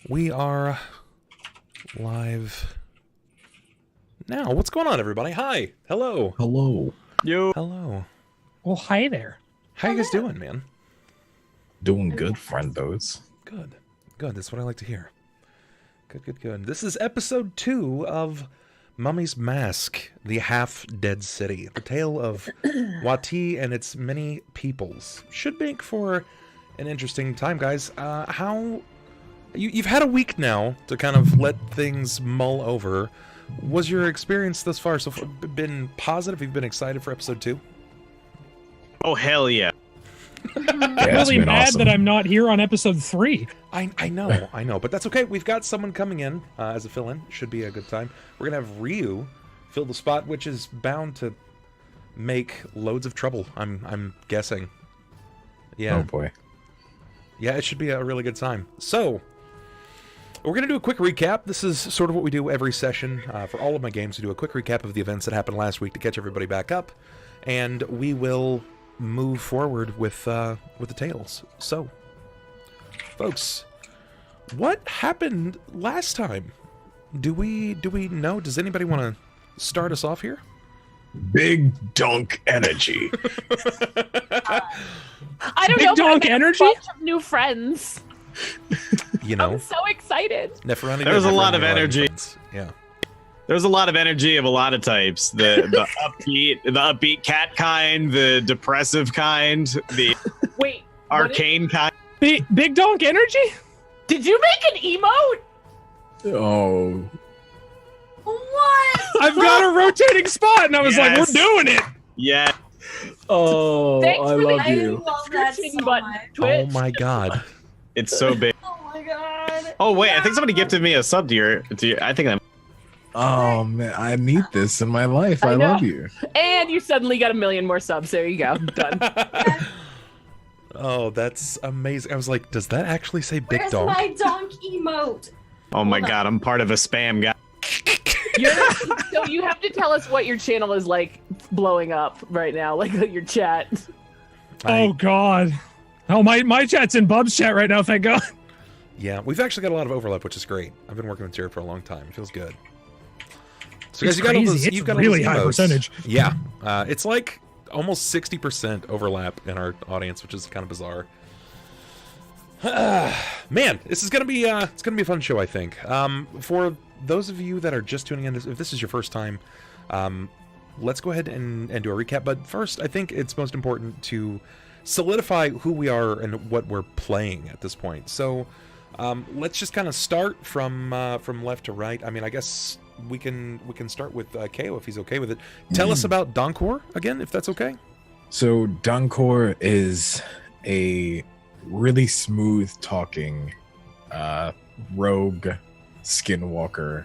We are live now. What's going on, everybody? Hi. Hello. Hello. Yo. Hello. Well, hi there. How you guys doing, man? Doing good, friendos. Good. Good. That's what I like to hear. Good. This is episode 2 of Mummy's Mask, the Half-Dead City. The tale of Wati and its many peoples. Should make for an interesting time, guys. You've had a week now to kind of let things mull over. Was your experience thus far been positive? Have you been excited for episode 2? Oh, hell yeah. I'm really mad that I'm not here on episode 3. I know, but that's okay. We've got someone coming in as a fill-in. Should be a good time. We're gonna have Ryu fill the spot, which is bound to make loads of trouble. I'm guessing. Yeah. Oh boy. Yeah, it should be a really good time. So, we're going to do a quick recap. This is sort of what we do every session. For all of my games, we do a quick recap of the events that happened last week to catch everybody back up. And we will move forward with the tales. So, folks, what happened last time? Do we know? Does anybody want to start us off here? Big Donk Energy. I don't Big know. Donk Energy? A bunch of new friends. You know, I'm so excited. Neferani. There was a lot of energy. Yeah. There's a lot of energy of a lot of types. The upbeat cat kind, the depressive kind, the Wait. arcane kind. Big Donk Energy? Did you make an emote? Oh. What? I've got a rotating spot, and I was like, Yes. we're doing it. Yeah. Oh, Thanks I for love the you. love that searching so button, much. Twitch. Oh my God. It's so big. Oh my god. Oh, wait. I think somebody gifted me a sub to your I think I'm. Oh man, I need this in my life. I I know. love you. And you suddenly got 1 million more subs. There you go. Done. Oh, that's amazing. I was like, does that actually say Big Where's Donk? my donk emote? Oh my Hold on. god, I'm part of a spam guy. So you have to tell us what your channel is like blowing up right now, like your chat. Oh, God. Oh, my chat's in Bub's chat right now, thank God. Yeah, we've actually got a lot of overlap, which is great. I've been working with Jared for a long time. It feels good. So It's guys, you got all crazy. those, It's you've got really all high those emotes. percentage. Yeah, it's like almost 60% overlap in our audience, which is kind of bizarre. Man, this is gonna be it's gonna be a fun show, I think. For those of you that are just tuning in, if this is your first time, let's go ahead and do a recap. But first, I think it's most important to solidify who we are and what we're playing at this point. So let's just kind of start from left to right. I mean, I guess we can start with Kao if he's okay with it. Tell us about Donkor again, if that's okay. So Donkor is a really smooth talking rogue skinwalker.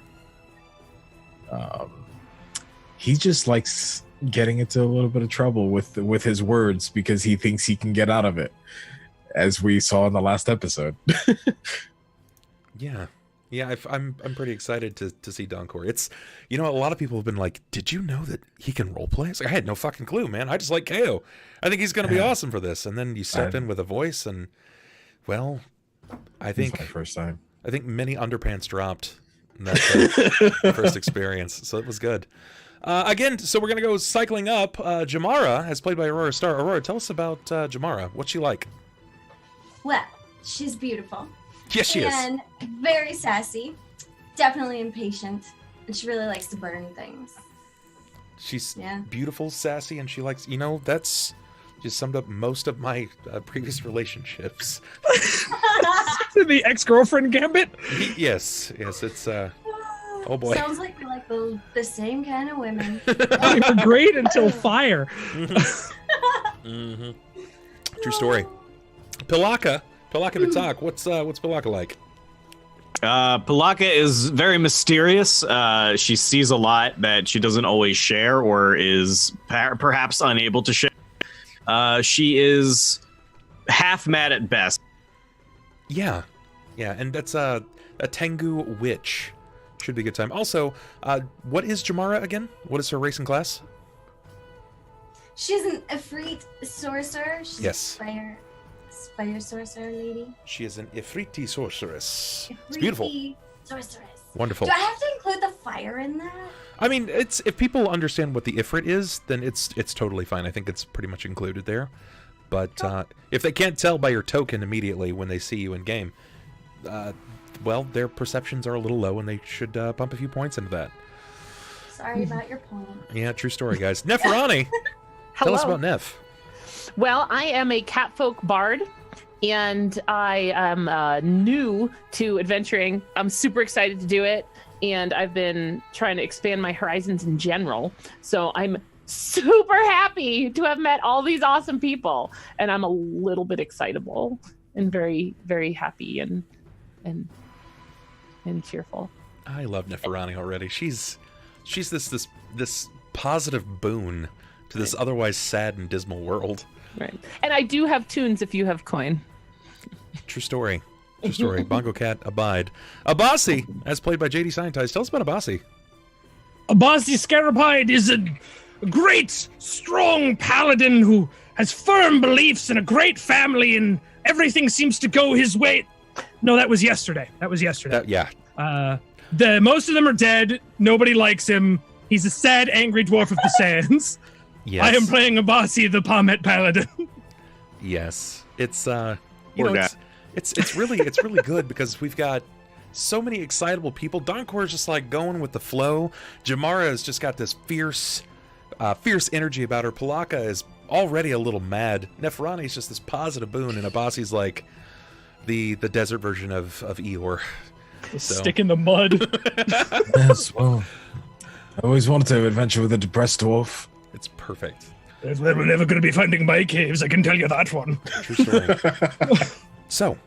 He just likes getting into a little bit of trouble with his words because he thinks he can get out of it, as we saw in the last episode. Yeah, I'm pretty excited to see Donkor. It's, you know, a lot of people have been like, did you know that he can roleplay? It's like, I had no fucking clue, man. I just like Kao. I think he's going to be awesome for this. And then you stepped in with a voice and, well, I think It's my first time. I think many underpants dropped in that first experience. So it was good. Again, so we're going to go cycling up. Jammara, as played by AuroraStarr. Aurora, tell us about Jammara. What's she like? Well, she's beautiful. Yes, she is. And very sassy. Definitely impatient. And she really likes to burn things. She's Yeah. beautiful, sassy, and she likes, you know, that's just summed up most of my previous relationships. The ex-girlfriend gambit? Yes, it's, oh boy. Sounds like we like the same kind of women. They were great until fire. Mm-hmm. True story. Pilakka-Bitakk, what's Pilakka like? Pilakka is very mysterious. She sees a lot that she doesn't always share or is perhaps unable to share. She is half mad at best. Yeah, and that's a Tengu witch. Should be a good time. Also, what is Jammara again? What is her race and class? She's an Efreet sorcerer. She's Yes. a player. this fire sorcerer lady? She is an Ifriti sorceress. It's Ifriti beautiful. Sorceress. Wonderful. Do I have to include the fire in that? I mean, it's if people understand what the Ifrit is, then it's totally fine. I think it's pretty much included there. But if they can't tell by your token immediately when they see you in game, well, their perceptions are a little low, and they should pump a few points into that. Sorry about your point. Yeah, true story, guys. Neferani, tell us about Nef. Well, I am a catfolk bard, and I am new to adventuring. I'm super excited to do it, and I've been trying to expand my horizons in general. So I'm super happy to have met all these awesome people, and I'm a little bit excitable and very, very happy and cheerful. I love Neferani already. She's this positive boon to this otherwise sad and dismal world. Right. And I do have tunes if you have coin. True story. True story. Bongo Cat, abide. Abasi, as played by JDScientize. Tell us about Abasi. Abasi Scarabide is a great, strong paladin who has firm beliefs and a great family, and everything seems to go his way. No, that was yesterday. Yeah. Most of them are dead. Nobody likes him. He's a sad, angry dwarf of the sands. Yes. I am playing Abasi, the Palmet Paladin. Yes. It's Poor it's really good because we've got so many excitable people. Donkor is just like going with the flow. Jammara has just got this fierce energy about her. Pilakka is already a little mad. Neferani is just this positive boon, and Abasi's like the desert version of Eeyore. So. Stick in the mud. Yes, well, I always wanted to adventure with a depressed dwarf. It's perfect. We're never going to be finding my caves, I can tell you that one. True story. So,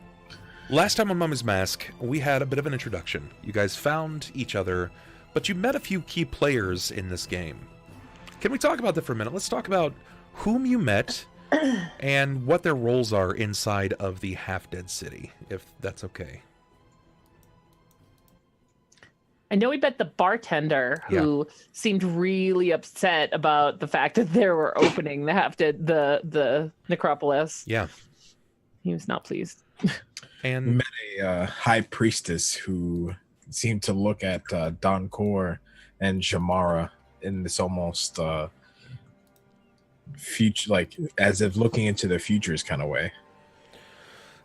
last time on Mummy's Mask, we had a bit of an introduction. You guys found each other, but you met a few key players in this game. Can we talk about that for a minute? Let's talk about whom you met and what their roles are inside of the half-dead city, if that's okay. I know we met the bartender who seemed really upset about the fact that they were opening the Necropolis. Yeah. He was not pleased. And Met a high priestess who seemed to look at Donkor and Jammara in this almost future, like as if looking into the futures kind of way.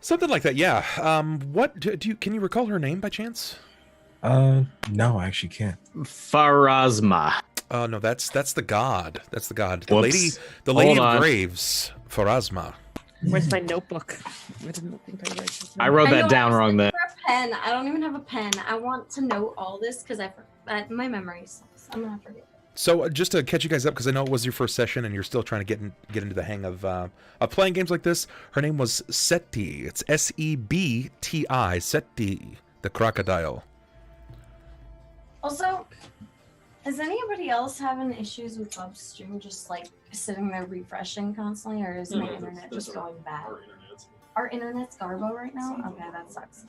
something like that, yeah. What can you recall her name by chance? No, I actually can't. Pharasma. Oh no, that's the god. That's the god. The Whoops. lady Hold of on. graves, Pharasma. Where's my notebook? I wrote I know, that down I was wrong looking there. for a pen. I don't even have a pen. I want to note all this because my memory sucks. I'm gonna forget. So just to catch you guys up, because I know it was your first session and you're still trying to get into the hang of playing games like this. Her name was Seti. It's Sebti. Seti, the crocodile. Also, is anybody else having issues with Bub's stream just like sitting there refreshing constantly, or is my internet just going bad? Our internet's garbo right now? Okay, that sucks.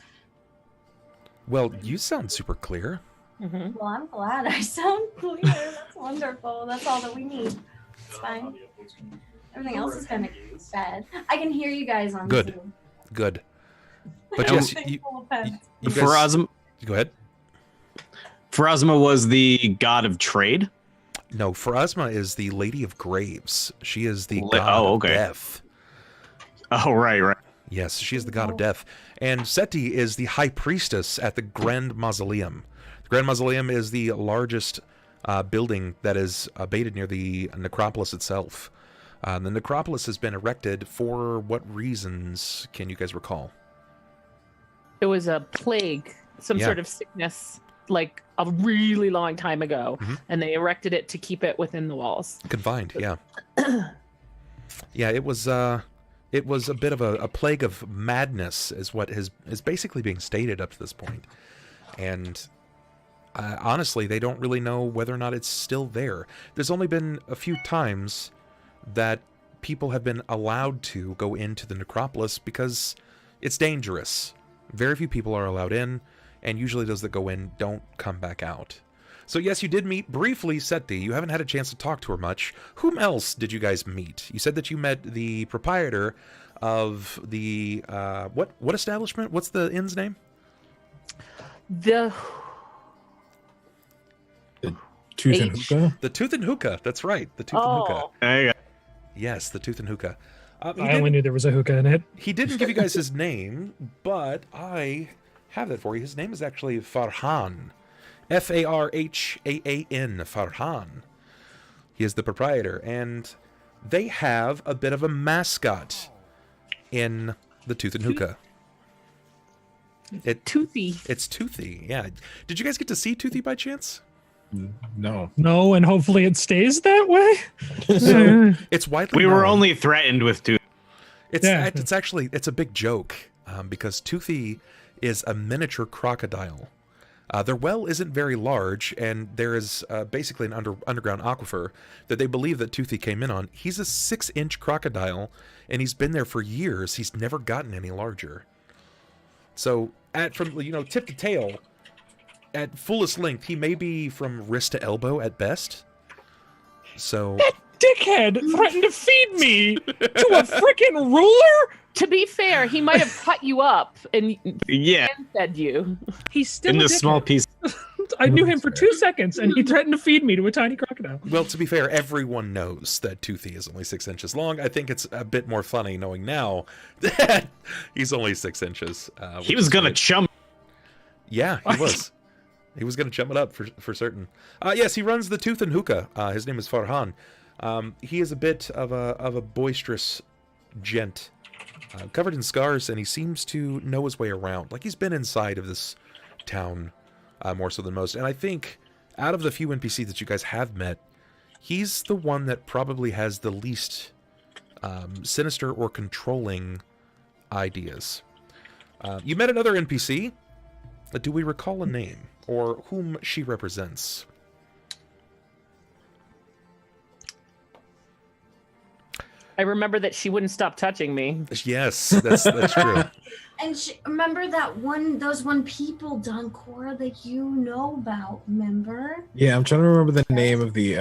Well, you sound super clear. Mm-hmm. Well, I'm glad I sound clear. That's wonderful. That's all that we need. It's fine. Everything else is kind of bad. I can hear you guys on Good. Zoom. Good. But yes, Thing you full of pens. guys, Pharasma, go ahead. Pharasma was the god of trade. No, Pharasma is the Lady of Graves. She is the god oh, of okay. death. Oh, right. Yes, she is the god of death. And Seti is the high priestess at the Grand Mausoleum. The Grand Mausoleum is the largest building that is abated near the necropolis itself. The necropolis has been erected for what reasons can you guys recall? It was a plague, some Yeah. sort of sickness, like a really long time ago, and they erected it to keep it within the walls. Confined, yeah. Yeah, it was a bit of a plague of madness is what is basically being stated up to this point. And honestly, they don't really know whether or not it's still there. There's only been a few times that people have been allowed to go into the necropolis because it's dangerous. Very few people are allowed in, and usually those that go in don't come back out. So yes, you did meet briefly Seti. You haven't had a chance to talk to her much. Whom else did you guys meet? You said that you met the proprietor of the what establishment? What's the inn's name? The Tooth and Hookah? The Tooth and Hookah. That's right. The Tooth and Hookah. There you go. Yes, the Tooth and Hookah. I only knew there was a hookah in it. He didn't give you guys his name, but I have that for you. His name is actually Farhan. Farhaan. Farhan. He is the proprietor, and they have a bit of a mascot in the Tooth and Hookah. Toothy. It's Toothy, yeah. Did you guys get to see Toothy by chance? No. No, and hopefully it stays that way. So it's widely We were known. only threatened with two. It's actually a big joke because Toothy is a miniature crocodile. Their well isn't very large, and there is basically an underground aquifer that they believe that Toothy came in on. He's a 6-inch crocodile, and he's been there for years. He's never gotten any larger. So, from tip to tail, at fullest length, he may be from wrist to elbow at best. So That dickhead threatened to feed me to a freaking ruler? To be fair, he might have cut you up and Yeah, fed you. He's still in a the small dickhead. piece. I knew him for 2 seconds, and he threatened to feed me to a tiny crocodile. Well, to be fair, everyone knows that Toothy is only 6 inches long. I think it's a bit more funny knowing now that he's only 6 inches. He was gonna chum. Yeah, he was. He was going to chum it up for certain. Yes, he runs the Tooth and Hookah. His name is Farhan. He is a bit of a boisterous gent, covered in scars, and he seems to know his way around. Like he's been inside of this town more so than most. And I think out of the few NPCs that you guys have met, he's the one that probably has the least sinister or controlling ideas. You met another NPC. Do we recall a name or whom she represents? I remember that she wouldn't stop touching me. Yes, that's true. And remember those people, Donkor, that you know about. Remember? Yeah, I'm trying to remember the name of the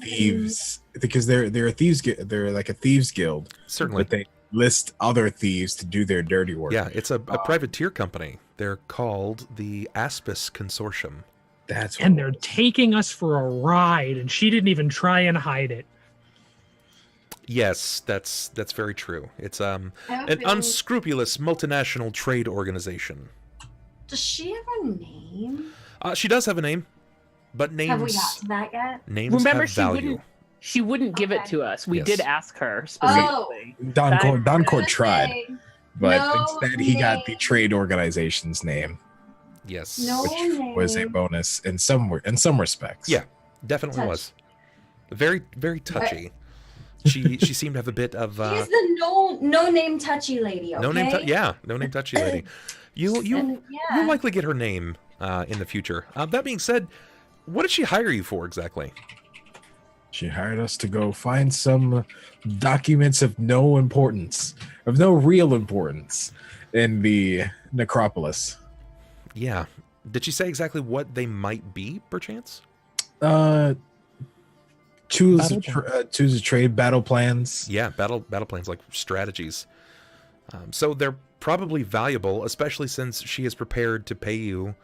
thieves, because they're thieves. They're like a thieves guild. Certainly. But they list other thieves to do their dirty work. Yeah, it's a privateer company. They're called the Aspis Consortium. That's And they're taking us for a ride, and she didn't even try and hide it. Yes, that's very true. It's an have a feeling- unscrupulous multinational trade organization. Does she have a name? She does have a name, but names Have we got to that yet? names Remember, have value. she wouldn't give it to us. We Yes. did ask her Oh. specifically. Donkor tried, Okay. but No instead he got the name. trade organization's name, Yes. No which name. was a bonus in some respects. Yeah, definitely Touch. was. Very, very touchy. She seemed to have a bit of She's the no name touchy lady. Okay? no name touchy lady. You'll And, yeah. likely get her name in the future. That being said, what did she hire you for exactly? She hired us to go find some documents of no importance, of no real importance, in the Necropolis. Yeah. Did she say exactly what they might be, perchance? Choose a trade, battle plans. Yeah, battle plans, like strategies. So they're probably valuable, especially since she is prepared to pay you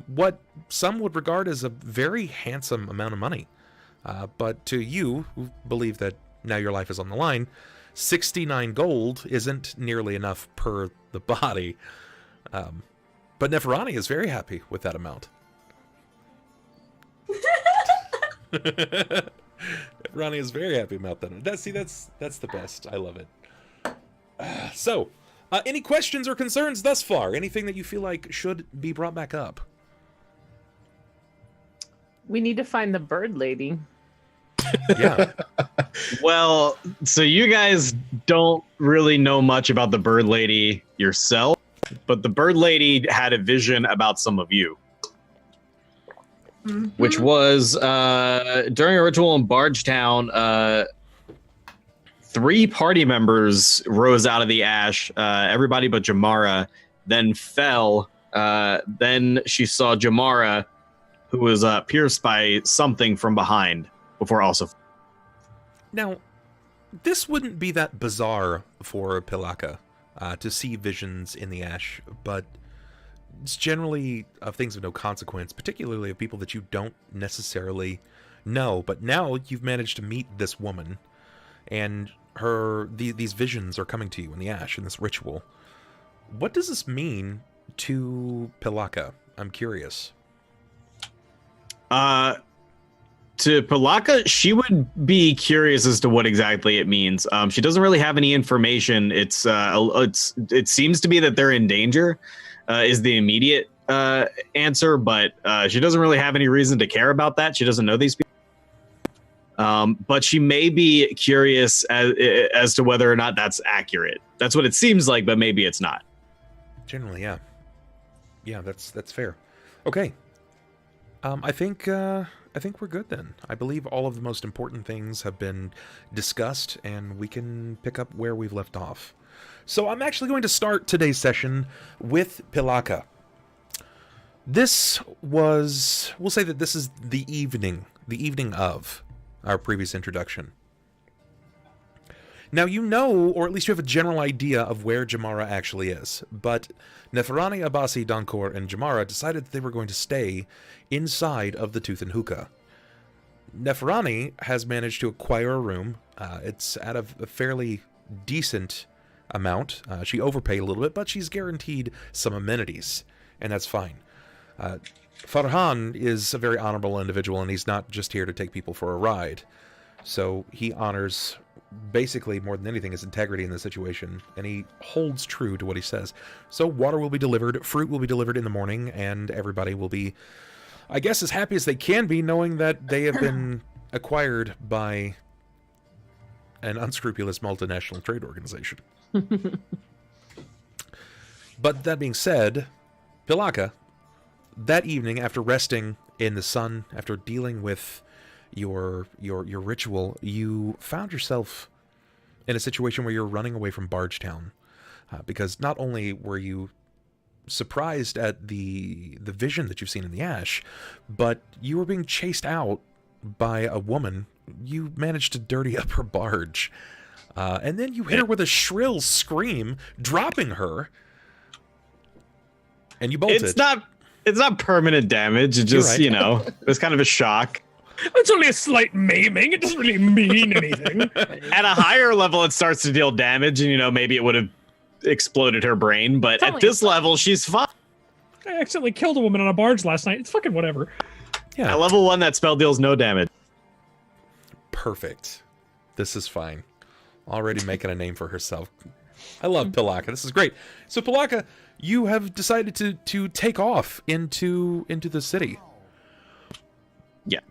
what some would regard as a very handsome amount of money. But to you, who believe that now your life is on the line, 69 gold isn't nearly enough per the body. But Neferani is very happy with that amount. Neferani is very happy about that. That's the best. I love it. So, any questions or concerns thus far? Anything that you feel like should be brought back up? We need to find the bird lady. Yeah. Well, so you guys don't really know much about the bird lady yourself, but the bird lady had a vision about some of you, which was during a ritual in Bargetown. 3 party members rose out of the ash, everybody but Jammara, then fell. Then she saw Jammara who was pierced by something from behind before also. Now, this wouldn't be that bizarre for Pilakka to see visions in the ash, but it's generally of things of no consequence, particularly of people that you don't necessarily know. But now you've managed to meet this woman, and these visions are coming to you in the ash in this ritual. What does this mean to Pilakka? I'm curious. To Pilakka, she would be curious as to what exactly it means. She doesn't really have any information. It seems to be that they're in danger, is the immediate answer, but she doesn't really have any reason to care about that. She doesn't know these people. But she may be curious as to whether or not that's accurate. That's what it seems like, but maybe it's not. Generally, yeah. Yeah, that's fair. Okay. I think we're good then. I believe all of the most important things have been discussed, and we can pick up where we've left off. So I'm actually going to start today's session with Pilakka. We'll say that this is the evening of our previous introduction. Now you know, or at least you have a general idea of where Jammara actually is, but Neferani, Abasi, Donkor, and Jammara decided that they were going to stay inside of the Tooth and Hookah. Neferani has managed to acquire a room. It's at a fairly decent amount. She overpaid a little bit, but she's guaranteed some amenities, and that's fine. Farhan is a very honorable individual, and he's not just here to take people for a ride. So he honors, basically, more than anything, his integrity in the situation, and he holds true to what he says. So water will be delivered, fruit will be delivered in the morning, and everybody will be, I guess, as happy as they can be, knowing that they have been acquired by an unscrupulous multinational trade organization. But that being said, Pilakka, that evening, after resting in the sun, after dealing with your ritual, you found yourself in a situation where you're running away from Bargetown, because not only were you surprised at the vision that you've seen in the ash, but you were being chased out by a woman. You managed to dirty up her barge, and then you hit her with a shrill scream, dropping her, and you bolted. It's not permanent damage. It just, right. It's kind of a shock. It's only a slight maiming. It doesn't really mean anything. At a higher level, it starts to deal damage, and maybe it would have exploded her brain. But at this level, she's fine. I accidentally killed a woman on a barge last night. It's fucking whatever. Yeah. At level 1, that spell deals no damage. Perfect. This is fine. Already making a name for herself. I love Pilakka. This is great. So Pilakka, you have decided to take off into the city. Yeah.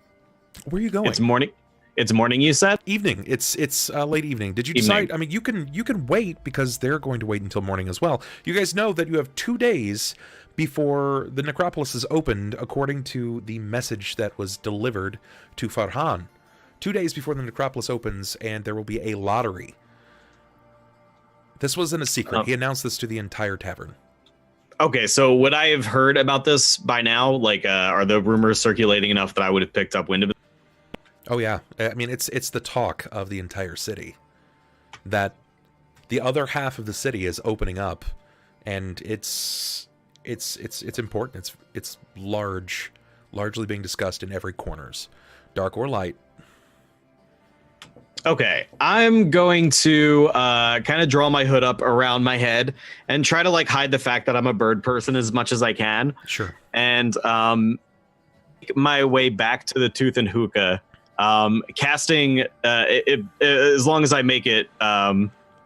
Where are you going? It's morning. It's morning, you said? Evening. It's late evening. Did you decide? I mean, you can wait, because they're going to wait until morning as well. You guys know that you have 2 days before the Necropolis is opened, according to the message that was delivered to Farhan. 2 days before the Necropolis opens, and there will be a lottery. This wasn't a secret. He announced this to the entire tavern. Okay, so would I have heard about this by now? Like, are the rumors circulating enough that I would have picked up wind of it? Oh yeah, I mean it's the talk of the entire city, that the other half of the city is opening up, and it's important. It's largely being discussed in every corners, dark or light. Okay, I'm going to kind of draw my hood up around my head and try to hide the fact that I'm a bird person as much as I can. Sure. And make my way back to the Tooth and Hookah, casting as long as I make it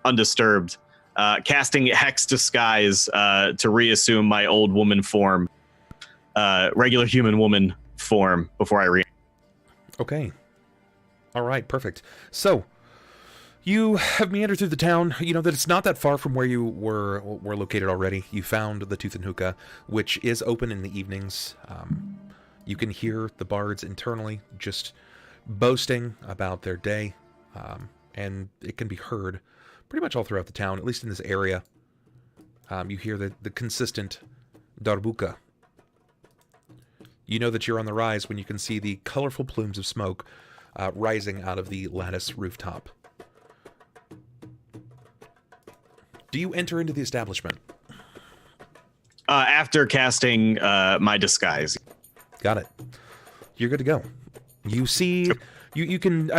undisturbed, casting Hex Disguise to reassume my old woman form, regular human woman form before I Okay. All right, perfect. So, you have meandered through the town. You know that it's not that far from where you were located already. You found the Tooth and Hookah, which is open in the evenings. You can hear the bards internally just boasting about their day, and it can be heard pretty much all throughout the town, at least in this area. You hear the consistent darbuka. You know that you're on the rise when you can see the colorful plumes of smoke rising out of the lattice rooftop. Do you enter into the establishment? After casting my disguise. Got it. You're good to go. You see, you can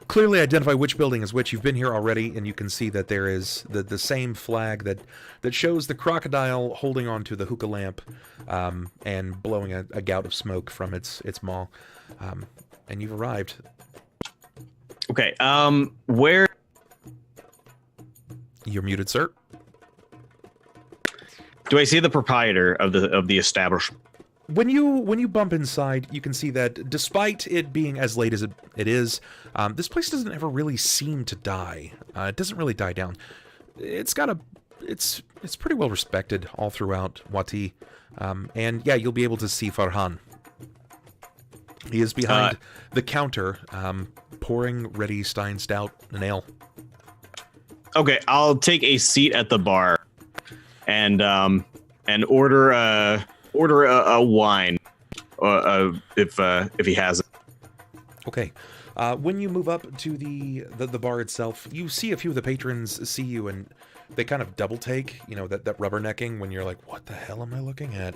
clearly identify which building is which. You've been here already, and you can see that there is the same flag that shows the crocodile holding onto the hookah lamp and blowing a gout of smoke from its maw. And you've arrived. Okay, where... You're muted, sir. Do I see the proprietor of the establishment? When you bump inside, you can see that despite it being as late as it is, this place doesn't ever really seem to die. It doesn't really die down. It's pretty well respected all throughout Wati. And yeah, you'll be able to see Farhan. He is behind the counter, pouring ready Stein Stout and ale. Okay, I'll take a seat at the bar and order a wine, if he has it. Okay. When you move up to the bar itself, you see a few of the patrons see you, and they kind of double take. You know, that rubbernecking when you're like, "What the hell am I looking at?"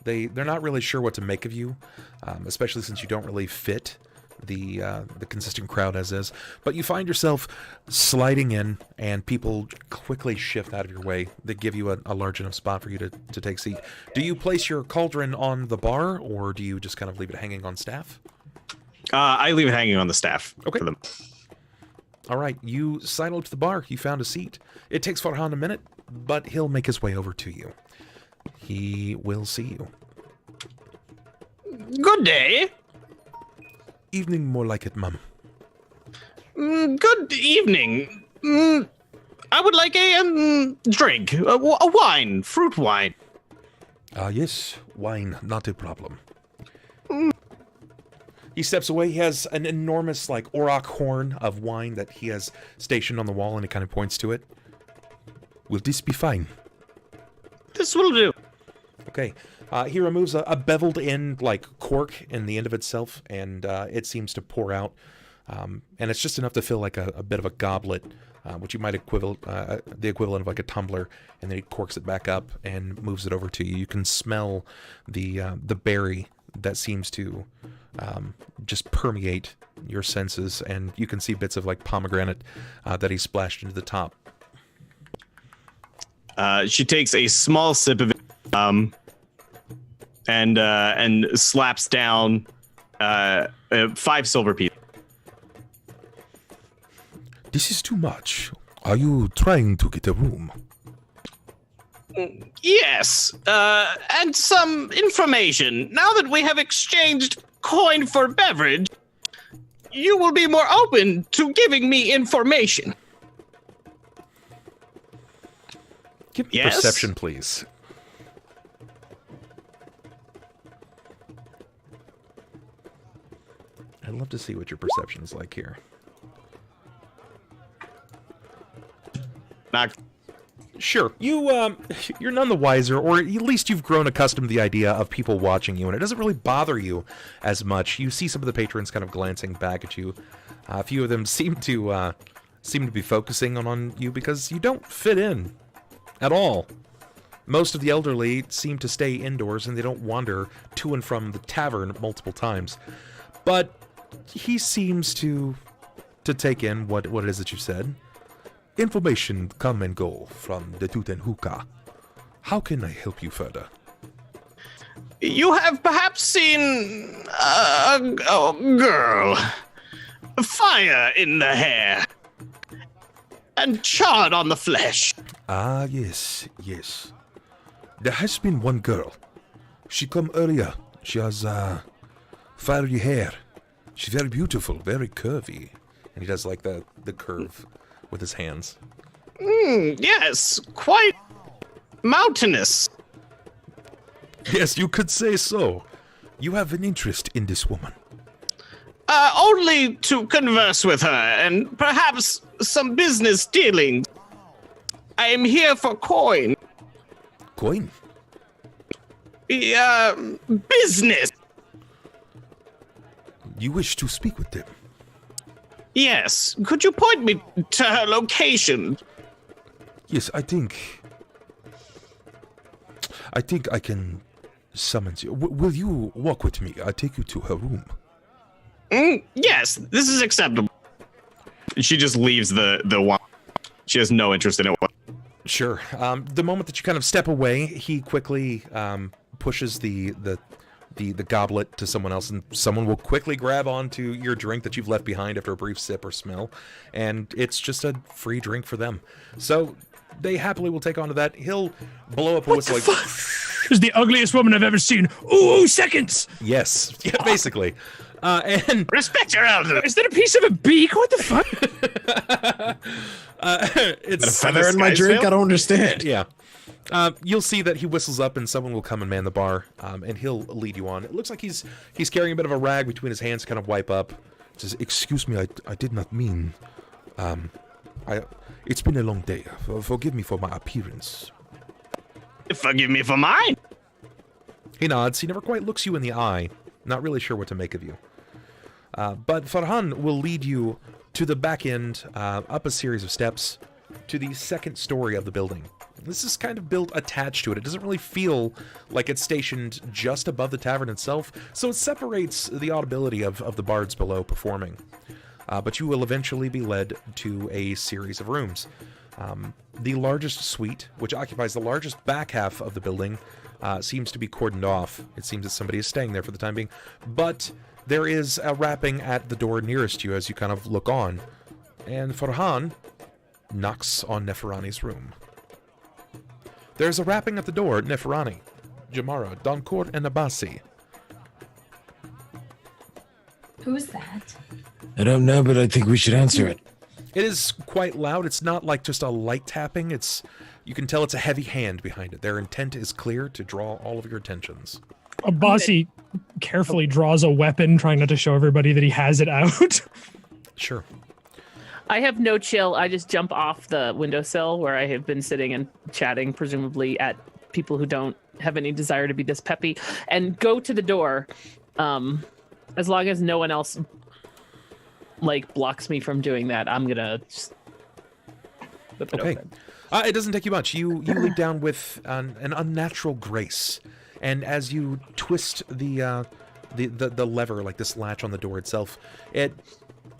They're not really sure what to make of you, especially since you don't really fit the consistent crowd as is. But you find yourself sliding in, and people quickly shift out of your way. They give you a large enough spot for you to take a seat. Do you place your cauldron on the bar, or do you just kind of leave it hanging on staff? I leave it hanging on the staff. Okay. For them. All right, you sidle up to the bar. You found a seat. It takes Farhan a minute, but he'll make his way over to you. He will see you. Good day. Evening more like it, Mum. Good evening. I would like a drink, a wine, fruit wine. Yes, wine, not a problem. He steps away. He has an enormous, like, auroch horn of wine that he has stationed on the wall, and he kind of points to it. Will this be fine? This will do. Okay. He removes a beveled-in, like, cork in the end of itself, and it seems to pour out. And it's just enough to fill, like, a bit of a goblet, which you might the equivalent of, like, a tumbler, and then he corks it back up and moves it over to you. You can smell the berry that seems to just permeate your senses, and you can see bits of, like, pomegranate that he splashed into the top. She takes a small sip of it, and slaps down 5 silver pieces. This is too much. Are you trying to get a room? Yes, and some information. Now that we have exchanged coin for beverage, you will be more open to giving me information. Give me Yes? perception, please. I'd love to see what your perception is like here. Not. Sure, you're none the wiser, or at least you've grown accustomed to the idea of people watching you, and it doesn't really bother you as much. You see some of the patrons kind of glancing back at you. A few of them seem to be focusing on you because you don't fit in at all. Most of the elderly seem to stay indoors, and they don't wander to and from the tavern multiple times. But he seems to take in what it is that you said. Information come and go from the Tuten Hookah. How can I help you further? You have perhaps seen a girl. Fire in the hair. And charred on the flesh. Ah, yes. There has been one girl. She come earlier. She has, fiery hair. She's very beautiful, very curvy. And he does, like, the curve with his hands. Yes, quite mountainous. Yes, you could say so. You have an interest in this woman. Only to converse with her and perhaps some business dealings. I am here for coin. Coin? Business. You wish to speak with them? Yes. Could you point me to her location? Yes, I think I can summon you. Will you walk with me? I'll take you to her room. Yes, this is acceptable. She just leaves the one. She has no interest in it. Sure. The moment that you kind of step away, he quickly pushes the goblet to someone else, and someone will quickly grab onto your drink that you've left behind after a brief sip or smell, and it's just a free drink for them. So they happily will take onto that. He'll blow up a whistle like, She's the ugliest woman I've ever seen. Ooh, seconds! yes, yeah, basically. And Respect your elder. Is that a piece of a beak? What the fuck? it's A feather in my drink? I don't understand. yeah. You'll see that he whistles up, and someone will come and man the bar, and he'll lead you on. It looks like he's carrying a bit of a rag between his hands, to kind of wipe up. Says, "Excuse me, I did not mean. It's been a long day. Forgive me for my appearance." Forgive me for mine. He nods. He never quite looks you in the eye. Not really sure what to make of you. But Farhan will lead you to the back end, up a series of steps, to the second story of the building. This is kind of built attached to it. It doesn't really feel like it's stationed just above the tavern itself, so it separates the audibility of the bards below performing. But you will eventually be led to a series of rooms. The largest suite, which occupies the largest back half of the building, seems to be cordoned off. It seems that somebody is staying there for the time being. But there is a rapping at the door nearest you as you kind of look on. And Farhan knocks on Neferani's room. There's a rapping at the door. Neferani, Jammara, Donkor, and Abasi. Who's that? I don't know, but I think we should answer it. It is quite loud. It's not like just a light tapping. You can tell it's a heavy hand behind it. Their intent is clear, to draw all of your attentions. Abasi carefully draws a weapon, trying not to show everybody that he has it out. Sure. I have no chill. I just jump off the windowsill where I have been sitting and chatting, presumably at people who don't have any desire to be this peppy, and go to the door. As long as no one else blocks me from doing that, I'm gonna just whip it open. It doesn't take you much. You leap down with an unnatural grace, and as you twist the lever, like this latch on the door itself, it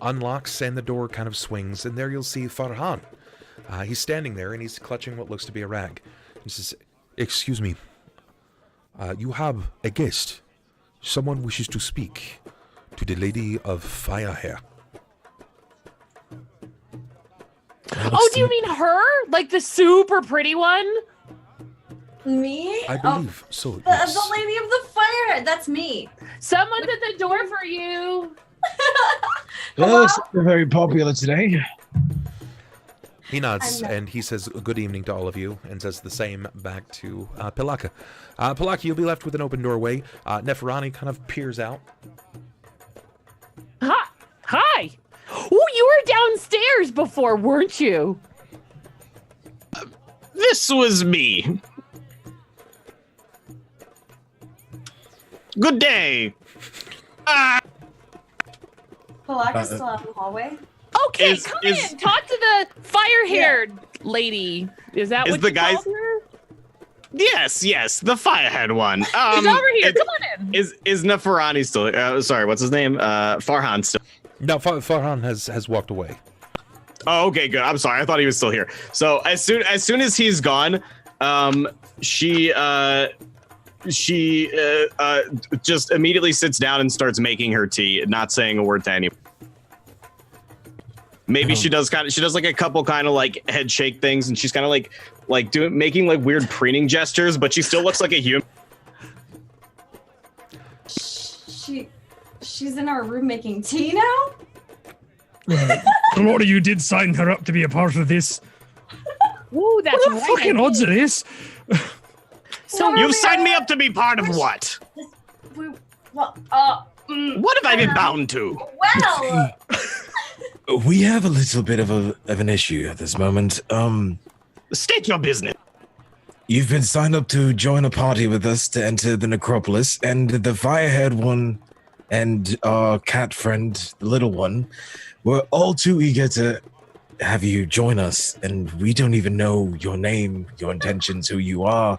unlocks and the door kind of swings, and there you'll see Farhan. He's standing there and he's clutching what looks to be a rag. He says, "Excuse me, you have a guest. Someone wishes to speak to the Lady of Fire Hair." Oh, do you mean her? Like the super pretty one? Me? I believe so. The Yes. lady of the fire. That's me. Someone's at the door for you. Yes, they're very popular today. He nods and he says good evening to all of you, and says the same back to Pilakka. Pilakka, you'll be left with an open doorway. Neferani kind of peers out. Hi. Oh, you were downstairs before, weren't you? This was me. Good day. Pilakka's still out in the hallway. Okay, come in. Talk to the fire-haired lady. Is that what the you guy's- called her? Yes, the firehead one. He's over here. Come on in. Is Neferani still? Sorry, what's his name? Farhan still. No, Farhan has walked away. Oh, okay, good. I'm sorry. I thought he was still here. So as soon as he's gone, she just immediately sits down and starts making her tea, not saying a word to anyone. Maybe she does like a couple kind of like head shake things, and she's kind of like making like weird preening gestures, but she still looks like a human. She's in our room making tea now? A lot of you did sign her up to be a part of this. Ooh, that's What the right. fucking odds it is? So You've signed me up to be part of what? What What have I been bound to? Well, We have a little bit of an issue at this moment. State your business. You've been signed up to join a party with us to enter the Necropolis, and the fire-haired one and our cat friend, the little one, we're all too eager to have you join us, and we don't even know your name, your intentions, who you are.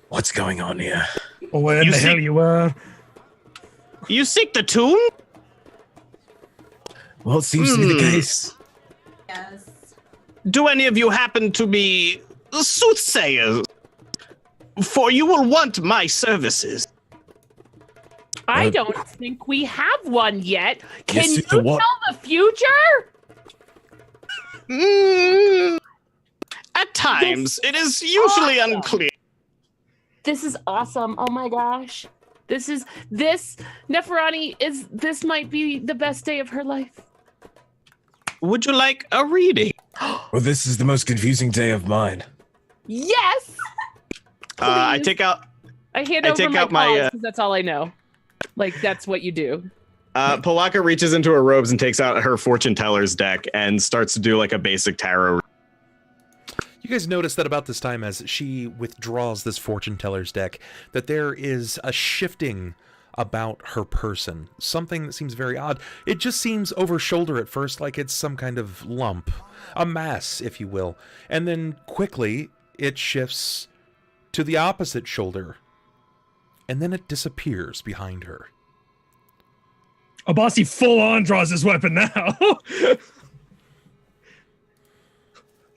What's going on here? Oh, where in the hell you were? You seek the tomb? Well, it seems to be the case. Yes. Do any of you happen to be soothsayers? For you will want my services. I don't think we have one yet. Can Yes, you the what? tell the future? At times, it is usually awesome. unclear. This is awesome. Oh my gosh. This Neferani this might be the best day of her life. Would you like a reading? Well, this is the most confusing day of mine. Yes. I Please. take out I hand I over take my out my, paws because that's all I know. Like that's what you do. Pilakka reaches into her robes and takes out her fortune teller's deck and starts to do like a basic tarot. You guys notice that about this time, as she withdraws this fortune teller's deck, that there is a shifting about her person. Something that seems very odd. It just seems over shoulder at first, like it's some kind of lump, a mass, if you will. And then quickly, it shifts to the opposite shoulder. And then it disappears behind her. Abasi full on draws his weapon now.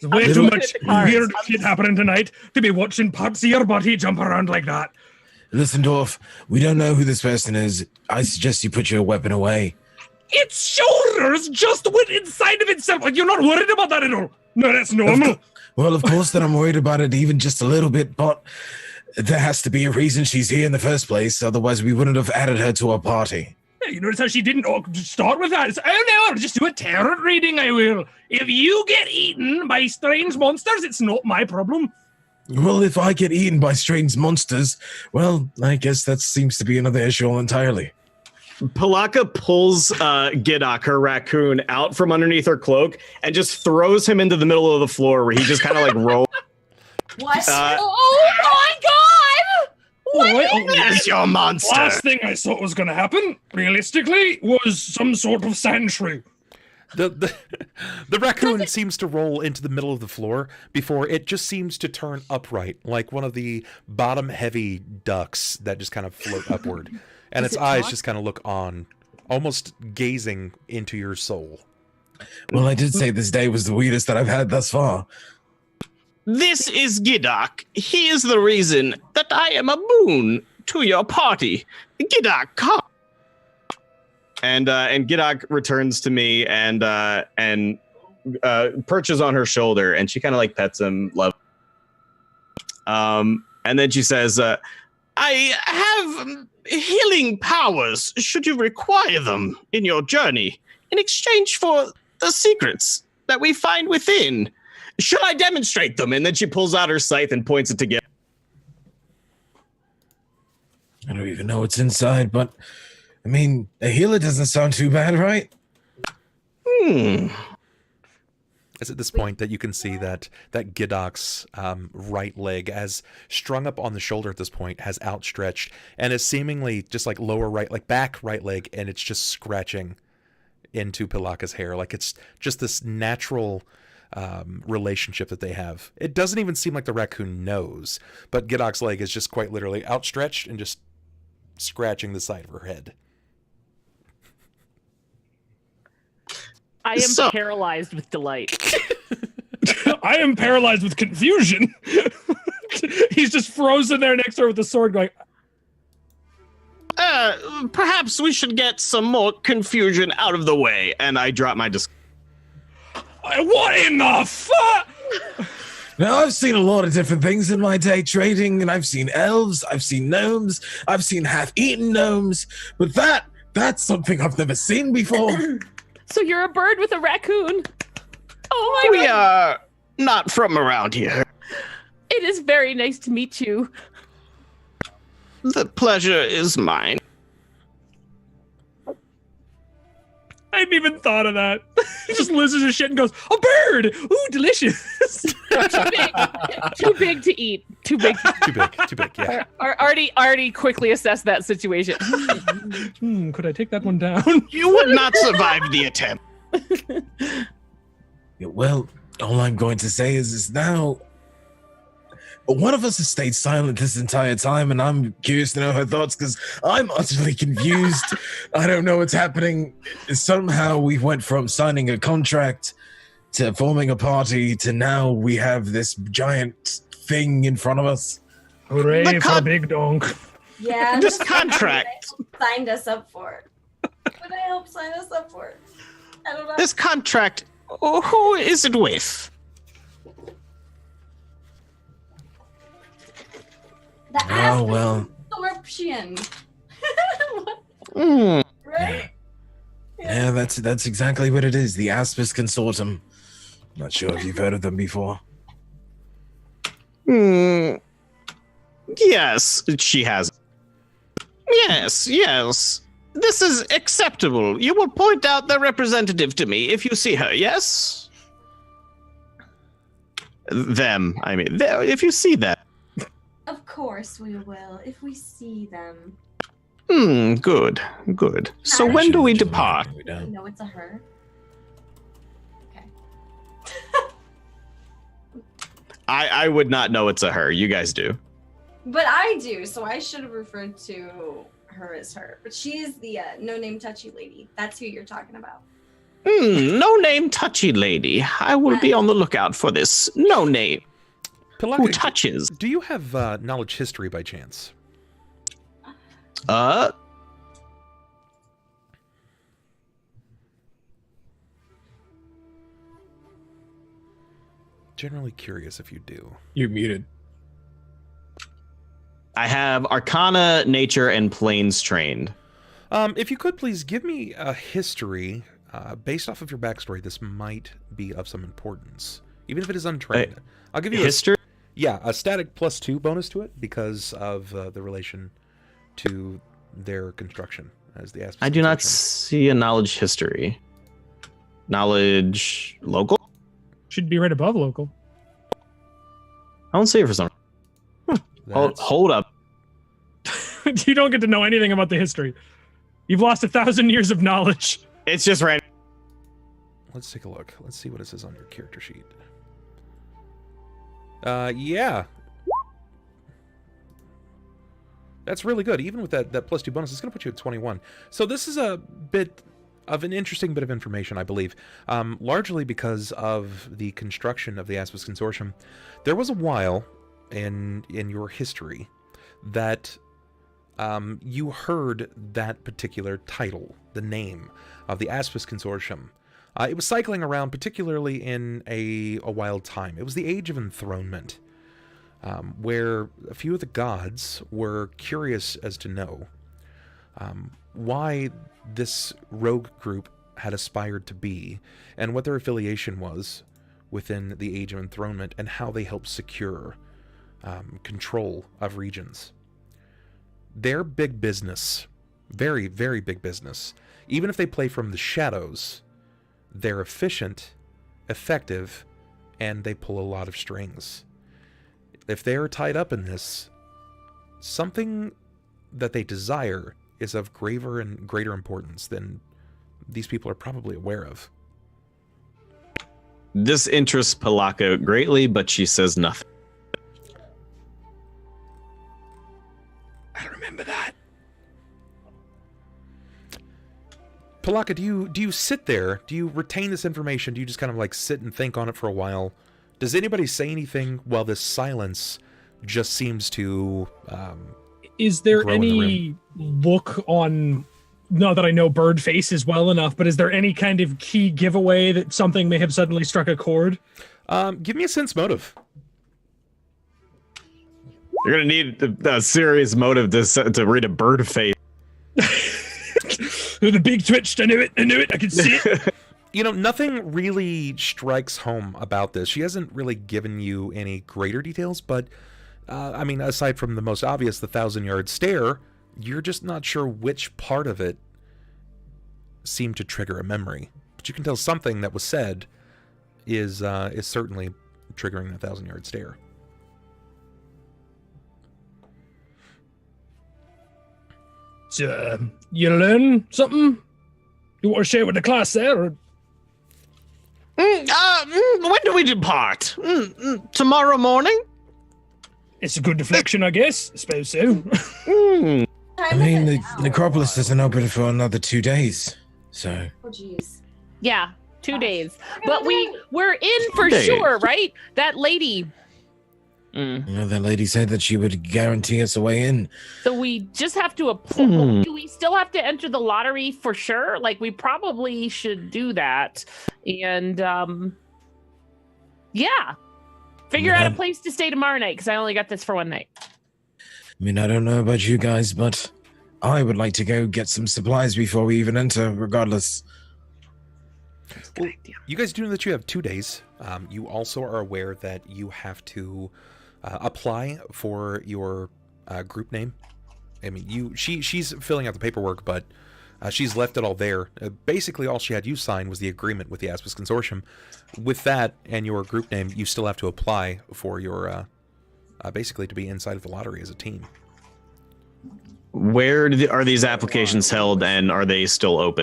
There's way too much weird shit happening tonight to be watching parts of your body jump around like that. Listen, Dwarf, we don't know who this person is. I suggest you put your weapon away. Its shoulders just went inside of itself. Like, you're not worried about that at all. No, that's normal. Well, of course that I'm worried about it even just a little bit, but there has to be a reason she's here in the first place. Otherwise, we wouldn't have added her to our party. Yeah, you notice how she didn't start with that? It's, oh no, I'll just do a tarot reading, I will. If you get eaten by strange monsters, it's not my problem. Well, if I get eaten by strange monsters, well, I guess that seems to be another issue entirely. Pilakka pulls Gidok, her raccoon, out from underneath her cloak and just throws him into the middle of the floor where he just kind of like rolls. What? Oh my god! There's your monster! Last thing I thought was going to happen, realistically, was some sort of sand shrew. The raccoon seems to roll into the middle of the floor before it just seems to turn upright, like one of the bottom-heavy ducks that just kind of float upward. And its eyes just kind of look on, almost gazing into your soul. Well, I did say this day was the weirdest that I've had thus far. This is Gidok. He is the reason that I am a boon to your party. Gidok, come. And Gidok returns to me and perches on her shoulder, and she kind of like pets him, love. And then she says, "I have healing powers. Should you require them in your journey, in exchange for the secrets that we find within, should I demonstrate them?" And then she pulls out her scythe and points it together. I don't even know what's inside, but I mean, a healer doesn't sound too bad, right? It's at this point that you can see that Gidok's right leg, as strung up on the shoulder at this point, has outstretched and is seemingly just like lower right, like back right leg, and it's just scratching into Pilakka's hair. Like it's just this natural relationship that they have. It doesn't even seem like the raccoon knows, but Gidok's leg is just quite literally outstretched and just scratching the side of her head. I am paralyzed with delight. I am paralyzed with confusion. He's just frozen there next to her with the sword going, Perhaps we should get some more confusion out of the way. And I drop my what in the fuck? Now, I've seen a lot of different things in my day trading, and I've seen elves, I've seen gnomes, I've seen half-eaten gnomes, but that's something I've never seen before. So you're a bird with a raccoon. Oh my god. We are not from around here. It is very nice to meet you. The pleasure is mine. I hadn't even thought of that. He just loses his shit and goes, a bird! Ooh, delicious! Too big to eat. Too big. Too big, yeah. Already quickly assess that situation. Could I take that one down? You would not survive the attempt. Yeah, well, all I'm going to say is now one of us has stayed silent this entire time, and I'm curious to know her thoughts because I'm utterly confused. I don't know what's happening. Somehow we went from signing a contract to forming a party to now we have this giant thing in front of us. Hooray for Big Donk. Yeah, This contract. signed us up for. What I help sign us up for? I don't know. This contract. Who is it with? The Oh, well. Absorption. Hmm. Right? Yeah, that's exactly what it is. The Aspis Consortium. Not sure if you've heard of them before. Yes, she has. Yes. This is acceptable. You will point out the representative to me if you see her, yes? Them, I mean. If you see them. Of course we will, if we see them. Good. So when do we depart? No, it's a her. Okay. I would not know it's a her. You guys do. But I do, so I should have referred to her as her. But she is the no-name touchy lady. That's who you're talking about. No name touchy lady. I will be on the lookout for this. No name. Pilakka, Who touches? do you have knowledge history by chance? Generally curious if you do. You're muted. I have Arcana, Nature, and Planes trained. If you could please give me a history based off of your backstory. This might be of some importance, even if it is untrained. I'll give you history. a static +2 bonus to it because of the relation to their construction as the aspect. I do not see a knowledge history. Knowledge local? Should be right above local. I don't see it for some. Hold up. You don't get to know anything about the history. You've lost 1,000 years of knowledge. It's just right. Let's take a look. Let's see what it says on your character sheet. Yeah. That's really good. Even with that +2 bonus, it's going to put you at 21. So this is a bit of an interesting bit of information, I believe. Largely because of the construction of the Aspis Consortium. There was a while in your history that you heard that particular title, the name of the Aspis Consortium. It was cycling around, particularly in a wild time. It was the Age of Enthronement, where a few of the gods were curious as to know why this rogue group had aspired to be, and what their affiliation was within the Age of Enthronement, and how they helped secure control of regions. Their big business, very, very big business, even if they play from the shadows, they're efficient, effective, and they pull a lot of strings. If they're tied up in this, something that they desire is of graver and greater importance than these people are probably aware of. This interests Pilakka greatly, but she says nothing. I remember that. Pilakka, do you sit there? Do you retain this information? Do you just kind of like sit and think on it for a while? Does anybody say anything while this silence just seems to Is there grow in the any look on, not that I know bird faces well enough, but is there any kind of key giveaway that something may have suddenly struck a chord? Give me a sense motive. You're gonna need a serious motive to read a bird face. The big twitched. I knew it. I could see it. You know, nothing really strikes home about this. She hasn't really given you any greater details, but, I mean, aside from the most obvious, the 1,000-yard stare, you're just not sure which part of it seem to trigger a memory. But you can tell something that was said is certainly triggering the 1,000-yard stare. You learn something? You want to share with the class there? Or? When do we depart? Tomorrow morning? It's a good deflection, I guess. I suppose so. I mean, the Necropolis doesn't open for another 2 days, so... Oh, jeez. Yeah, 2 days. But we're in for sure, right? That lady... You know, that lady said that she would guarantee us a way in. So we just have to apply. Do we still have to enter the lottery for sure? Like, we probably should do that. And, yeah. Figure out a place to stay tomorrow night, because I only got this for one night. I mean, I don't know about you guys, but I would like to go get some supplies before we even enter, regardless. Well, you guys do know that you have 2 days. You also are aware that you have to apply for your group name. I mean, she's filling out the paperwork, but she's left it all there. Basically, all she had you sign was the agreement with the Aspis Consortium. With that and your group name, you still have to apply for your, basically to be inside of the lottery as a team. Where are these applications held, and are they still open?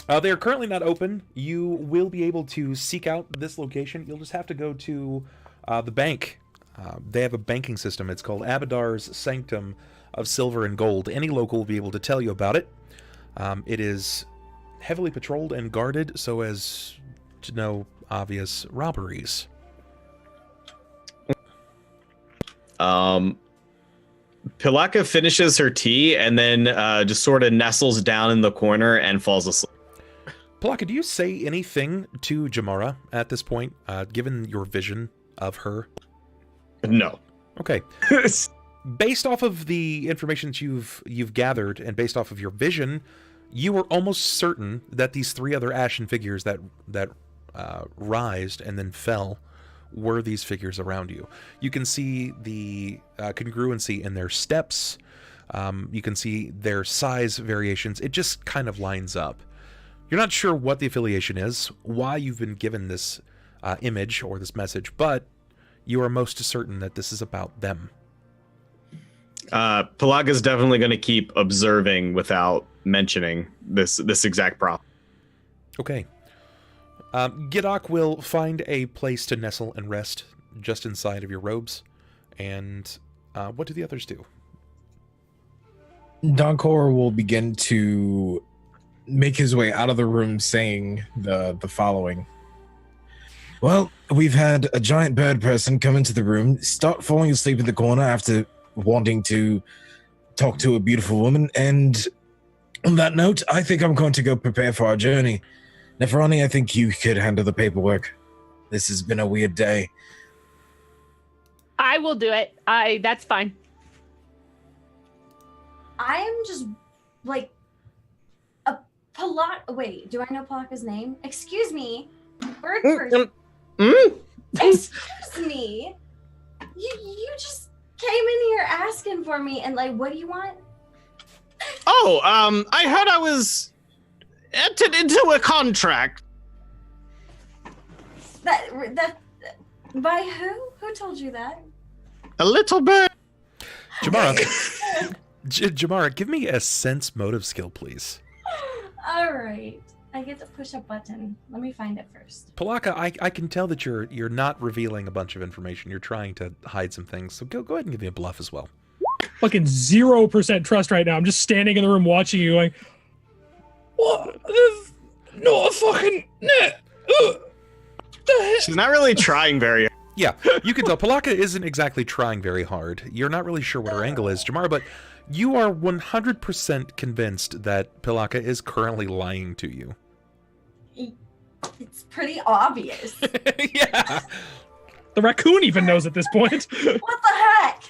They are currently not open. You will be able to seek out this location. You'll just have to go to the bank. They have a banking system. It's called Abadar's Sanctum of Silver and Gold. Any local will be able to tell you about it. It is heavily patrolled and guarded so as to no obvious robberies. Pilakka finishes her tea and then just sort of nestles down in the corner and falls asleep. Pilakka, do you say anything to Jammara at this point, given your vision of her? No. Okay. Based off of the information that you've gathered, and based off of your vision, you were almost certain that these 3 other ashen figures that rised and then fell were these figures around you. You can see the congruency in their steps. You can see their size variations. It just kind of lines up. You're not sure what the affiliation is, why you've been given this image or this message, but you are most certain that this is about them. Pilakka's definitely going to keep observing without mentioning this exact problem. Okay. Gidok will find a place to nestle and rest just inside of your robes. And what do the others do? Donkor will begin to make his way out of the room saying the following. Well, we've had a giant bird person come into the room, start falling asleep in the corner after wanting to talk to a beautiful woman, and on that note, I think I'm going to go prepare for our journey. Neferani, I think you could handle the paperwork. This has been a weird day. I will do it. That's fine. I am just like a Wait, do I know Pilakka's name? Excuse me, bird person. Excuse me. You just came in here asking for me, and like, what do you want? Oh, I heard I was entered into a contract. That by who? Who told you that? A little bit. Jammara, Jammara, give me a sense motive skill, please. All right. I get to push a button. Let me find it first. Pilakka, I can tell that you're not revealing a bunch of information. You're trying to hide some things. So go ahead and give me a bluff as well. Fucking 0% trust right now. I'm just standing in the room watching you going, what? No, fucking... She's not really trying very hard. Yeah, you can tell Pilakka isn't exactly trying very hard. You're not really sure what her angle is, Jammara, but you are 100% convinced that Pilakka is currently lying to you. It's pretty obvious. Yeah. The raccoon even knows at this point. What the heck?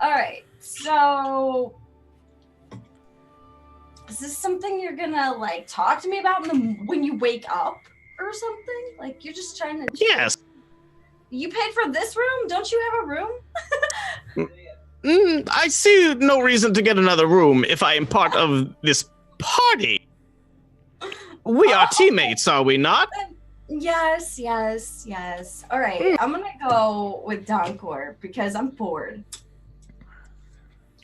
All right, so is this something you're gonna like talk to me about when you wake up or something? Like you're just trying to... Yes. You paid for this room? Don't you have a room? I see no reason to get another room if I am part of this party. We are teammates, are we not? Yes. All right, I'm gonna go with Donkor because I'm bored.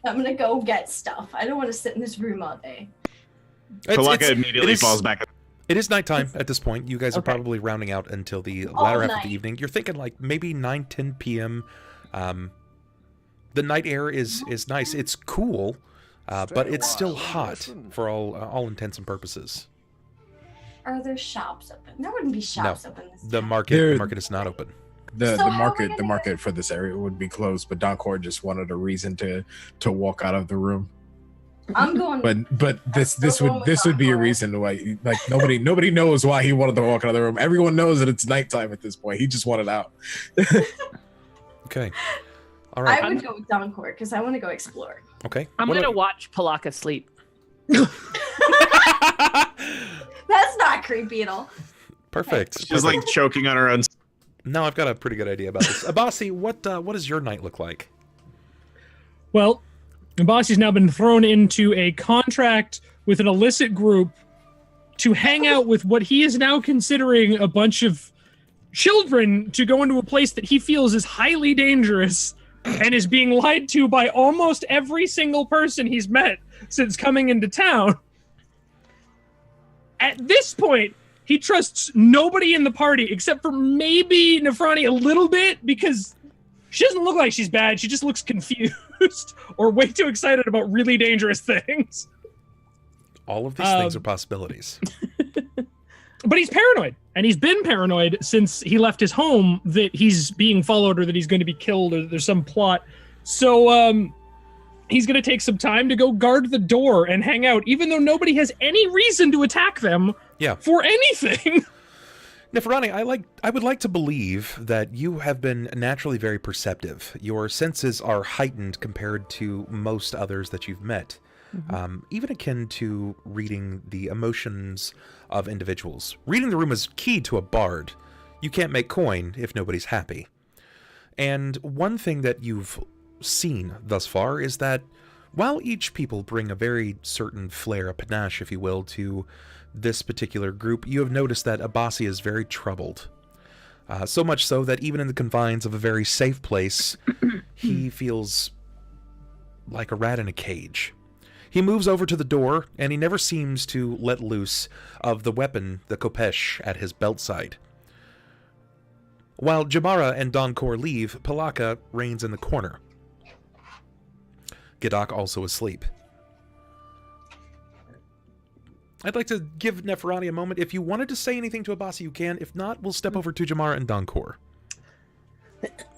I'm gonna go get stuff. I don't want to sit in this room all day. Pilakka immediately falls back. It is nighttime at this point. You guys are probably rounding out until the latter half of the evening. You're thinking like maybe 9, 10 p.m. The night air is nice. It's cool, but it's still hot for all intents and purposes. Are there shops open? There wouldn't be shops open this the time. market is not open. The market for this area would be closed, but Donkor just wanted a reason to walk out of the room. I'm going. But this would be a reason why, like, nobody knows why he wanted to walk out of the room. Everyone knows that it's nighttime at this point. He just wanted out. Okay. All right. I would go with Donkor because I want to go explore. Okay. I'm gonna watch Pilakka sleep. That's not creepy at all. Perfect. She's like choking on her own. No, I've got a pretty good idea about this. Abasi, what does your night look like? Well, Abasi's now been thrown into a contract with an illicit group to hang out with what he is now considering a bunch of children to go into a place that he feels is highly dangerous and is being lied to by almost every single person he's met since coming into town. At this point, he trusts nobody in the party except for maybe Neferani a little bit because she doesn't look like she's bad. She just looks confused or way too excited about really dangerous things. All of these things are possibilities. But he's paranoid, and he's been paranoid since he left his home that he's being followed or that he's going to be killed or that there's some plot. So he's going to take some time to go guard the door and hang out, even though nobody has any reason to attack them for anything. Neferani, I would like to believe that you have been naturally very perceptive. Your senses are heightened compared to most others that you've met. Even akin to reading the emotions of individuals. Reading the room is key to a bard. You can't make coin if nobody's happy. And one thing that you've seen thus far is that while each people bring a very certain flair, a panache, if you will, to this particular group, you have noticed that Abasi is very troubled. So much so that even in the confines of a very safe place, he feels like a rat in a cage. He moves over to the door, and he never seems to let loose of the weapon, the Kopesh, at his belt side. While Jammara and Donkor leave, Pilakka reigns in the corner. Gidak also asleep. I'd like to give Neferani a moment. If you wanted to say anything to Abasi, you can. If not, we'll step over to Jammara and Donkor.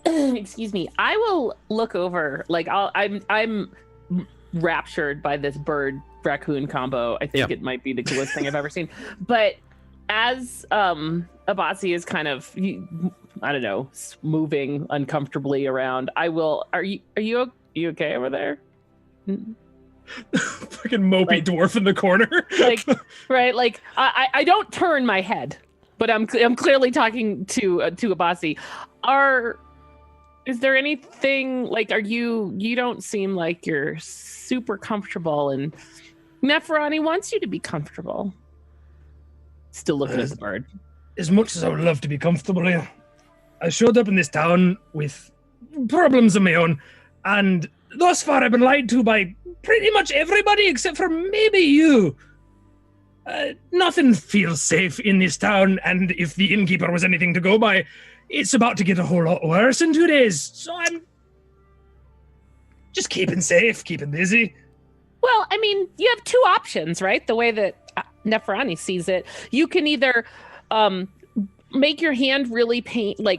Excuse me. I will look over. Like I'm raptured by this bird raccoon combo. I think it might be the coolest thing I've ever seen. But as Abasi is kind of, I don't know, moving uncomfortably around, I will. Are you okay over there? Fucking mopey dwarf in the corner. Right? Like I don't turn my head, but I'm clearly talking to Abasi. Is there anything like? You don't seem like you're super comfortable, and Neferani wants you to be comfortable. Still looking at the bird. As much as I would love to be comfortable here, I showed up in this town with problems of my own, and thus far I've been lied to by pretty much everybody except for maybe you. Nothing feels safe in this town, and if the innkeeper was anything to go by, it's about to get a whole lot worse in 2 days. So I'm just keeping safe, keeping busy. Well, I mean, you have two options, right? The way that Neferani sees it, you can either make your hand really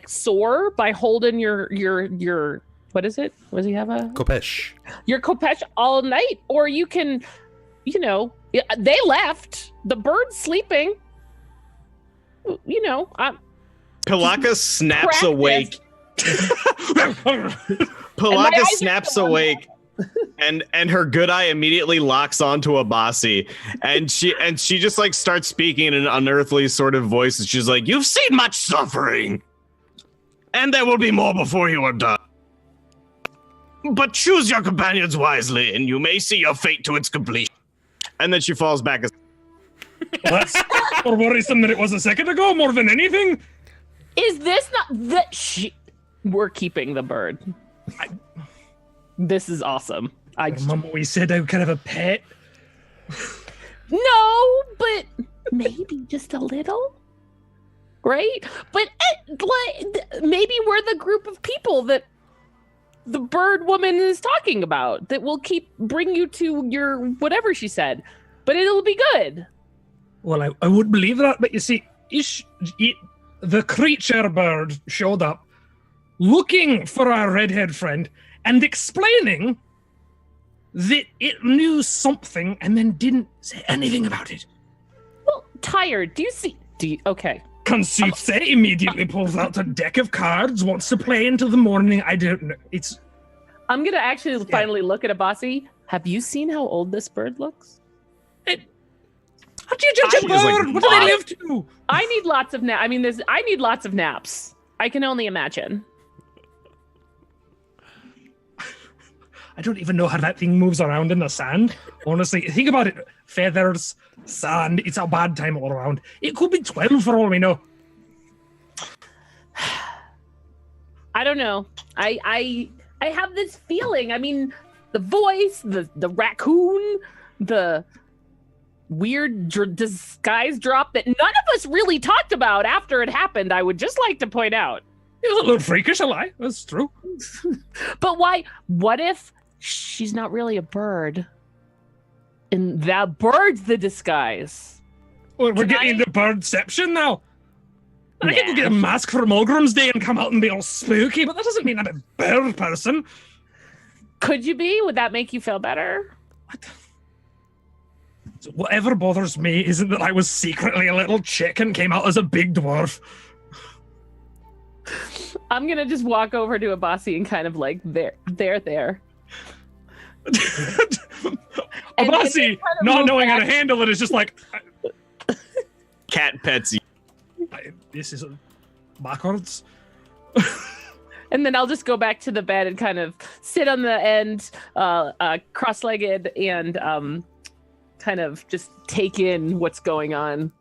sore by holding your what is it? What does he have? Kopesh. Your Kopesh all night, or you can, they left. The bird's sleeping. Pilakka snaps awake. Pilakka snaps awake, and her good eye immediately locks onto Abasi, and she just like starts speaking in an unearthly sort of voice. And she's like, "You've seen much suffering, and there will be more before you are done. But choose your companions wisely, and you may see your fate to its completion." And then she falls back. That's more worrisome than it was a second ago, more than anything. Is this not that we're keeping the bird? This is awesome. Remember we said I could have a pet? No, but maybe just a little, right? But maybe we're the group of people that the bird woman is talking about that will bring you to your whatever she said, but it'll be good. Well, I would believe that, but you see, the creature bird showed up looking for our redhead friend and explaining that it knew something and then didn't say anything about it. Well, tired. Okay. Conceives it, immediately pulls out a deck of cards, wants to play until the morning. I don't know. I'm going to actually finally look at Abasi. Have you seen how old this bird looks? How do you judge a bird? What do they live to? I need lots of naps. I need lots of naps. I can only imagine. I don't even know how that thing moves around in the sand. Honestly, think about it. Feathers, sand, it's a bad time all around. It could be 12 for all we know. I don't know. I have this feeling. I mean, the voice, the raccoon, the weird disguise drop that none of us really talked about after it happened, I would just like to point out. It was a little freakish, a lie. That's true. But why? What if she's not really a bird? And that bird's the disguise. Well, we're getting into birdception now. I can go get a mask for Mulgrim's Day and come out and be all spooky, but that doesn't mean I'm a bird person. Could you be? Would that make you feel better? What? So whatever bothers me isn't that I was secretly a little chick and came out as a big dwarf. I'm going to just walk over to Abasi and kind of like, there. Abasi, not knowing how to handle it, is just like... Cat pets you. This is backwards. And then I'll just go back to the bed and kind of sit on the end, cross-legged, and kind of just take in what's going on.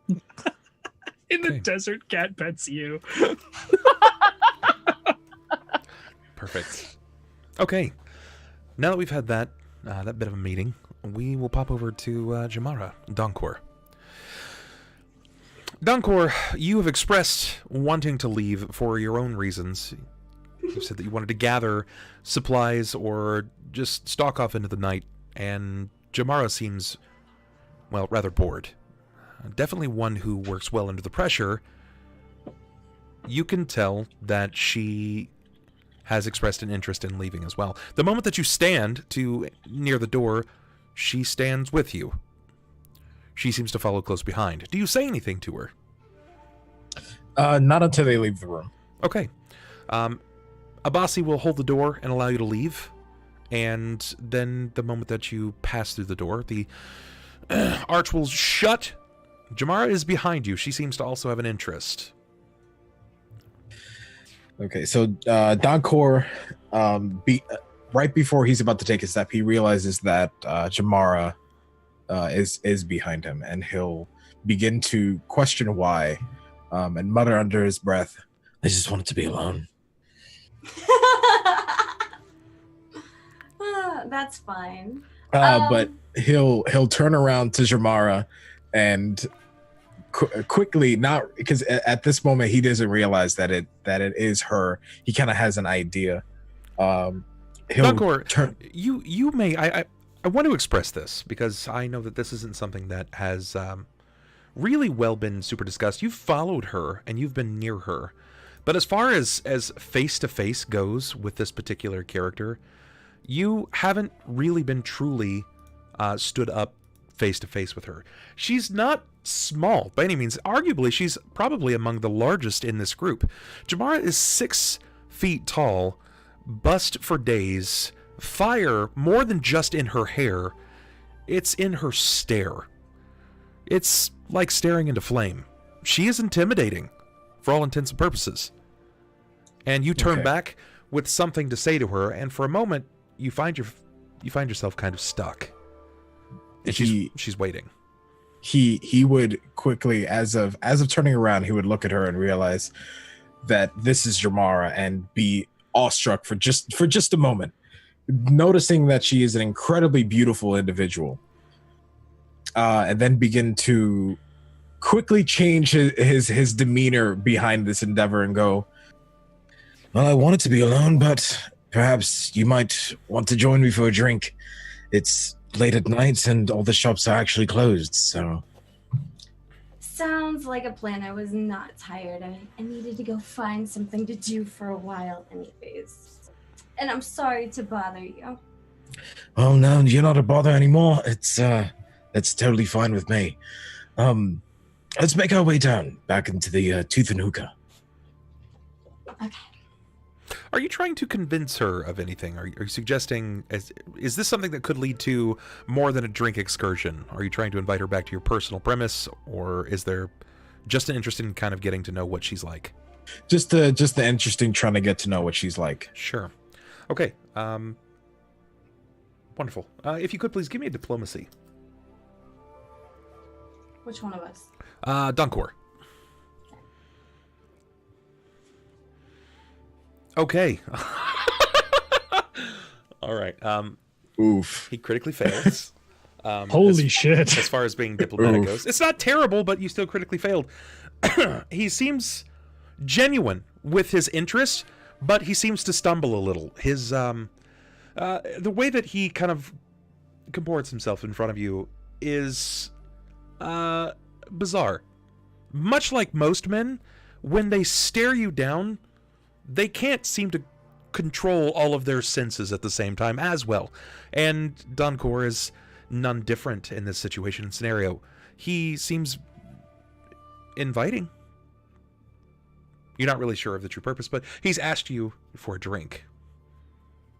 In the desert, cat pets you. Perfect. Okay. Now that we've had that bit of a meeting, we will pop over to Jammara, Donkor. Donkor, you have expressed wanting to leave for your own reasons. You said that you wanted to gather supplies or just stalk off into the night, and Jammara seems, well, rather bored. Definitely one who works well under the pressure. You can tell that she has expressed an interest in leaving as well. The moment that you stand near the door, she stands with you. She seems to follow close behind. Do you say anything to her? Not until they leave the room. Okay. Abasi will hold the door and allow you to leave. And then the moment that you pass through the door, the arch will shut. Jammara is behind you. She seems to also have an interest. Okay, so Donkor, right before he's about to take a step, he realizes that Jammara is behind him, and he'll begin to question why, and mutter under his breath, "I just wanted to be alone." That's fine. But he'll turn around to Jammara and quickly, not because at this moment he doesn't realize that it is her. He kind of has an idea. Donkor, you may. I want to express this because I know that this isn't something that has really well been super discussed. You've followed her and you've been near her, but as far as face to face goes with this particular character, you haven't really been truly stood up face to face with her. She's not small by any means. Arguably, she's probably among the largest in this group. Jammara is 6 feet tall, bust for days, fire more than just in her hair. It's in her stare. It's like staring into flame. She is intimidating for all intents and purposes. And you turn back with something to say to her, and for a moment you find yourself kind of stuck. And she's waiting. he would quickly, as of turning around, he would look at her and realize that this is Jammara and be awestruck for just a moment, noticing that she is an incredibly beautiful individual, and then begin to quickly change his demeanor behind this endeavor and go, well, I wanted to be alone, but perhaps you might want to join me for a drink. It's late at night and all the shops are actually closed, so. Sounds like a plan. I was not tired. I needed to go find something to do for a while anyways. And I'm sorry to bother you. Oh, no, you're not a bother anymore. It's totally fine with me. Let's make our way down, back into the Tooth and Hookah. Okay. Are you trying to convince her of anything? Are you suggesting, is this something that could lead to more than a drink excursion? Are you trying to invite her back to your personal premise, or is there just an interest in kind of getting to know what she's like? Just the interesting trying to get to know what she's like. Sure. Okay. Wonderful. If you could please give me a diplomacy. Which one of us? Donkor. Okay. All right. Oof. He critically fails. Holy shit. As far as being diplomatic goes. It's not terrible, but you still critically failed. He seems genuine with his interest, but he seems to stumble a little. His the way that he kind of comports himself in front of you is bizarre. Much like most men, when they stare you down, they can't seem to control all of their senses at the same time as well. And Donkor is none different in this situation and scenario. He seems inviting. You're not really sure of the true purpose, but he's asked you for a drink.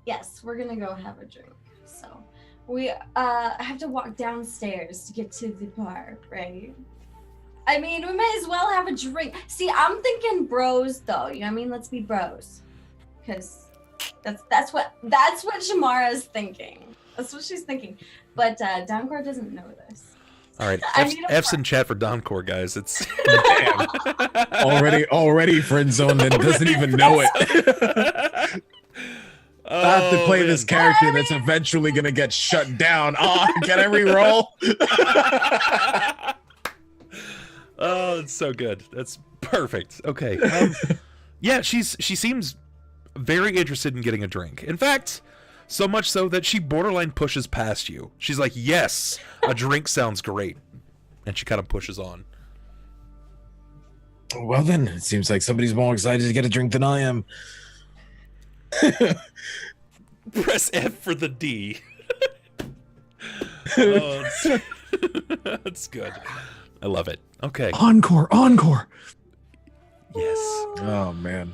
Yes, we're gonna go have a drink. So we have to walk downstairs to get to the bar, right? I mean, we might as well have a drink. See, I'm thinking bros, though. You know what I mean? Let's be bros, because that's what Jammara is thinking. That's what she's thinking. But Donkor doesn't know this. All right, F's in chat for Donkor, guys. It's damn. already friend zoned and doesn't even know it. I have to play this character that's eventually gonna get shut down. Oh, can I re-roll? Oh, it's so good. That's perfect. Okay. Yeah, she seems very interested in getting a drink. In fact, so much so that she borderline pushes past you. She's like, yes, a drink sounds great. And she kind of pushes on. Well then, it seems like somebody's more excited to get a drink than I am. Press F for the D. Oh, that's good. I love it. Okay. Encore. Yes. Oh, man.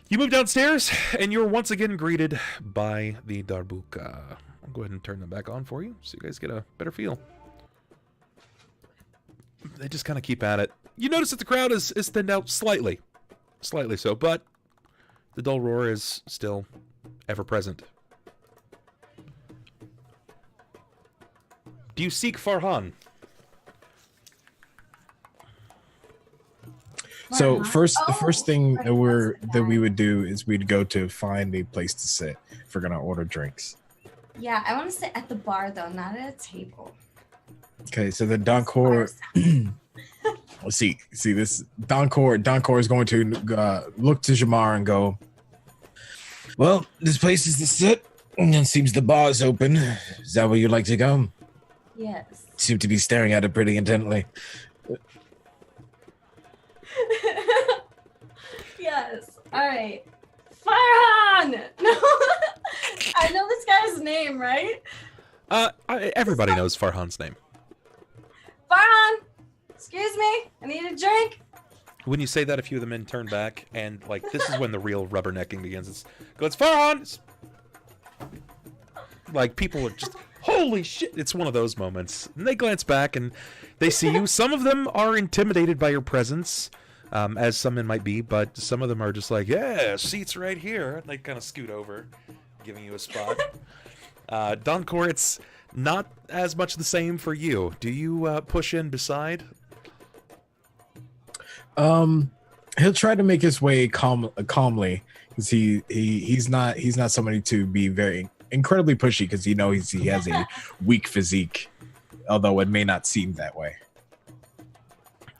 You move downstairs, and you're once again greeted by the Darbuka. I'll go ahead and turn them back on for you so you guys get a better feel. They just kind of keep at it. You notice that the crowd is thinned out slightly. Slightly so, but the dull roar is still ever present. Do you seek Farhan? So the first thing that we would do is we'd go to find a place to sit if we're gonna order drinks. Yeah, I want to sit at the bar though, not at a table. Okay, so the Donkor. see this Donkor is going to look to Jammara and go, well, this place is to sit, and it seems the bar is open. Is that where you'd like to go? Yes. Seem to be staring at it pretty intently. Yes. All right. Farhan! No, I know this guy's name, right? Everybody knows Farhan's name. Farhan! Excuse me, I need a drink. When you say that, a few of the men turn back, and like this is when the real rubbernecking begins. It's Farhan! It's, like people are just, holy shit! It's one of those moments. And they glance back and they see you. Some of them are intimidated by your presence, as some men might be, but some of them are just like, yeah, seats right here. And they kind of scoot over, giving you a spot. Donkor, not as much the same for you. Do you push in beside? He'll try to make his way calmly, because he's not somebody to be very incredibly pushy, because he has a weak physique, although it may not seem that way.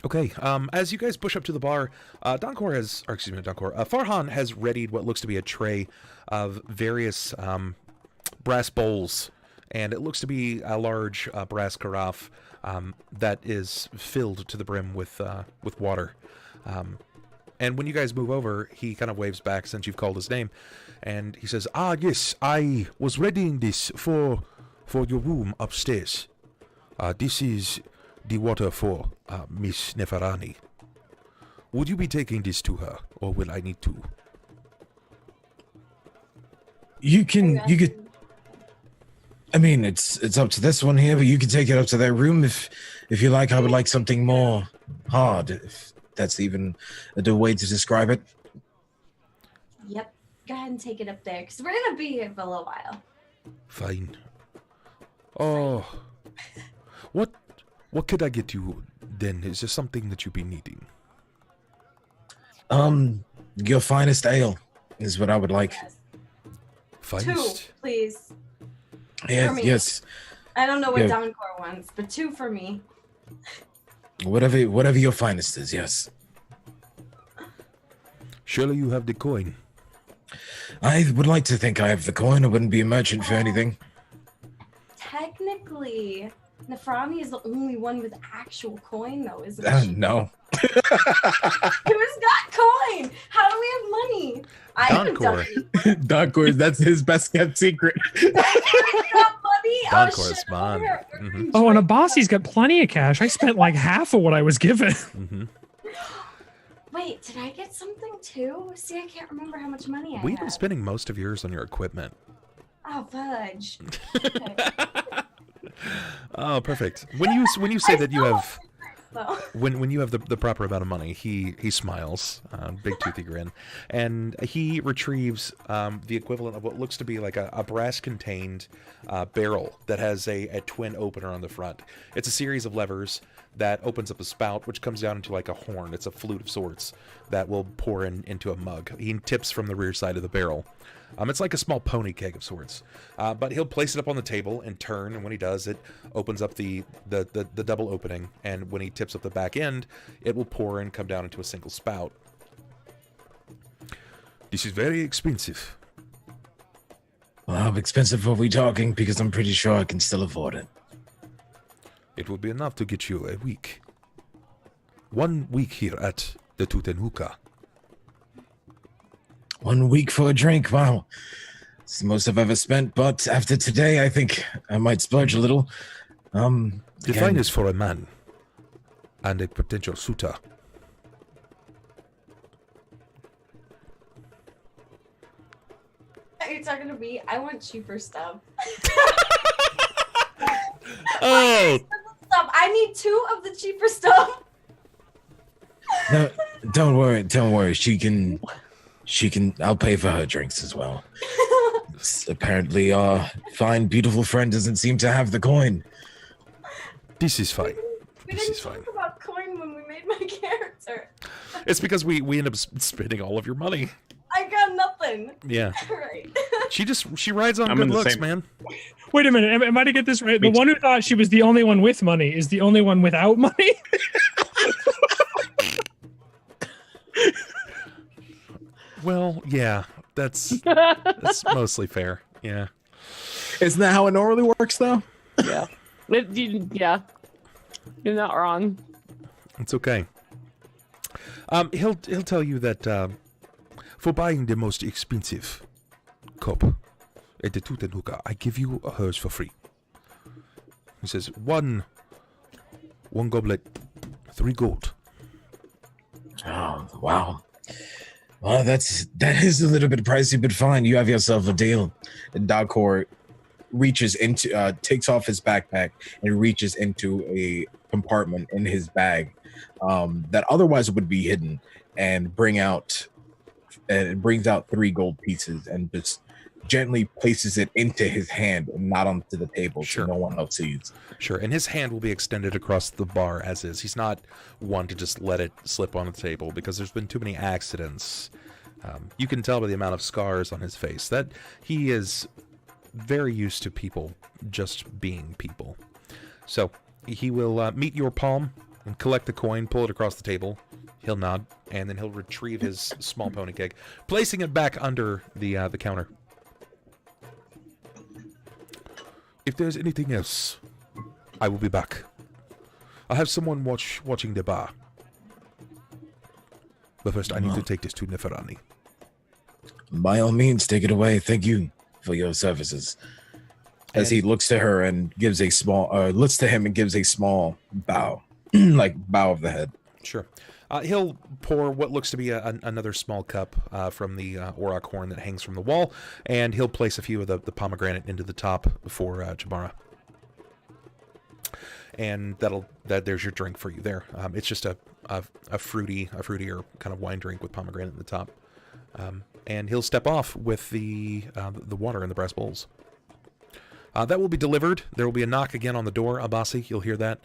Okay, as you guys push up to the bar, Farhan has readied what looks to be a tray of various brass bowls, and it looks to be a large brass carafe that is filled to the brim with water. And when you guys move over, he kind of waves back since you've called his name, and he says, yes, I was readying this for your room upstairs. This is the water for Miss Neferani. Would you be taking this to her, or will I need to? You could. I mean, it's up to this one here, but you can take it up to that room if you like. I would like something more hard, if that's even a way to describe it. Yep. Go ahead and take it up there, because we're going to be here for a little while. Fine. Oh. What could I get you then? Is there something that you'd be needing? Your finest ale is what I would like. Yes. Finest? 2, please. Yes. I don't know what Donkor wants, but 2 for me. Whatever your finest is, yes. Surely you have the coin. I would like to think I have the coin. I wouldn't be a merchant for anything. Technically, Neferani is the only one with actual coin, though, isn't she? No. Who's got coin? How do we have money? I haven't done it. Donkor, that's his best kept secret. Donkor's got money? Donkor is shit, mine. over. Oh, and Abasi's got plenty of cash. I spent like half of what I was given. Mm-hmm. Wait, did I get something too? See, I can't remember how much money I We've had. been spending most of yours on your equipment. Oh, fudge. Oh, perfect. When you say that you have So. when you have the proper amount of money, he smiles, big toothy grin, and he retrieves the equivalent of what looks to be like a brass contained barrel that has a twin opener on the front. It's a series of levers that opens up a spout, which comes down into like a horn. It's a flute of sorts that will pour into a mug. He tips from the rear side of the barrel. It's like a small pony keg of sorts, but he'll place it up on the table and turn, and when he does, it opens up the double opening, and when he tips up the back end, it will pour and come down into a single spout. This is very expensive. Well, how expensive are we talking? Because I'm pretty sure I can still afford it. It will be enough to get you a week. 1 week here at the Tutenhuka. 1 week for a drink, wow. It's the most I've ever spent, but after today, I think I might splurge a little. The finest for a man and a potential suitor. Are you talking to me? I want cheaper stuff. Oh! I need 2 of the cheaper stuff. No, don't worry. She can, I'll pay for her drinks as well. Apparently, our fine, beautiful friend doesn't seem to have the coin. This is fine. We This didn't is fine. talk about coin when we made my character. It's because we end up spending all of your money. I got nothing. Yeah. Right. She rides on I'm good in the looks, same- man. Wait a minute. Am I to get this right? The one who thought she was the only one with money is the only one without money? Well, yeah, that's mostly fair. Yeah. Isn't that how it normally works, though? Yeah. Yeah. You're not wrong. It's okay. He'll tell you that for buying the most expensive cup at the Tutenhuka, I give you hers for free. He says one goblet, 3 gold. Oh, wow. Well, that is a little bit pricey, but fine. You have yourself a deal. And Donkor reaches into, takes off his backpack and reaches into a compartment in his bag that otherwise would be hidden, and brings out 3 gold pieces and just gently places it into his hand and not onto the table, Sure. so no one else sees. Sure, and his hand will be extended across the bar as is. He's not one to just let it slip on the table because there's been too many accidents. You can tell by the amount of scars on his face that he is very used to people just being people. So he will meet your palm and collect the coin, pull it across the table. He'll nod, and then he'll retrieve his small pony keg, placing it back under the counter. If there's anything else, I will be back. I'll have someone watching the bar. But first, I need to take this to Neferani. By all means, take it away. Thank you for your services. As he looks to her and gives a small, looks to him and gives a small bow, like bow of the head. Sure. He'll pour what looks to be another small cup from the auroch horn that hangs from the wall, and he'll place a few of the pomegranate into the top for Jammara. And there's your drink for you there. It's just a fruitier kind of wine drink with pomegranate in the top. And he'll step off with the water in the brass bowls. That will be delivered. There will be a knock again on the door, Abasi. You'll hear that.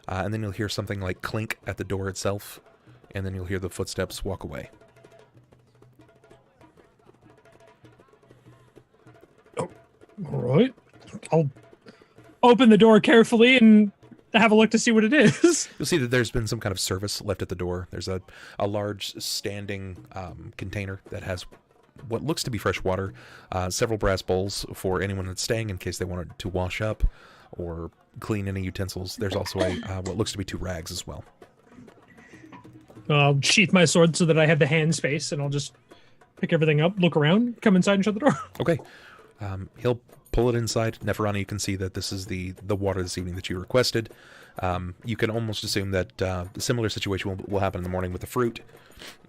And then you'll hear something like clink at the door itself. And then you'll hear the footsteps walk away. Oh, all right. I'll open the door carefully and have a look to see what it is. You'll see that there's been some kind of service left at the door. There's a large standing container that has what looks to be fresh water, several brass bowls for anyone that's staying in case they wanted to wash up or clean any utensils. There's also what looks to be 2 rags as well. I'll sheath my sword so that I have the hand space, and I'll just pick everything up, look around, come inside and shut the door. Okay. He'll pull it inside. Neferani, you can see that this is the water this evening that you requested. You can almost assume that a similar situation will happen in the morning with the fruit.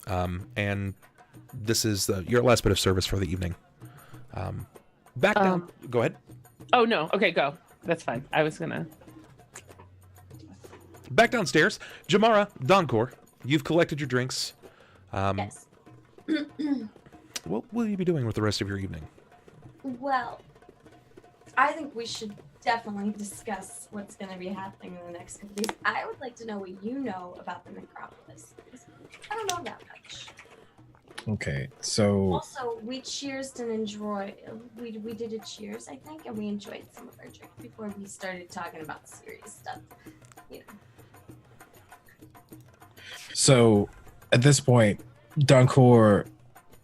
And this is your last bit of service for the evening. Back down. Go ahead. Oh, no. Okay, go. That's fine. I was going to... Back downstairs. Jammara, Donkor, you've collected your drinks. Yes. What will you be doing with the rest of your evening? Well, I think we should definitely discuss what's going to be happening in the next couple days. I would like to know what you know about the Necropolis. I don't know that much. Okay, so Also, we cheersed and enjoyed. We did a cheers, I think, and we enjoyed some of our drink before we started talking about serious stuff. You know. So at this point, Donkor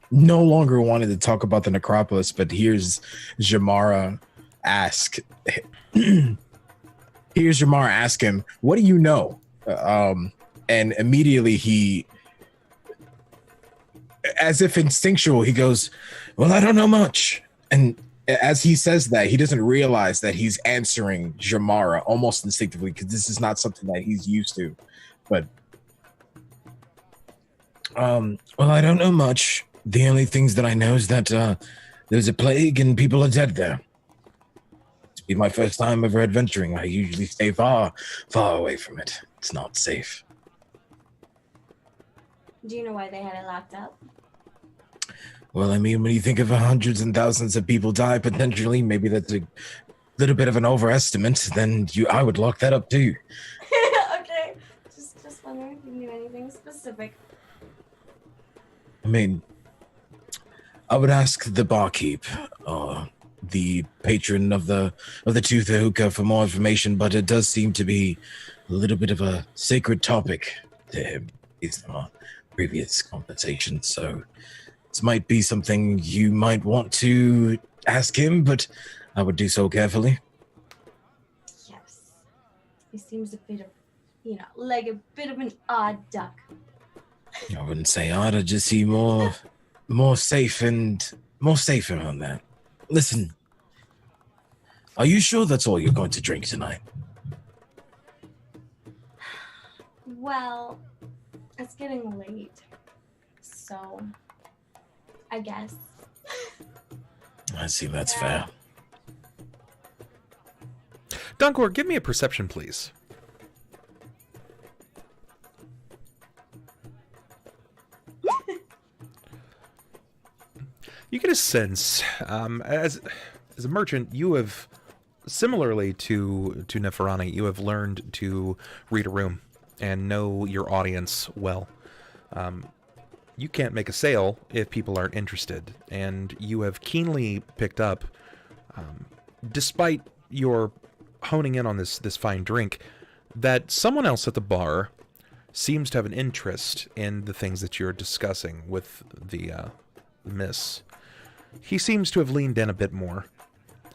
no longer wanted to talk about the Necropolis, but here's Jammara ask. Here's Jammara ask him, "What do you know?" And immediately he, as if instinctual, he goes, "Well, I don't know much." And as he says that, he doesn't realize that he's answering Jammara almost instinctively because this is not something that he's used to. But well, I don't know much. The only things that I know is that there's a plague and people are dead there. It's been my first time ever adventuring. I usually stay far, far away from it. It's not safe. Do you know why they had it locked up? Well, I mean, when you think of hundreds and thousands of people die potentially, maybe that's a little bit of an overestimate. Then I would lock that up too. Okay, just wondering if you knew anything specific. I mean, I would ask the barkeep, the patron of the Tooth Hookah, for more information, but it does seem to be a little bit of a sacred topic to him based on our previous conversation. So this might be something you might want to ask him, but I would do so carefully. Yes. He seems a bit of, like a bit of an odd duck. I wouldn't say odd, I'd just see more safe and more safe around that. Listen, are you sure that's all you're going to drink tonight? Well, it's getting late, so I guess. I see, that's fair. Donkor, give me a perception, please. You get a sense, as a merchant, you have, similarly to Neferani, you have learned to read a room and know your audience well. You can't make a sale if people aren't interested, and you have keenly picked up, despite your honing in on this fine drink, that someone else at the bar seems to have an interest in the things that you're discussing with the miss. He seems to have leaned in a bit more,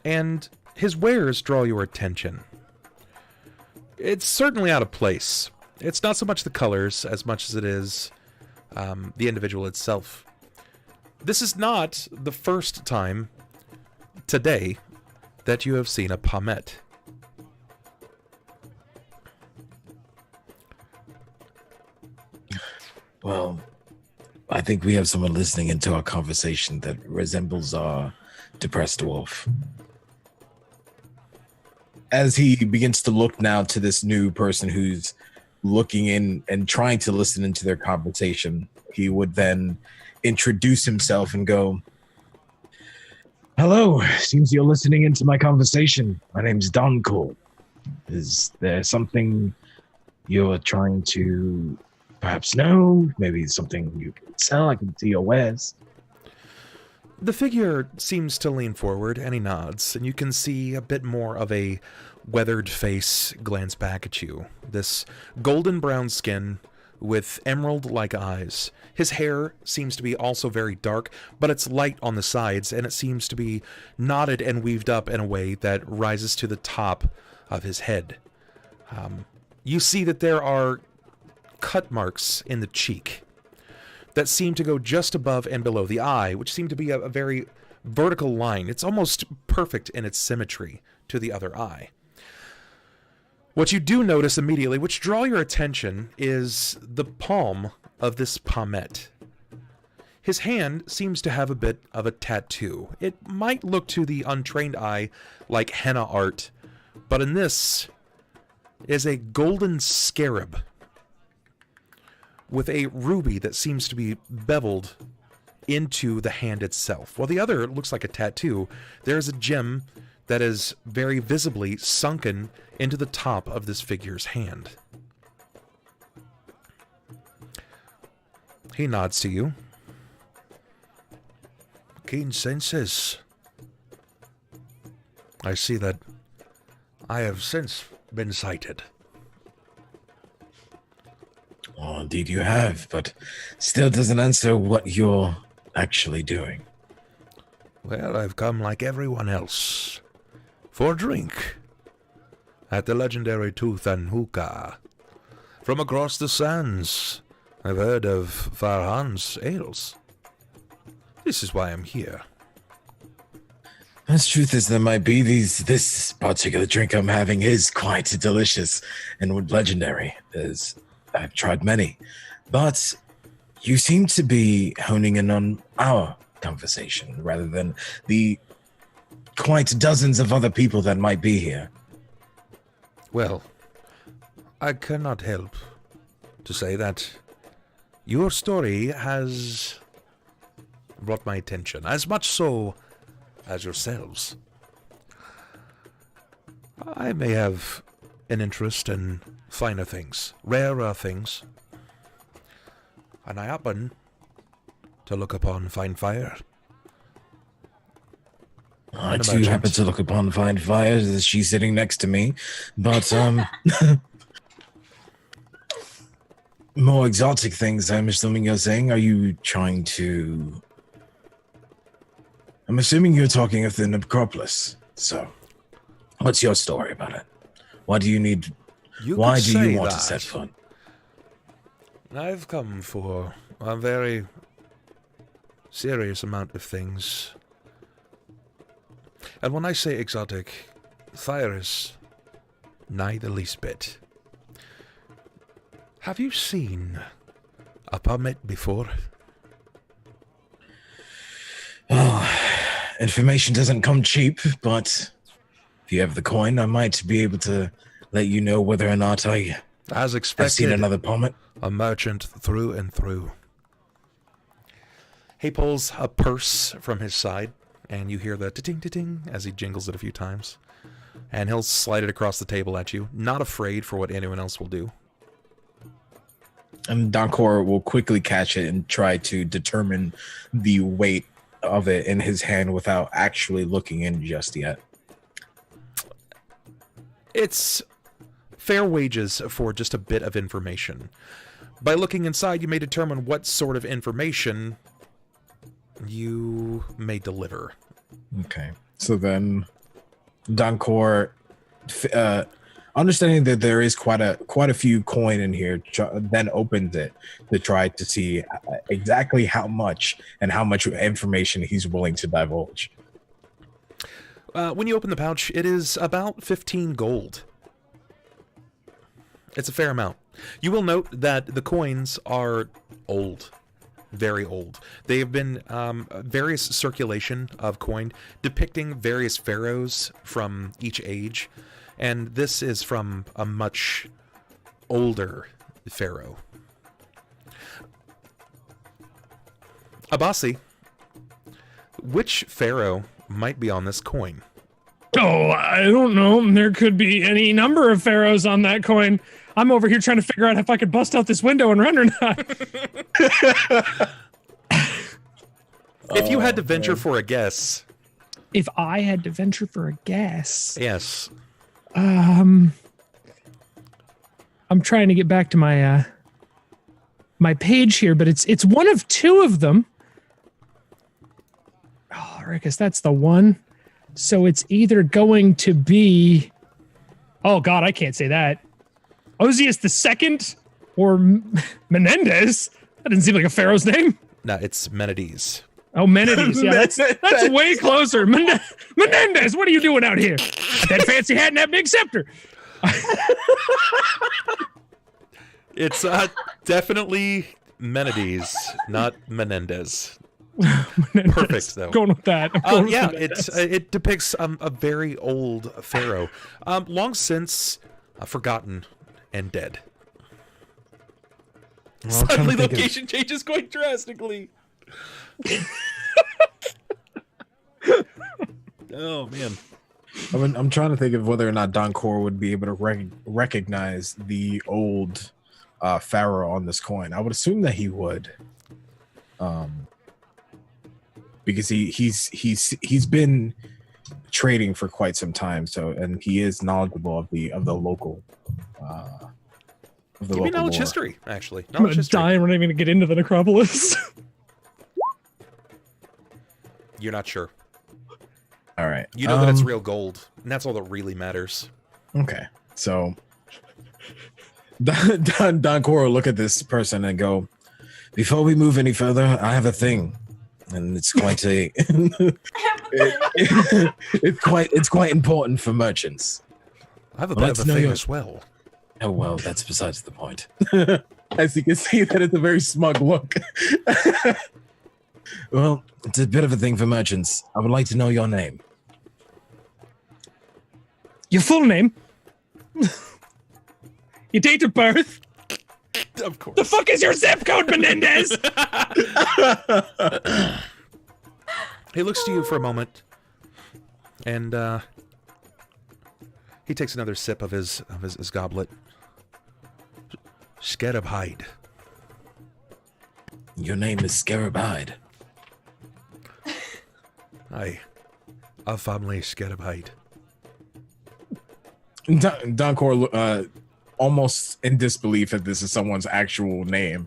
and his wares draw your attention. It's certainly out of place. It's not so much the colors as much as it is the individual itself. This is not the first time today that you have seen a pommet. Well, I think we have someone listening into our conversation that resembles our depressed dwarf. As he begins to look now to this new person who's looking in and trying to listen into their conversation, he would then introduce himself and go, "Hello, seems you're listening into my conversation. My name's Donkor. Is there something you're trying to perhaps know? Maybe something you can sell? I can see your wares." The figure seems to lean forward, and he nods, and you can see a bit more of a weathered face glance back at you. This golden brown skin with emerald-like eyes. His hair seems to be also very dark, but it's light on the sides, and it seems to be knotted and weaved up in a way that rises to the top of his head. You see that there are cut marks in the cheek that seem to go just above and below the eye, which seem to be a very vertical line. It's almost perfect in its symmetry to the other eye. What you do notice immediately, which draw your attention, is the palm of this pommet. His hand seems to have a bit of a tattoo. It might look to the untrained eye like henna art, but in this is a golden scarab with a ruby that seems to be beveled into the hand itself. While the other looks like a tattoo, there's a gem that is very visibly sunken into the top of this figure's hand. He nods to you. Keen senses. I see that I have since been sighted. Oh, indeed you have, but still doesn't answer what you're actually doing. Well, I've come like everyone else, for a drink, at the legendary Tooth and Hookah. From across the sands, I've heard of Farhan's ales. This is why I'm here. As truth as there might be, this particular drink I'm having is quite delicious and legendary, as I've tried many. But you seem to be honing in on our conversation rather than the quite dozens of other people that might be here. Well, I cannot help to say that your story has brought my attention, as much so as yourselves. I may have an interest in finer things, rarer things, and I happen to look upon fine fire. I too happen to look upon fine fire as she's sitting next to me, but more exotic things, I'm assuming you're saying. Are you trying to... I'm assuming you're talking of the Necropolis. So, what's your story about it? Why do you need... Why do you want to set foot? I've come for a very serious amount of things. And when I say exotic, fire is nigh the least bit. Have you seen a pommet before? Oh, information doesn't come cheap, but if you have the coin, I might be able to let you know whether or not As expected, I've seen another pommet. A merchant through and through. He pulls a purse from his side, and you hear the ta-ting, ta-ting as he jingles it a few times. And he'll slide it across the table at you, not afraid for what anyone else will do. And Donkor will quickly catch it and try to determine the weight of it in his hand without actually looking in just yet. It's fair wages for just a bit of information. By looking inside, you may determine what sort of information you may deliver. Okay. So then Donkor, understanding that there is quite a few coin in here, then opens it to try to see exactly how much information he's willing to divulge. When you open the pouch, it is about 15 gold. It's a fair amount. You will note that the coins are old. Very old. They have been various circulation of coin depicting various pharaohs from each age. And this is from a much older pharaoh. Abasi, which pharaoh might be on this coin? Oh, I don't know. There could be any number of pharaohs on that coin. I'm over here trying to figure out if I could bust out this window and run or not. If you had to venture for a guess. If I had to venture for a guess. Yes. I'm trying to get back to my my page here, but it's one of two of them. Oh, I guess that's the one. So it's either going to be, oh God, I can't say that. Osius II or Menendez. That doesn't seem like a pharaoh's name. No, it's Menendez. Oh, Menendez. Yeah, that's way closer. Menendez, what are you doing out here? Got that fancy hat and that big scepter. It's definitely Menendez, not Menendez. Perfect, though. Going with that. Yeah, it depicts a very old pharaoh, long since forgotten and dead. Well, Suddenly, location changes quite drastically. Oh man, I'm trying to think of whether or not Donkor would be able to recognize the old pharaoh on this coin. I would assume that he would, because he's been trading for quite some time. So, and he is knowledgeable of the local. Give me knowledge history, actually. I'm gonna die and we're not even gonna get into the Necropolis. You're not sure. All right. You know that it's real gold, and that's all that really matters. Okay. So Donkor will look at this person and go, before we move any further, I have a thing. And it's quite a it's quite important for merchants. I have a bit of a thing as well. Oh well, that's besides the point. As you can see, that it's a very smug look. Well, it's a bit of a thing for merchants. I would like to know your name. Your full name? Your date of birth? Of course. The fuck is your zip code, Menendez? He looks to you for a moment, and he takes another sip of his goblet. Scarab Hide. Your name is Scarab Hide. Aye. Our family Scarab Hide. Donkor almost in disbelief that this is someone's actual name.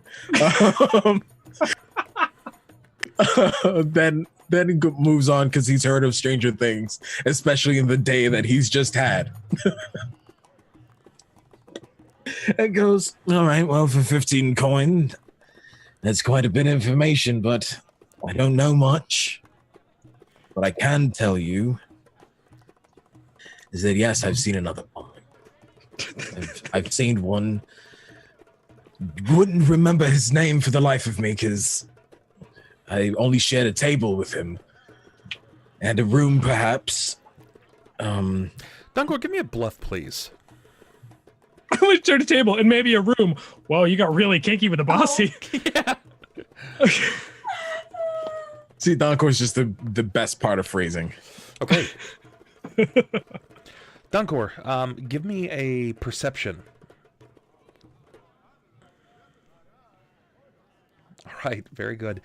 Then he moves on because he's heard of Stranger Things, especially in the day that he's just had. It goes, all right, well, for 15 coin, that's quite a bit of information, but I don't know much. What I can tell you is that, yes, I've seen another one. I've seen one. Wouldn't remember his name for the life of me because I only shared a table with him. And a room, perhaps. Donkor, give me a bluff, please. I only shared a table and maybe a room. Whoa, you got really kinky with Abasi. Yeah. See, Donkor's just the best part of phrasing. Okay. Donkor, give me a perception. All right, very good.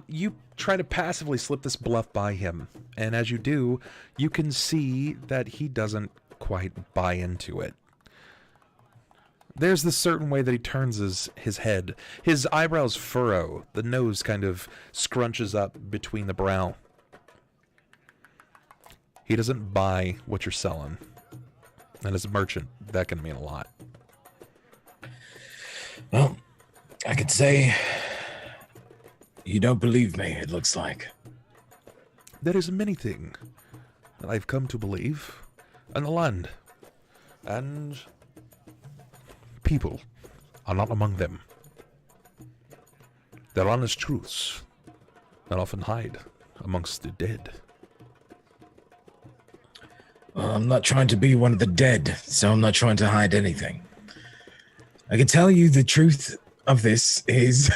You try to passively slip this bluff by him, and as you do, you can see that he doesn't quite buy into it. There's this certain way that he turns his head. His eyebrows furrow. The nose kind of scrunches up between the brow. He doesn't buy what you're selling. And as a merchant, that can mean a lot. Well, I could say you don't believe me, it looks like. There is many things that I've come to believe in the land. And people are not among them. They're honest truths that often hide amongst the dead. Well, I'm not trying to be one of the dead, so I'm not trying to hide anything. I can tell you the truth of this is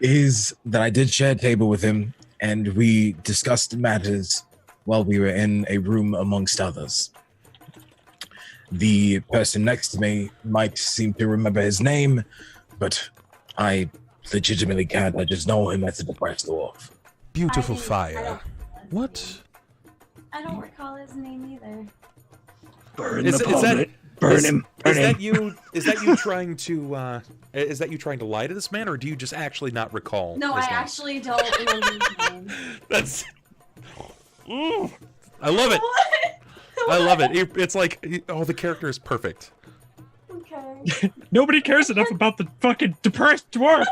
is that I did share a table with him, and we discussed matters while we were in a room amongst others. The person next to me might seem to remember his name, but I legitimately can't. I just know him as a depressed dwarf. Beautiful I fire. don't- What? I don't recall his name either. Burn Is- the is that- plummet. Burn is, him. Is Burn him. that you? Is that you trying to? Is that you trying to lie to this man, or do you just actually not recall? No, his I name? actually don't remember his name. That's. I love it. What? I love it. It's like, oh, the character is perfect. Okay. Nobody cares enough about the fucking depressed dwarf.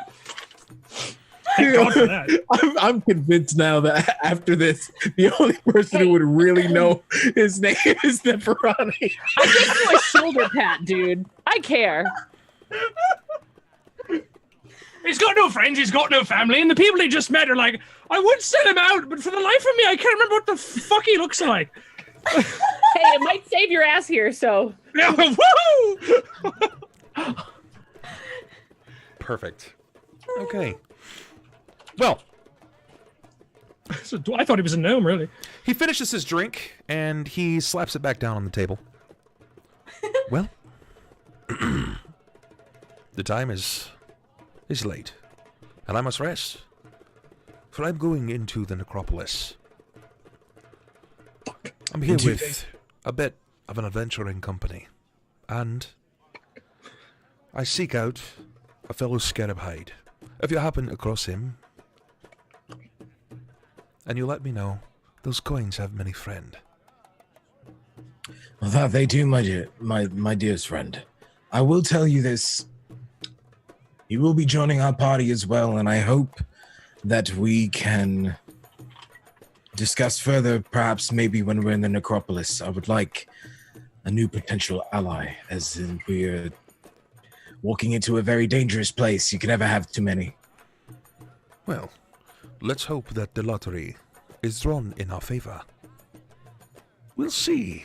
Thank God for that. I'm convinced now that after this, the only person who would really know his name is Neferani. I give you a shoulder pat, dude. I care. He's got no friends, he's got no family, and the people he just met are like, I would sell him out, but for the life of me, I can't remember what the fuck he looks like. Hey, it might save your ass here, so. Yeah, woo! Perfect. Okay. Well, So, I thought he was a gnome, really. he finishes his drink and he slaps it back down on the table. Well, the time is late, and I must rest, for I'm going into the Necropolis. I'm here Into with a bit of an adventuring company, and I seek out a fellow scarab hide. If you happen across him, and you let me know, those coins have many friend. Well, that they do, my dearest friend. I will tell you this. You will be joining our party as well, and I hope that we can discuss further, perhaps maybe when we're in the Necropolis. I would like a new potential ally, as in we're walking into a very dangerous place. You can never have too many. Well, let's hope that the lottery is drawn in our favor. We'll see.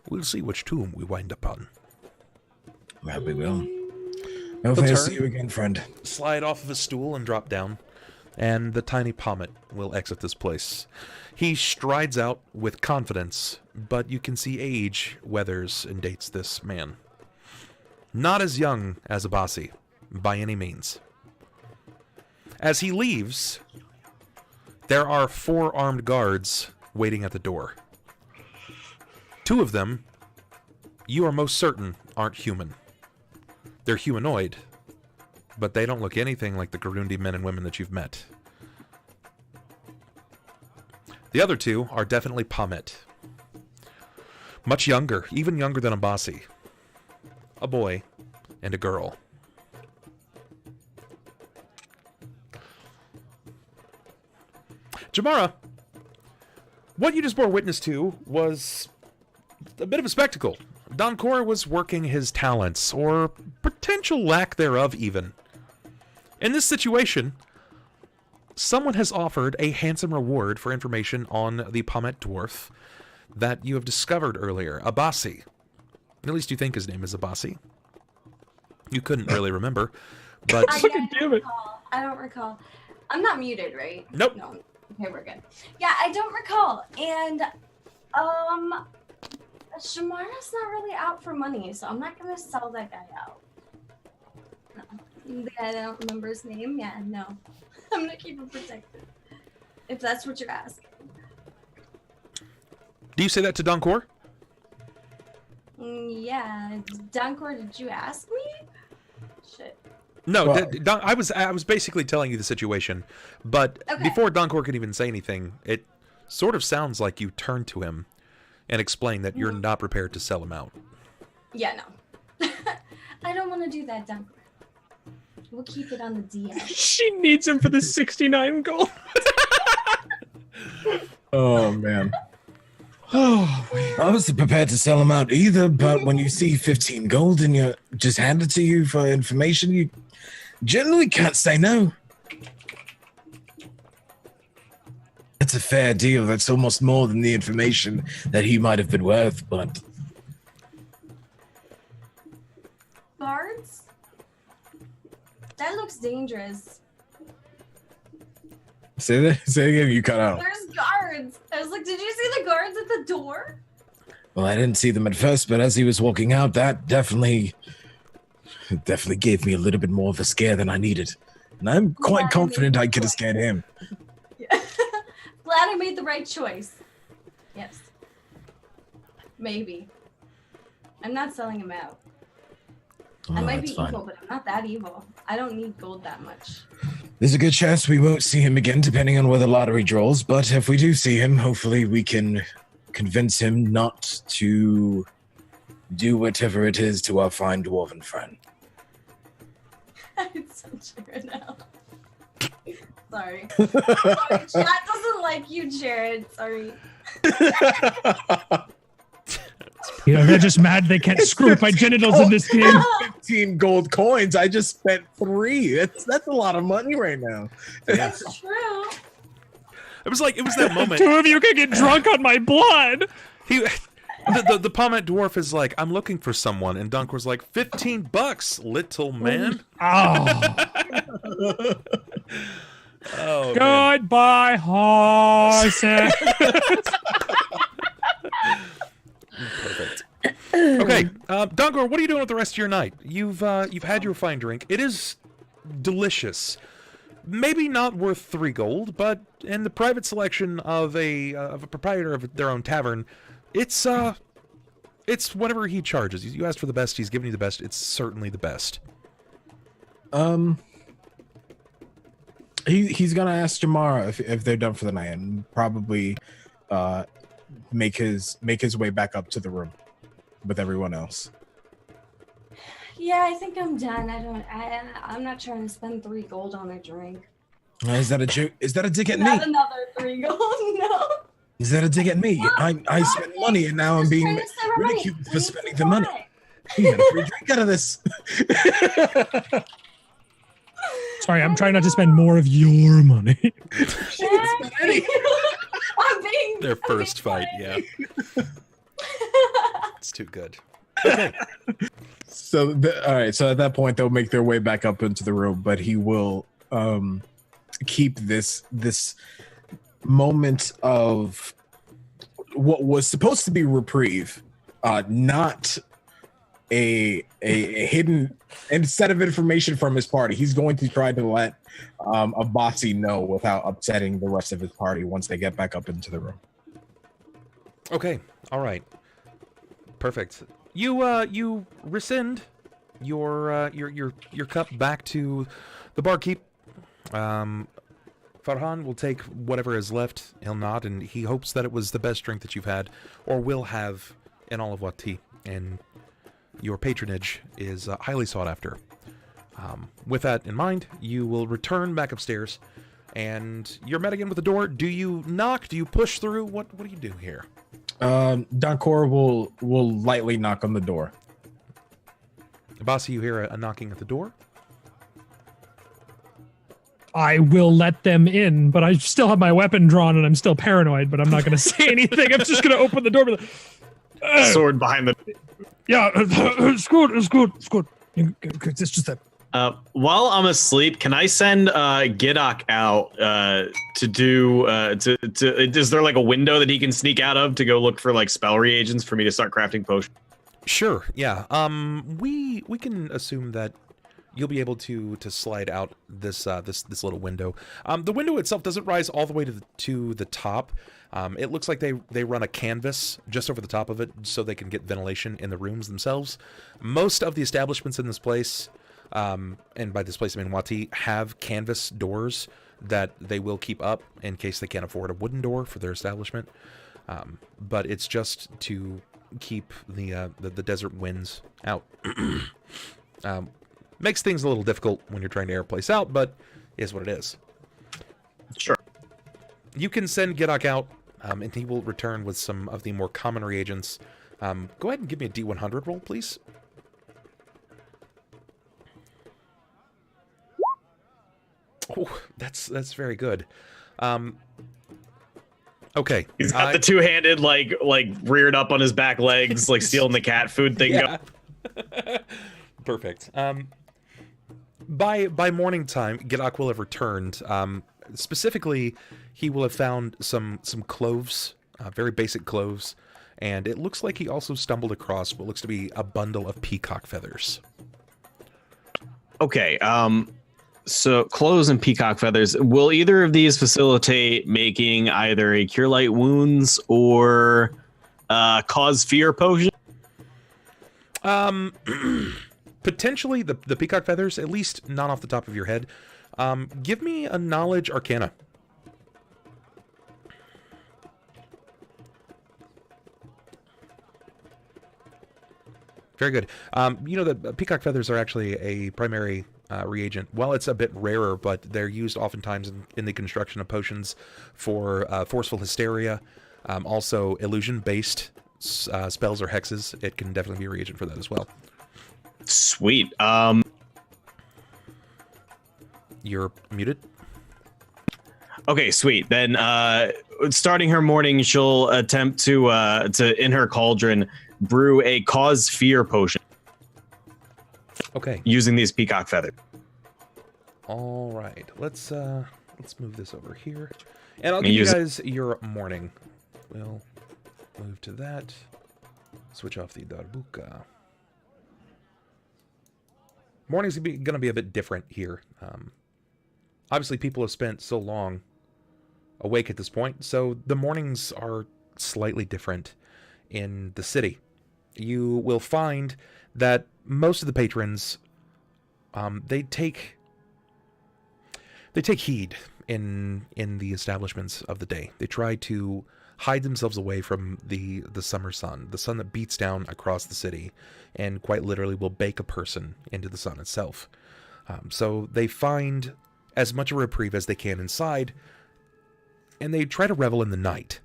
We'll see which tomb we wind up on. Well, we will. Hopefully, I'll turn. see you again, friend. Slide off of his stool and drop down, and the tiny Pommet will exit this place. He strides out with confidence, but you can see age weathers and dates this man. Not as young as Abasi, by any means. As he leaves, there are 4 armed guards waiting at the door. 2 of them, you are most certain, aren't human. They're humanoid, but they don't look anything like the Garundi men and women that you've met. The other 2 are definitely Pommet. Much younger, even younger than Abasi. A boy and a girl. Jammara, what you just bore witness to was a bit of a spectacle. Donkor was working his talents, or potential lack thereof even. In this situation, someone has offered a handsome reward for information on the Pommet dwarf that you have discovered earlier, Abasi. At least you think his name is Abasi. You couldn't really remember. But don't recall. I don't recall. I'm not muted, right? Nope. No. Okay, we're good. Yeah, I don't recall. And Jammara's not really out for money, so I'm not gonna sell that guy out. No. I don't remember his name. Yeah, no. I'm gonna keep him protected. If that's what you're asking. do you say that to Donkor? Yeah. Donkor, did you ask me? Shit. No, Well- I was basically telling you the situation, but Okay. before Donkor could even say anything, it sort of sounds like you turned to him and explained that you're not prepared to sell him out. Yeah, no. I don't want to do that, Donkor. We'll keep it on the DL. She needs him for the 69 gold. Oh man. Oh, I wasn't prepared to sell him out either, but when you see 15 gold and you just hand it to you for information, you generally can't say no. That's a fair deal. That's almost more than the information that he might have been worth, but Guards? That looks dangerous. say again, you cut out. There's guards. I was like, did you see the guards at the door? Well, I didn't see them at first, but as he was walking out, that definitely gave me a little bit more of a scare than I needed. And I'm quite Yeah, confident I I mean, could have scared him. Yeah. Glad I made the right choice. Yes. Maybe. I'm not selling him out. I Oh, might be that's fine. evil, but I'm not that evil. I don't need gold that much. There's a good chance we won't see him again, depending on where the lottery draws. But if we do see him, hopefully we can convince him not to do whatever it is to our fine dwarven friend. It's so Jared now. Sorry. Sorry. Chat doesn't like you, Jared. Sorry. you know, they're just mad they can't screw with my genitals in this game. 15 gold coins. I just spent 3. That's a lot of money right now. That's true. It was that moment. Two of you can get drunk on my blood. The pommet dwarf is like, I'm looking for someone, and Donkor's like, $15, little man. Oh, Oh, man. goodbye, horses. Perfect. Okay, Donkor, what are you doing with the rest of your night? You've had your fine drink. It is delicious. Maybe not worth 3 gold, but in the private selection of a proprietor of their own tavern, it's whatever he charges. You asked for the best, he's giving you the best. It's certainly the best. He's gonna ask Jammara if they're done for the night, and probably make his way back up to the room with everyone else. Yeah, I think I'm done. I'm not trying to spend 3 gold on a drink. Is that a joke? Is that a dig at Not me? another 3 gold. No. Is that a dig at me? I spent money and now I'm Just being trying to save our money. ridiculed for Please spending the money. supply. You get a free drink out of this. Sorry, I'm trying not to spend more of your money. I'm being Their first fight, yeah. It's too good. Okay. So, all right. So at that point, they'll make their way back up into the room, but he will keep this moment of what was supposed to be reprieve, not a hidden set of information from his party. He's going to try to let Abasi know without upsetting the rest of his party once they get back up into the room. Okay. All right. Perfect. You rescind your cup back to the barkeep. Farhan will take whatever is left. He'll nod, and he hopes that it was the best drink that you've had, or will have, in all of Wati. And your patronage is highly sought after. With that in mind, you will return back upstairs, and you're met again with the door. Do you knock? Do you push through? What do you do here? Donkor will lightly knock on the door. Abasi, you hear a knocking at the door. I will let them in, but I still have my weapon drawn and I'm still paranoid, but I'm not going to say anything. I'm just going to open the door. Sword behind the. Yeah, it's good. It's good. It's good. It's just that. While I'm asleep, can I send Gidok out to do is there like a window that he can sneak out of to go look for like spell reagents for me to start crafting potions? Sure. Yeah. We can assume that you'll be able to slide out this this little window. The window itself doesn't rise all the way to the top. It looks like they run a canvas just over the top of it so they can get ventilation in the rooms themselves. Most of the establishments in this place, and by this place I mean Wati, have canvas doors that they will keep up in case they can't afford a wooden door for their establishment. But it's just to keep the desert winds out. Makes things a little difficult when you're trying to air a place out, but is what it is. Sure. You can send Gidok out, and he will return with some of the more common reagents. Go ahead and give me a D100 roll, please. Oh, that's very good. Okay. He's got the two-handed, like reared up on his back legs, like stealing the cat food thing. Yeah. Perfect. By morning time, Gidok will have returned. Specifically, he will have found some cloves, very basic cloves, and it looks like he also stumbled across what looks to be a bundle of peacock feathers. Okay. So clothes and peacock feathers. Will either of these facilitate making either a cure light wounds or cause fear potion? Potentially the peacock feathers, at least not off the top of your head. Give me a knowledge arcana. Very good. You know that peacock feathers are actually a primary reagent. Well, it's a bit rarer, but they're used oftentimes in the construction of potions for forceful hysteria. Also, illusion-based spells or hexes. It can definitely be a reagent for that as well. Sweet. You're muted. Okay, sweet. Then, starting her morning, she'll attempt to in her cauldron brew a cause fear potion. Okay. Using these peacock feathers. All right. Let's move this over here, and I'll give you guys your morning. We'll move to that. Switch off the darbuka. Morning's going to be a bit different here. Obviously, people have spent so long awake at this point, so the mornings are slightly different in the city. You will find that most of the patrons, they take heed in the establishments of the day. They try to hide themselves away from the summer sun, the sun that beats down across the city and quite literally will bake a person into the sun itself. So they find as much a reprieve as they can inside, and they try to revel in the night.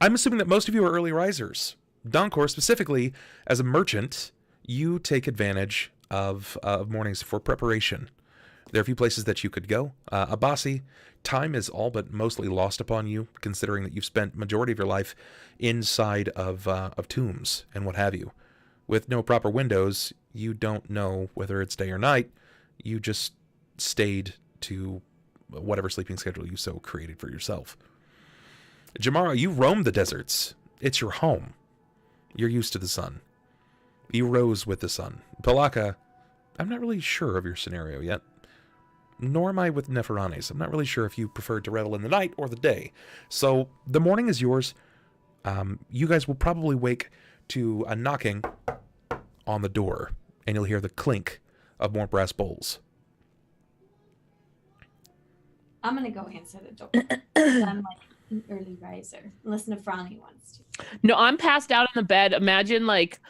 I'm assuming that most of you are early risers. Donkor, specifically, as a merchant, you take advantage of mornings for preparation. There are a few places that you could go. Abasi, time is all but mostly lost upon you, considering that you've spent majority of your life inside of tombs and what have you. With no proper windows, you don't know whether it's day or night. You just stayed to whatever sleeping schedule you so created for yourself. Jammara, you roam the deserts. It's your home. You're used to the sun. You rose with the sun. Pilakka, I'm not really sure of your scenario yet. Nor am I with Neferani's. I'm not really sure if you preferred to revel in the night or the day. So the morning is yours. You guys will probably wake to a knocking on the door, and you'll hear the clink of more brass bowls. I'm gonna go answer the door. I'm like an early riser, unless Neferani wants to. No, I'm passed out in the bed. Imagine like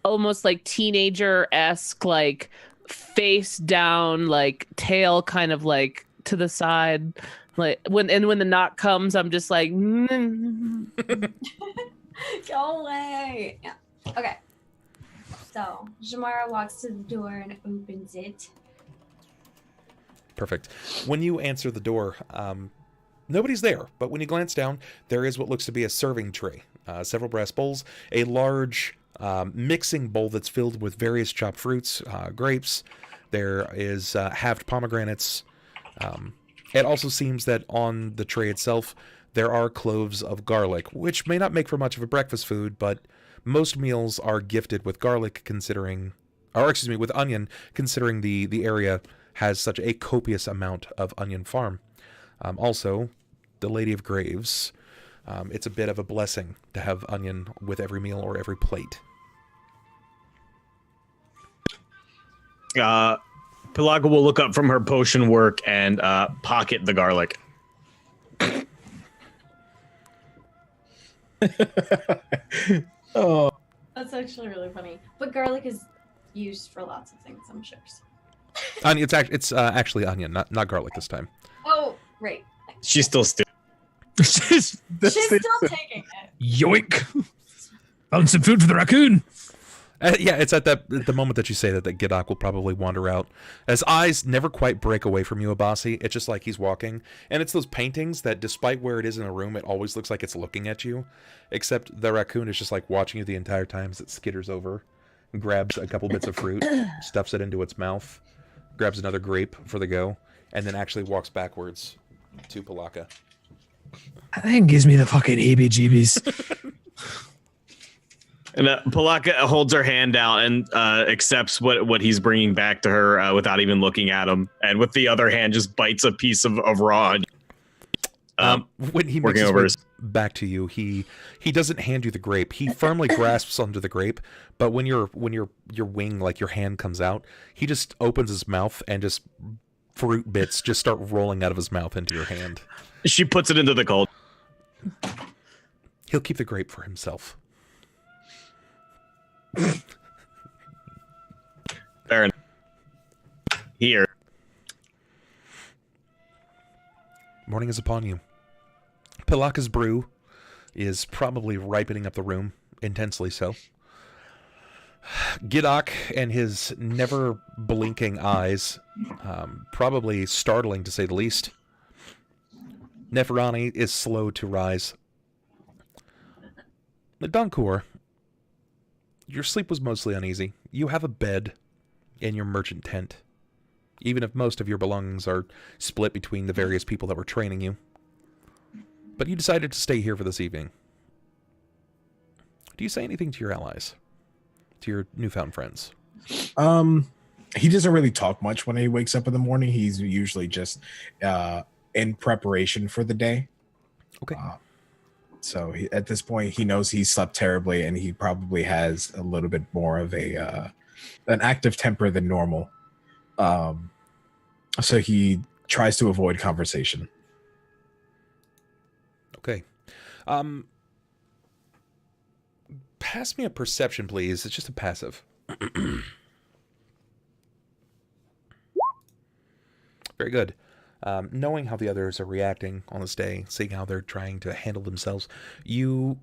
almost like teenager-esque, like face down, like tail kind of like to the side. Like when the knock comes, I'm just like Go away. Yeah. Okay. So Jammara walks to the door and opens it. Perfect. When you answer the door, nobody's there, but when you glance down, there is what looks to be a serving tray, several brass bowls, a large mixing bowl that's filled with various chopped fruits, grapes. There is halved pomegranates. It also seems that on the tray itself, there are cloves of garlic, which may not make for much of a breakfast food, but most meals are gifted with garlic with onion, considering the area has such a copious amount of onion farm. Also, the Lady of Graves, it's a bit of a blessing to have onion with every meal or every plate. Pilakka will look up from her potion work and pocket the garlic. Oh, That's actually really funny. But garlic is used for lots of things, I'm sure. It's actually onion, not garlic this time. Oh, right. She's still stupid. She's still taking it. Yoink! Found some food for the raccoon. Yeah, it's at the moment that you say that Gidok will probably wander out. His eyes never quite break away from you, Abasi. It's just like he's walking. And it's those paintings that, despite where it is in a room, it always looks like it's looking at you. Except the raccoon is just like watching you the entire time as it skitters over, grabs a couple bits of fruit, stuffs it into its mouth, grabs another grape for the go, and then actually walks backwards to Pilakka. That thing gives me the fucking heebie-jeebies. And Pilakka holds her hand out and accepts what he's bringing back to her without even looking at him. And with the other hand, just bites a piece of raw. When he makes his way back to you, he doesn't hand you the grape. He firmly grasps onto the grape, but when your wing, like your hand, comes out, he just opens his mouth and just fruit bits just start rolling out of his mouth into your hand. She puts it into the cold. He'll keep the grape for himself. Fair enough. Here. Morning is upon you. Pilakka's brew is probably ripening up the room, intensely so. Gidok and his never blinking eyes, probably startling to say the least. Neferani is slow to rise. Donkor, your sleep was mostly uneasy. You have a bed in your merchant tent, even if most of your belongings are split between the various people that were training you. But you decided to stay here for this evening. Do you say anything to your allies? To your newfound friends? He doesn't really talk much when he wakes up in the morning. He's usually just in preparation for the day. Okay. So at this point, he knows he slept terribly, and he probably has a little bit more of an active temper than normal. So he tries to avoid conversation. Okay. Pass me a perception, please. It's just a passive. Very good. Knowing how the others are reacting on this day, seeing how they're trying to handle themselves, you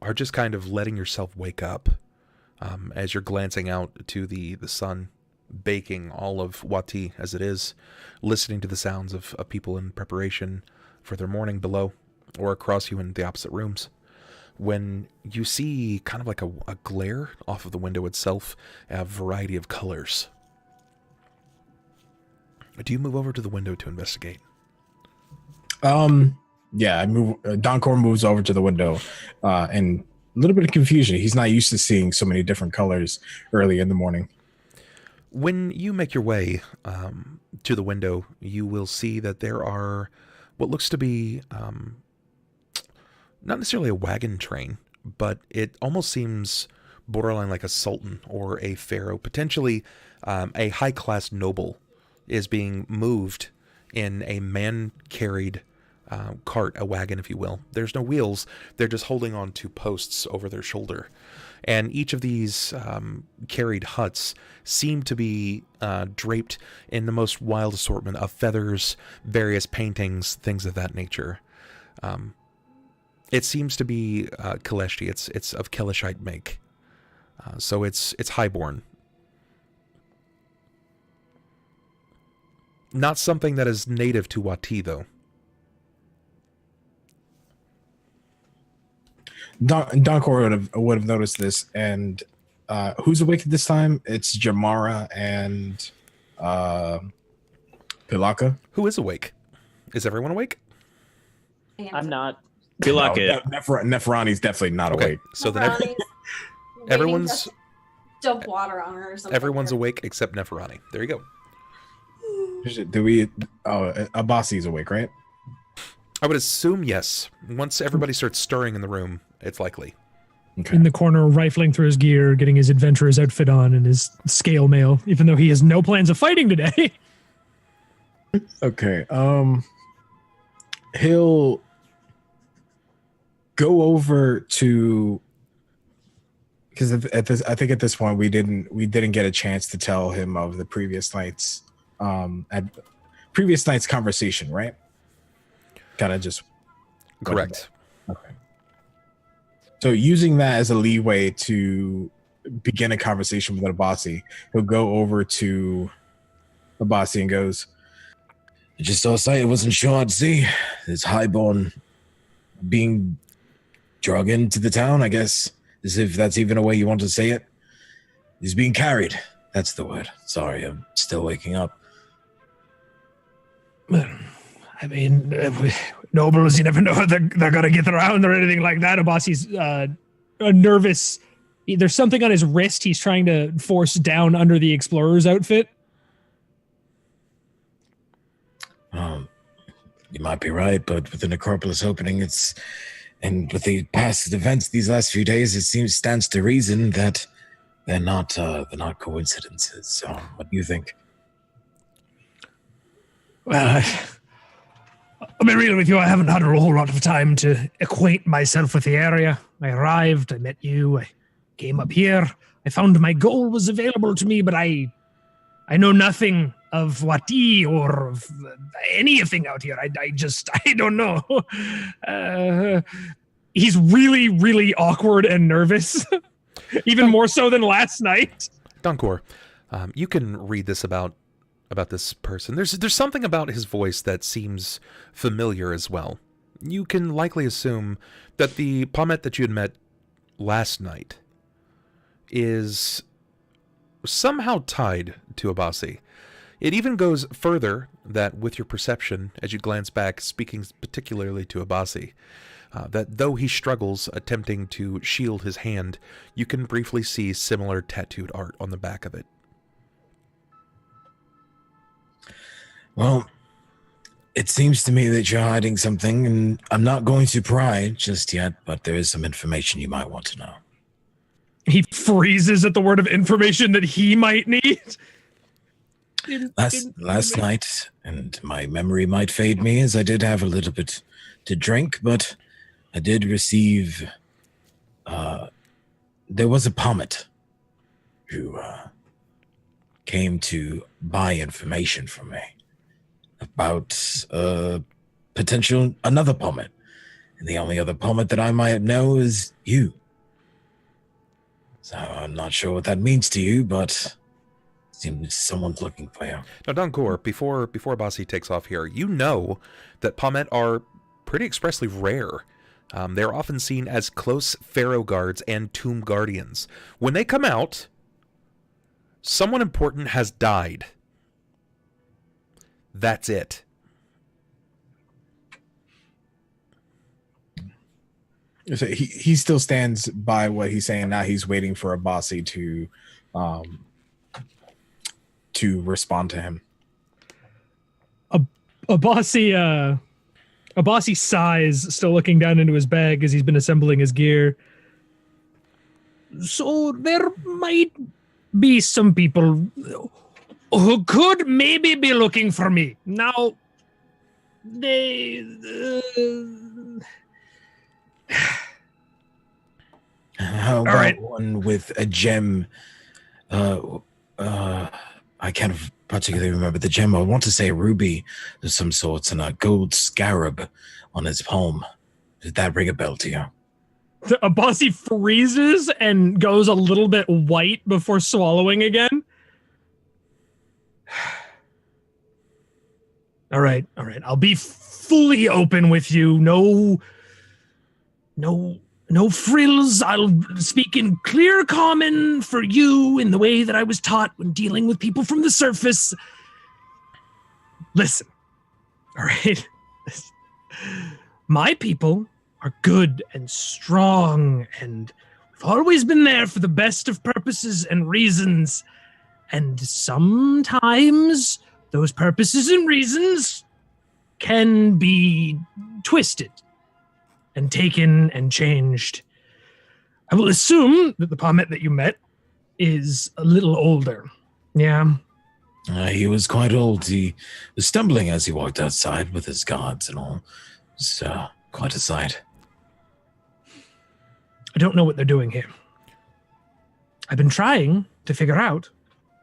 are just kind of letting yourself wake up as you're glancing out to the sun baking all of Wati as it is, listening to the sounds of people in preparation for their morning below or across you in the opposite rooms. When you see kind of like a glare off of the window itself, a variety of colors. Do you move over to the window to investigate? Yeah, I move. Donkor moves over to the window, and a little bit of confusion. He's not used to seeing so many different colors early in the morning. When you make your way to the window, you will see that there are what looks to be not necessarily a wagon train, but it almost seems borderline like a sultan or a pharaoh, potentially a high-class noble is being moved in a man-carried cart, a wagon, if you will. There's no wheels. They're just holding on to posts over their shoulder. And each of these carried huts seem to be draped in the most wild assortment of feathers, various paintings, things of that nature. It seems to be Kaleshti. It's of Keleshite make. So it's highborn. Not something that is native to Wati, though. Donkor would have noticed this, and who's awake at this time? It's Jammara and Pilakka. Who is awake? Is everyone awake? I'm not. Pilakka. Neferani's definitely not Okay, awake. so then Neferani's everyone's waiting to dump water on her or something. everyone's awake except Neferani. There you go. Do we? Oh, Abasi's awake, right? I would assume yes. Once everybody starts stirring in the room, it's likely. Okay. In the corner, rifling through his gear, getting his adventurer's outfit on and his scale mail, even though he has no plans of fighting today. Okay. He'll go over to, because I think at this point we didn't get a chance to tell him of the previous night's conversation, right? Kind of just Correct. okay. So using that as a leeway to begin a conversation with Abasi, he'll go over to Abasi and goes, "I just saw a sight I wasn't sure I'd see. This highborn being drug into the town, I guess, as if that's even a way you want to say it. He's being carried. That's the word. Sorry, I'm still waking up." I mean, nobles, you never know if they're going to get around or anything like that. Abasi's nervous. There's something on his wrist he's trying to force down under the explorer's outfit. You might be right, but with the Necropolis opening, and with the past events these last few days, it stands to reason that they're not coincidences. So, what do you think? Well, I'll be real with you. I haven't had a whole lot of time to acquaint myself with the area. I arrived, I met you, I came up here. I found my goal was available to me, but I know nothing of Wati or of anything out here. I don't know. He's really, really awkward and nervous, even more so than last night. Donkor, you can read this about this person. There's something about his voice that seems familiar as well. You can likely assume that the Pommet that you had met last night is somehow tied to Abasi. It even goes further that with your perception, as you glance back, speaking particularly to Abasi, that though he struggles attempting to shield his hand, you can briefly see similar tattooed art on the back of it. Well, it seems to me that you're hiding something, and I'm not going to pry just yet, but there is some information you might want to know. He freezes at the word of information that he might need. Last night, and my memory might fade me as I did have a little bit to drink, but I did receive, there was a Pommet who came to buy information from me about potential another Pommet. And the only other Pommet that I might know is you. So I'm not sure what that means to you, but seems someone's looking for you. Now, Donkor, before Abasi takes off here, you know that Pommet are pretty expressly rare. They're often seen as close pharaoh guards and tomb guardians. When they come out, someone important has died. That's it. So he still stands by what he's saying. Now he's waiting for Abasi to respond to him. Abasi sighs, still looking down into his bag as he's been assembling his gear. So there might be some people who could maybe be looking for me. Now, they... How about one with a gem? I can't particularly remember the gem. I want to say a ruby of some sorts and a gold scarab on his palm. Did that ring a bell to you? Abasi freezes and goes a little bit white before swallowing again. All right. I'll be fully open with you. No No frills. I'll speak in clear common for you in the way that I was taught when dealing with people from the surface. Listen, all right? My people are good and strong, and we've always been there for the best of purposes and reasons. And sometimes those purposes and reasons can be twisted and taken and changed. I will assume that the Pommet that you met is a little older. Yeah. He was quite old. He was stumbling as he walked outside with his guards and all. It was quite a sight. I don't know what they're doing here. I've been trying to figure out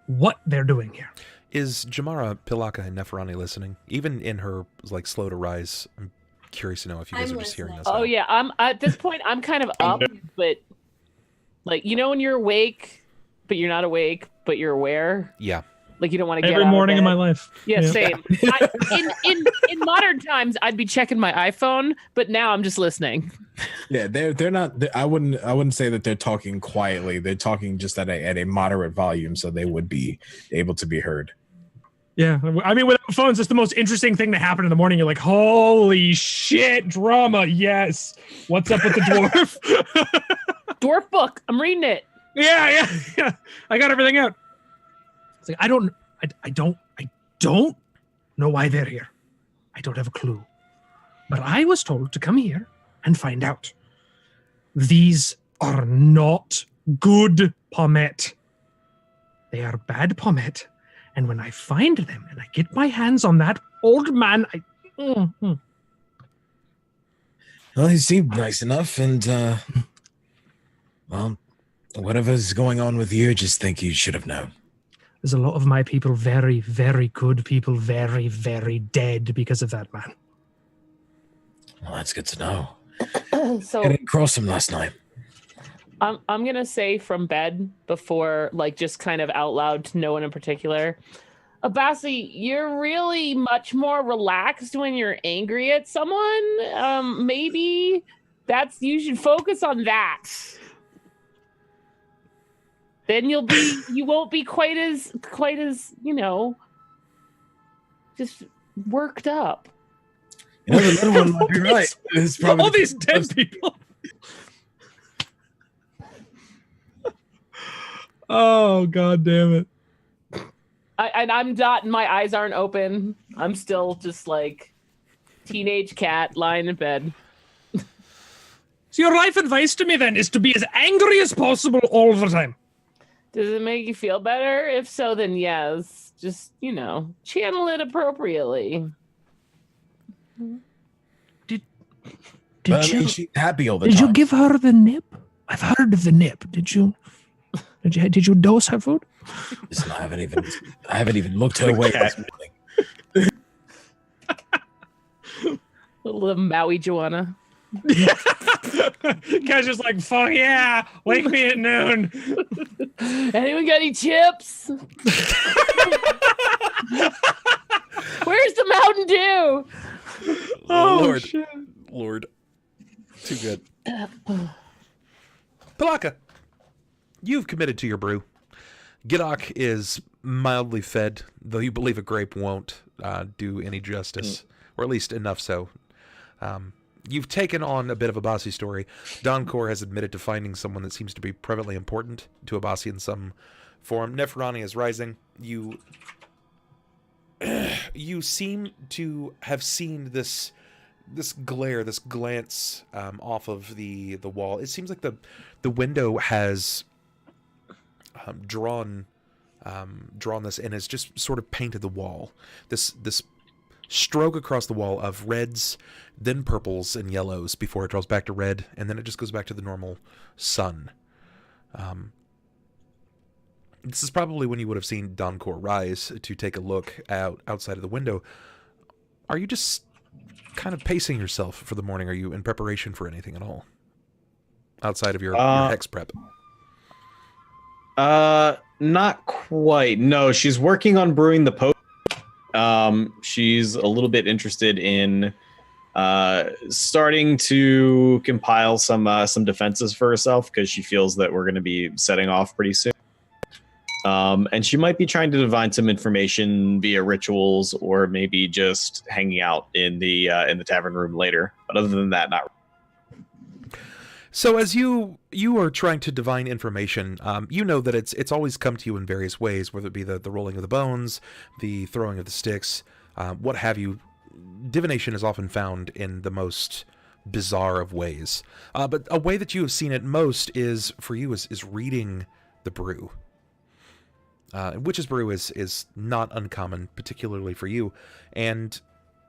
what they're doing here. Is Jammara, Pilakka, and Neferani listening? Even in her slow to rise, I'm curious to know if you guys are just hearing us. Oh yeah, I'm at this point. I'm kind of up, but when you're awake, but you're not awake, but you're aware. Yeah. You don't want to get every out morning of in my life. Yeah, same. In modern times, I'd be checking my iPhone, but now I'm just listening. Yeah, they're not. I wouldn't say that they're talking quietly. They're talking just at a moderate volume, so they would be able to be heard. Yeah, I mean, without phones, it's the most interesting thing to happen in the morning. You're like, holy shit, drama. Yes. What's up with the dwarf? Dwarf book. I'm reading it. Yeah. I got everything out. It's like, I don't know why they're here. I don't have a clue. But I was told to come here and find out. These are not good Pommet. They are bad Pommet. And when I find them and I get my hands on that old man, Well, he seemed nice enough, and, well, whatever's going on with you, just think you should have known. There's a lot of my people, very, very good people, very, very dead because of that man. Well, that's good to know. So I didn't cross him last night. I'm gonna say from bed before, just kind of out loud to no one in particular. Abasi, you're really much more relaxed when you're angry at someone. Maybe you should focus on that. Then you won't be quite as just worked up. The little one might be right. It's probably all these dead people. Oh, God damn it. I'm not, my eyes aren't open. I'm still just teenage cat lying in bed. So your life advice to me then is to be as angry as possible all the time. Does it make you feel better? If so, then yes. Just, channel it appropriately. Did she's happy all the time. Did you give her the nip? I've heard of the nip. Did you dose her food? Listen, I haven't even looked her way this morning. Little Maui Joanna. Guy's just fuck yeah, wake me at noon. Anyone got any chips? Where's the Mountain Dew? Oh, shit. Lord. Too good. Pilakka, you've committed to your brew. Gidok is mildly fed, though you believe a grape won't do any justice, or at least enough so. You've taken on a bit of a Abasi story. Donkor has admitted to finding someone that seems to be prevalently important to Abasi in some form. Neferani is rising. You seem to have seen this glare, this glance off of the wall. It seems like the window has drawn this and has just sort of painted the wall. This stroke across the wall of reds, then purples and yellows before it draws back to red, and then it just goes back to the normal sun. This is probably when you would have seen Donkor rise to take a look outside of the window. Are you just kind of pacing yourself for the morning? Are you in preparation for anything at all outside of your hex prep? Not quite. No, she's working on brewing the potion. She's a little bit interested in starting to compile some defenses for herself because she feels that we're going to be setting off pretty soon. And she might be trying to divine some information via rituals or maybe just hanging out in the tavern room later. But other than that, not. So as you are trying to divine information, you know that it's always come to you in various ways, whether it be the rolling of the bones, the throwing of the sticks, what have you. Divination is often found in the most bizarre of ways. But a way that you have seen it most is, for you, is reading the brew. Witch's brew is not uncommon, particularly for you, and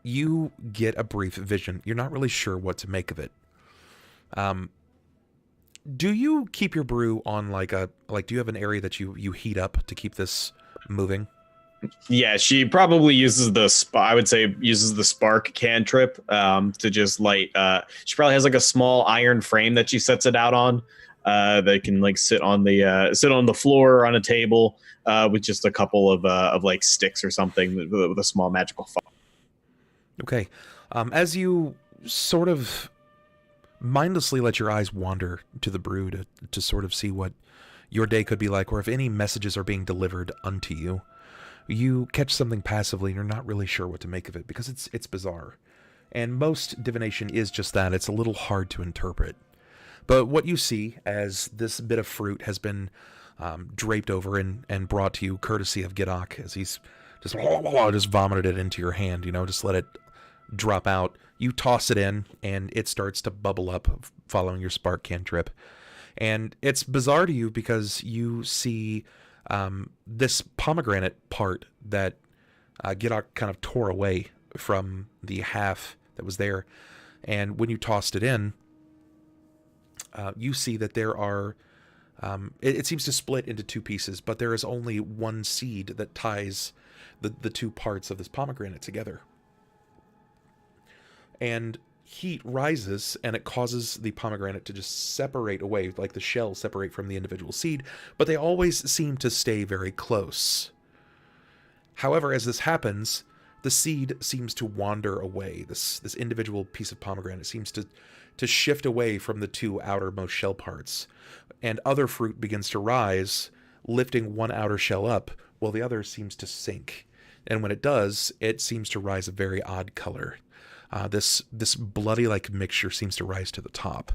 you get a brief vision. You're not really sure what to make of it. Do you keep your brew on do you have an area that you heat up to keep this moving? Yeah, she probably uses the spark cantrip to just light. She probably has like a small iron frame that she sets it out on that can like sit on the floor or on a table with just a couple of like sticks or something with a small magical fire. Okay, as you sort of mindlessly let your eyes wander to the brew to sort of see what your day could be like, or if any messages are being delivered unto you. You catch something passively and you're not really sure what to make of it because it's bizarre. And most divination is just that. It's a little hard to interpret. But what you see as this bit of fruit has been draped over and brought to you courtesy of Gidok, as he's just vomited it into your hand, just let it drop out. You toss it in and it starts to bubble up following your spark cantrip. And it's bizarre to you because you see this pomegranate part that Gidok kind of tore away from the half that was there. And when you tossed it in, you see that there are, it seems to split into two pieces, but there is only one seed that ties the two parts of this pomegranate together. And heat rises and it causes the pomegranate to just separate away, like the shell separate from the individual seed, but they always seem to stay very close. However, as this happens, the seed seems to wander away. This individual piece of pomegranate seems to shift away from the two outermost shell parts, and other fruit begins to rise, lifting one outer shell up while the other seems to sink. And when it does, it seems to rise a very odd color. This bloody-like mixture seems to rise to the top.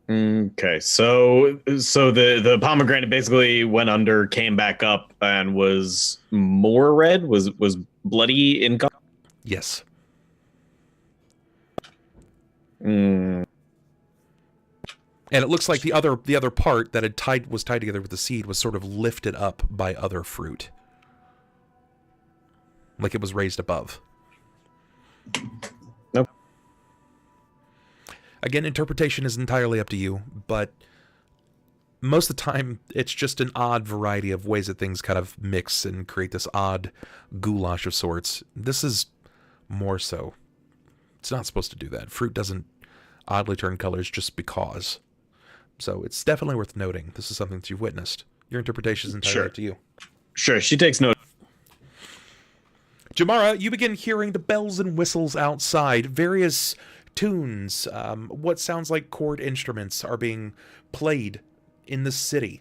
Okay, so the pomegranate basically went under, came back up, and was more red. Was bloody in color? Yes. Mm. And it looks like the other part that was tied together with the seed was sort of lifted up by other fruit, like it was raised above. Nope. Again, interpretation is entirely up to you, but most of the time it's just an odd variety of ways that things kind of mix and create this odd goulash of sorts. This is more so. It's not supposed to do that. Fruit doesn't oddly turn colors just because. So it's definitely worth noting. This is something that you've witnessed. Your interpretation is entirely up to you. Sure, she takes note. Jammara, you begin hearing the bells and whistles outside. Various tunes, what sounds like chord instruments, are being played in the city.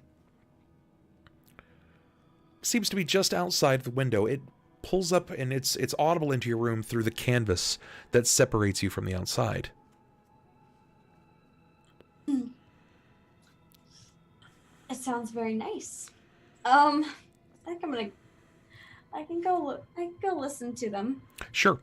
Seems to be just outside the window. It pulls up and it's audible into your room through the canvas that separates you from the outside. It sounds very nice. I think I can go listen to them. Sure.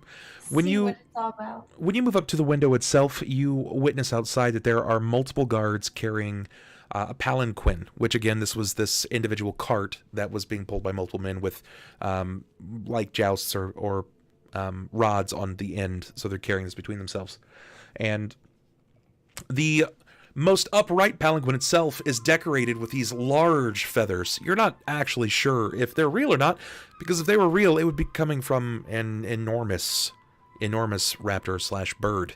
See what it's all about. When you move up to the window itself, you witness outside that there are multiple guards carrying a palanquin, which again, this was this individual cart that was being pulled by multiple men with like jousts or rods on the end, so they're carrying this between themselves. And the most upright palanquin itself is decorated with these large feathers. You're not actually sure if they're real or not, because if they were real, it would be coming from an enormous raptor / bird.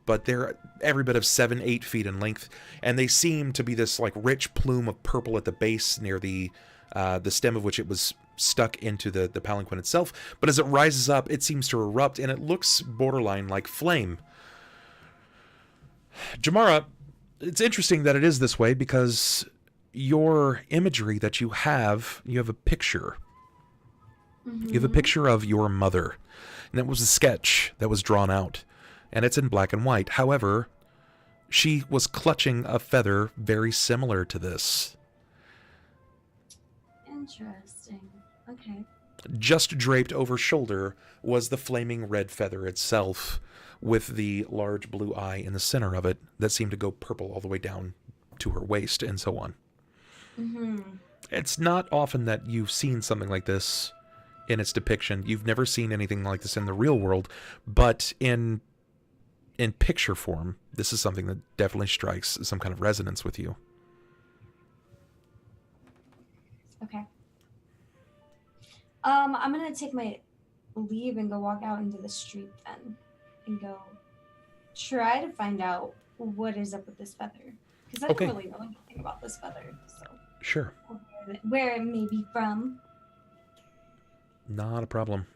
But they're every bit of 7-8 feet in length, and they seem to be this like rich plume of purple at the base near the stem of which it was stuck into the palanquin itself, but as it rises up, it seems to erupt, and it looks borderline like flame. Jammara, it's interesting that it is this way, because your imagery that you have a picture. You have a picture of your mother, and it was a sketch that was drawn out, and it's in black and white. However, she was clutching a feather very similar to this. Interesting. Okay. Just draped over shoulder was the flaming red feather itself, with the large blue eye in the center of it that seemed to go purple all the way down to her waist and so on. It's not often that you've seen something like this in its depiction. You've never seen anything like this in the real world, but in picture form, this is something that definitely strikes some kind of resonance with you. Okay. I'm gonna take my leave and go walk out into the street then, and go try to find out what is up with this feather, because I don't really know anything about this feather. So sure. Where it may be from. Not a problem.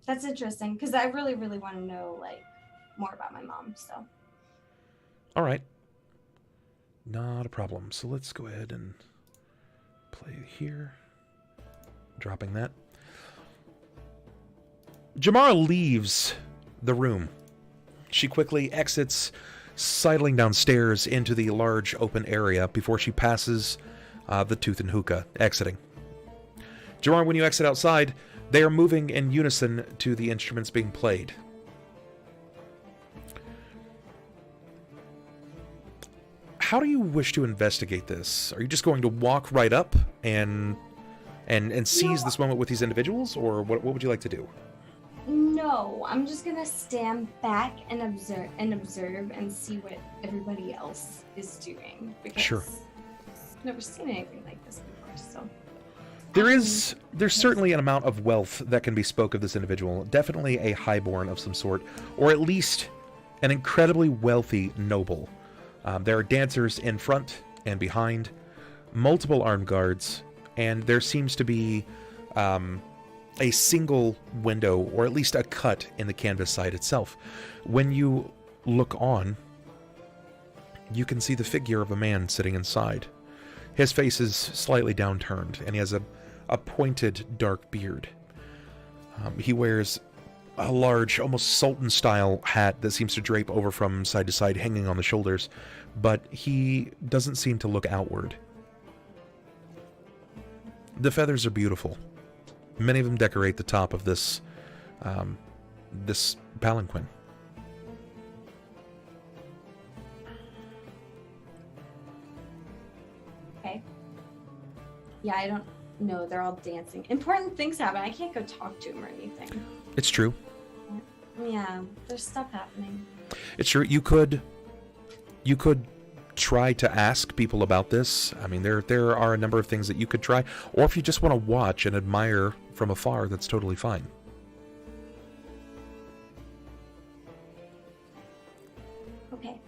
That's interesting, because I really, really want to know like more about my mom. So. All right. Not a problem. So let's go ahead and play here. Dropping that. Jammara leaves the room. She quickly exits, sidling downstairs into the large open area before she passes the Tooth and Hookah, exiting. Jammara, when you exit outside, they are moving in unison to the instruments being played. How do you wish to investigate this? Are you just going to walk right up and seize this moment with these individuals, or what would you like to do? No, I'm just gonna stand back and observe and see what everybody else is doing, because sure. I've never seen anything like this before. So there's certainly an amount of wealth that can be spoke of this individual. Definitely a highborn of some sort, or at least an incredibly wealthy noble. There are dancers in front and behind, multiple armed guards, and there seems to be a single window, or at least a cut in the canvas side itself. When you look on, you can see the figure of a man sitting inside. His face is slightly downturned, and he has a pointed dark beard. He wears a large, almost Sultan-style hat that seems to drape over from side to side, hanging on the shoulders, but he doesn't seem to look outward. The feathers are beautiful. Many of them decorate the top of this palanquin. Okay. Yeah, I don't know. They're all dancing. Important things happen. I can't go talk to them or anything. It's true. Yeah, there's stuff happening. It's true. You could try to ask people about this. I mean, there are a number of things that you could try, or if you just want to watch and admire from afar, that's totally fine. Okay.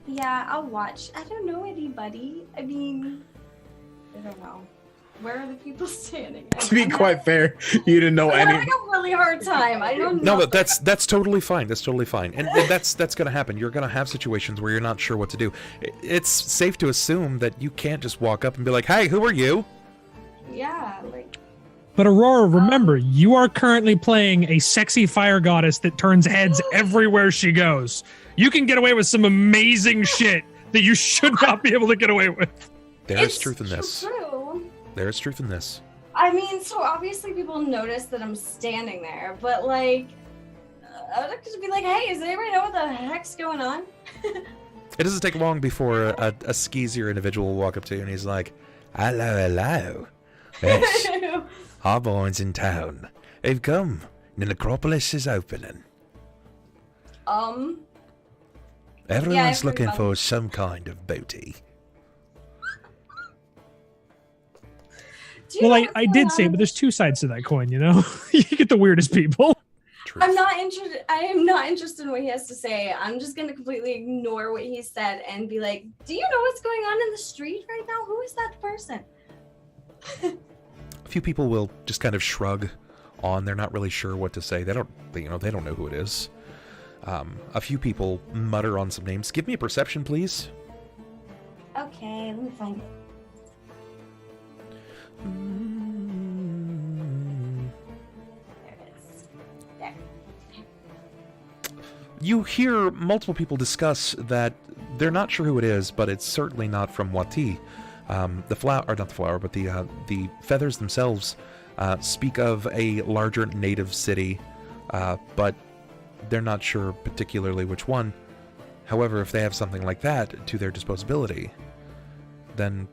Yeah, I'll watch. I don't know anybody. I mean, I don't know. Where are the people standing? To be quite fair, you didn't know any. I'm having a really hard time. I don't know. No, but that's totally fine. That's totally fine, and that's going to happen. You're going to have situations where you're not sure what to do. It's safe to assume that you can't just walk up and be like, "Hey, who are you?" Yeah, like. But Aurora, remember, you are currently playing a sexy fire goddess that turns heads everywhere she goes. You can get away with some amazing shit that you should not be able to get away with. There's truth in this. True. There's truth in this. I mean, so obviously people notice that I'm standing there, but like, I would just be like, "Hey, does anybody know what the heck's going on?" It doesn't take long before a skeezier individual will walk up to you and he's like, hello. Yes, our boys in town. They've come. The Necropolis is opening. Everyone's looking for some kind of booty. Well, I did say, but there's two sides to that coin, you know? You get the weirdest people. Truth. I'm not interested. I am not interested in what he has to say. I'm just going to completely ignore what he said and be like, "Do you know what's going on in the street right now? Who is that person?" A few people will just kind of shrug on. They're not really sure what to say. They don't know who it is. A few people mutter on some names. Give me a perception, please. Okay, let me find it. There it is. There. You hear multiple people discuss that they're not sure who it is, but it's certainly not from Wati. The feathers themselves speak of a larger native city, but they're not sure particularly which one. However, if they have something like that to their disposability, then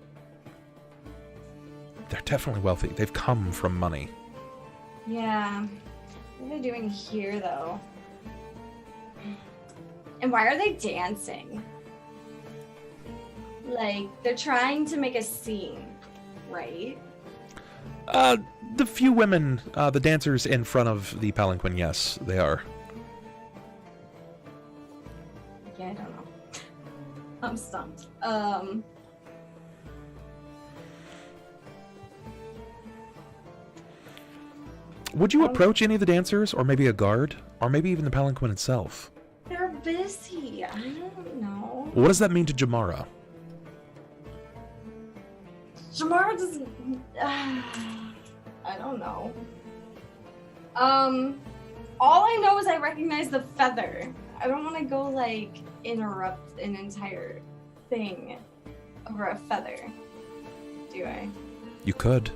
they're definitely wealthy. They've come from money. Yeah. What are they doing here, though? And why are they dancing? Like, they're trying to make a scene, right? The few women, the dancers in front of the palanquin, yes, they are. Yeah, I don't know. I'm stumped. Would you approach any of the dancers, or maybe a guard, or maybe even the palanquin itself? They're busy. I don't know. What does that mean to Jammara? Jammara doesn't. I don't know. All I know is I recognize the feather. I don't want to go like interrupt an entire thing over a feather. Do I? You could.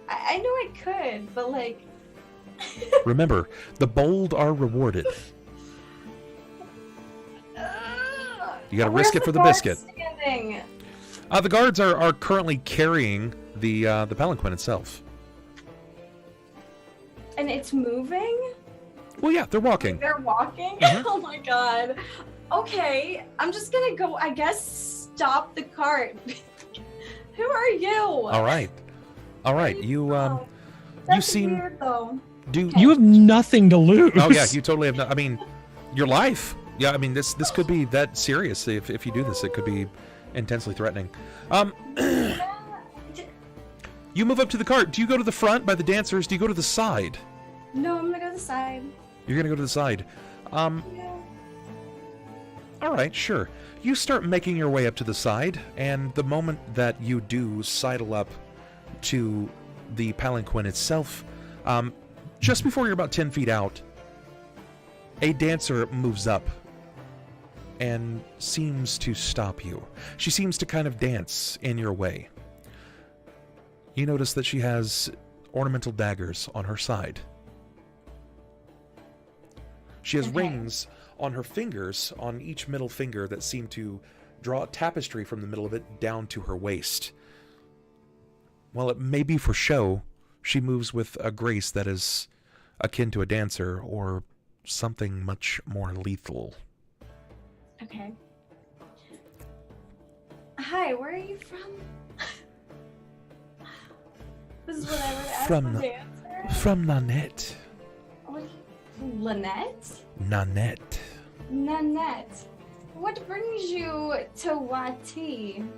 I know I could, but like. Remember, the bold are rewarded. You gotta risk it for the biscuit. Standing? The guards are currently carrying the palanquin itself. And it's moving? Well, yeah, they're walking. They're walking? Mhm. Oh my god. Okay, I'm just gonna go, I guess, stop the cart. Who are you? All right. You That's seem weird, though. You have nothing to lose. Oh yeah, you totally have no. I mean, your life. Yeah, I mean this could be that serious. If you do this, it could be intensely threatening. You move up to the cart. Do you go to the front by the dancers? Do you go to the side? No, I'm gonna go to the side. You're gonna go to the side. Yeah. All right, sure. You start making your way up to the side, and the moment that you do sidle up to the palanquin itself, just before you're about 10 feet out, a dancer moves up and seems to stop you. She seems to kind of dance in your way. You notice that she has ornamental daggers on her side. She has rings on her fingers, on each middle finger, that seem to draw a tapestry from the middle of it down to her waist. While it may be for show, she moves with a grace that is akin to a dancer, or something much more lethal. Okay. Hi, where are you from? This is what I would ask From the dancer. From Nanette. What? Lynette? Nanette. Nanette. What brings you to Wati?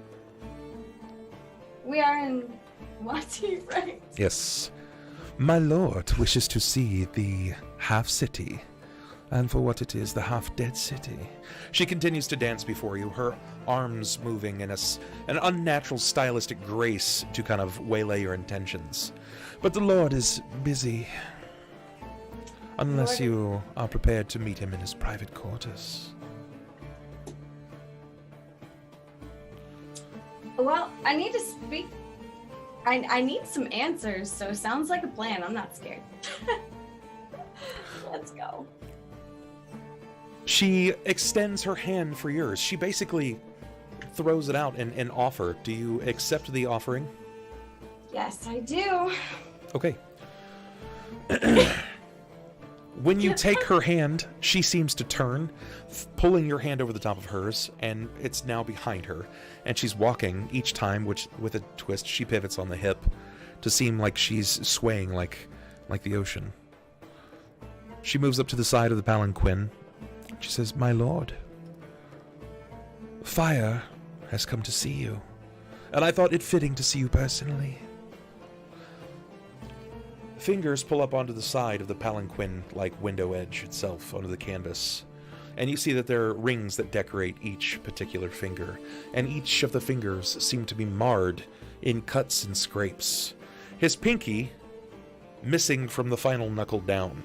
We are in Wati, right? Yes. My lord wishes to see the half-city, and for what it is, the half-dead city. She continues to dance before you, her arms moving in an unnatural stylistic grace to kind of waylay your intentions. But the lord is busy, unless you are prepared to meet him in his private quarters. Well, I need to speak. I need some answers, so sounds like a plan. I'm not scared. Let's go. She extends her hand for yours. She basically throws it out in offer. Do you accept the offering? Yes, I do. Okay. When you take her hand, she seems to turn, pulling your hand over the top of hers, and it's now behind her. And she's walking each time, which with a twist, she pivots on the hip to seem like she's swaying like the ocean. She moves up to the side of the palanquin. She says, "My lord, fire has come to see you, and I thought it fitting to see you personally." fingers pull up onto the side of the palanquin like window edge itself onto the canvas. And you see that there are rings that decorate each particular finger, and each of the fingers seem to be marred in cuts and scrapes. His pinky missing from the final knuckle down.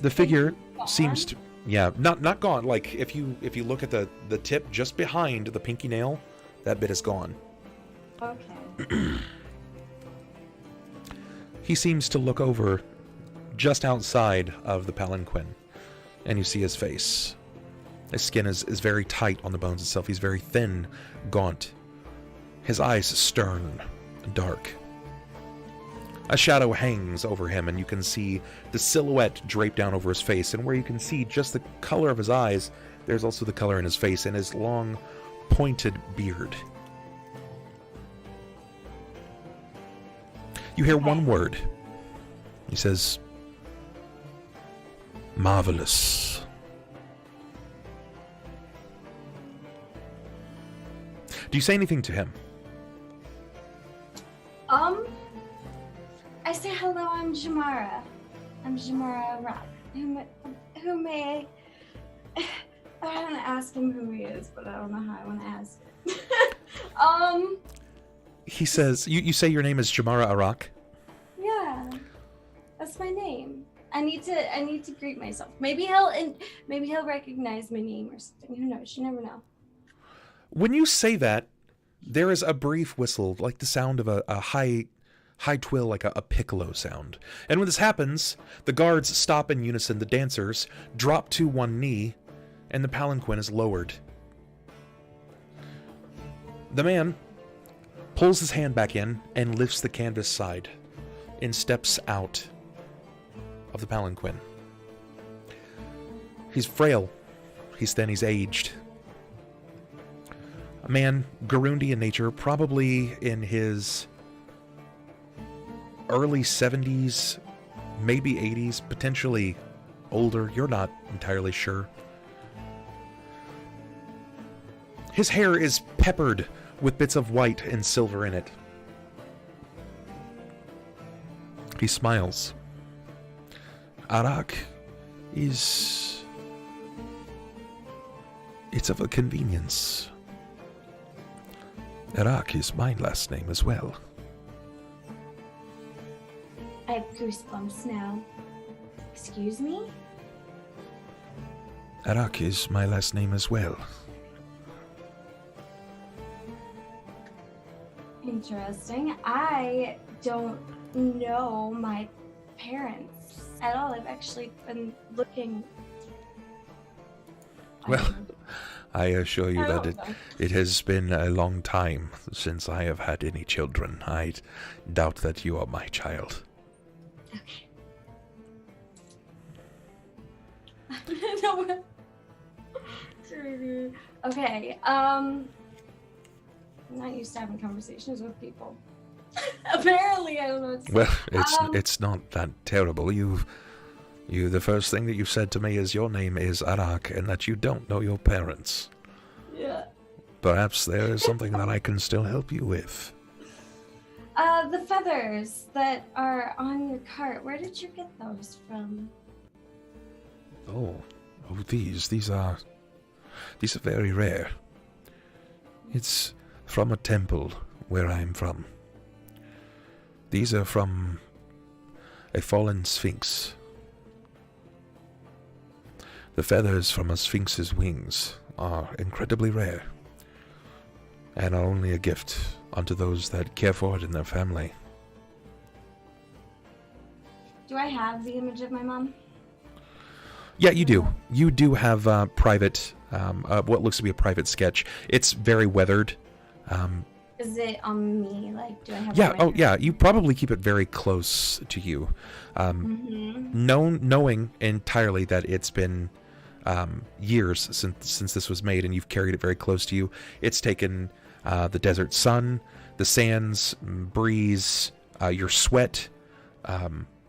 The figure seems to, yeah, not gone. Like if you look at the tip just behind the pinky nail, that bit is gone. Okay. He seems to look over just outside of the palanquin, and you see his face. His skin is very tight on the bones itself. He's very thin, gaunt. His eyes stern and dark. A shadow hangs over him, and you can see the silhouette draped down over his face, and where you can see just the color of his eyes, there's also the color in his face and his long, pointed beard. You hear one word. He says, "Marvelous." Do you say anything to him? I say hello, I'm Jammara. I'm Jammara Rock. Who may I want to ask him who he is, but I don't know how I want to ask him. He says, you say your name is Jammara Arak? Yeah. That's my name. I need to greet myself. Maybe he'll recognize my name or something. Who knows? You never know. When you say that, there is a brief whistle, like the sound of a high twill, like a piccolo sound. And when this happens, the guards stop in unison, the dancers drop to one knee, and the palanquin is lowered. The man pulls his hand back in and lifts the canvas side and steps out of the palanquin. He's frail, he's thin, he's aged. A man, Garundi in nature, probably in his early 70s, maybe 80s, potentially older. You're not entirely sure. His hair is peppered with bits of white and silver in it. He smiles. Arak is... it's of a convenience. Arak is my last name as well. I have goosebumps now. Excuse me? Arak is my last name as well. Interesting. I don't know my parents at all. I've actually been looking. Well, I assure you that it has been a long time since I have had any children. I doubt that you are my child. Okay. No. Okay. I'm not used to having conversations with people. Apparently, I don't know what to say. Well, it's not that terrible. The first thing that you said to me is your name is Arak and that you don't know your parents. Yeah. Perhaps there is something that I can still help you with. The feathers that are on your cart, where did you get those from? Oh, these are very rare. It's from a temple where I'm from. These are from a fallen sphinx. The feathers from a sphinx's wings are incredibly rare, and are only a gift unto those that care for it in their family. Do I have the image of my mom? Yeah, you do. You do have private, what looks to be a private sketch. It's very weathered. Is it on me? Like, do I have? Yeah. Oh, yeah. You probably keep it very close to you, knowing entirely that it's been years since this was made, and you've carried it very close to you. It's taken the desert sun, the sands, breeze, your sweat.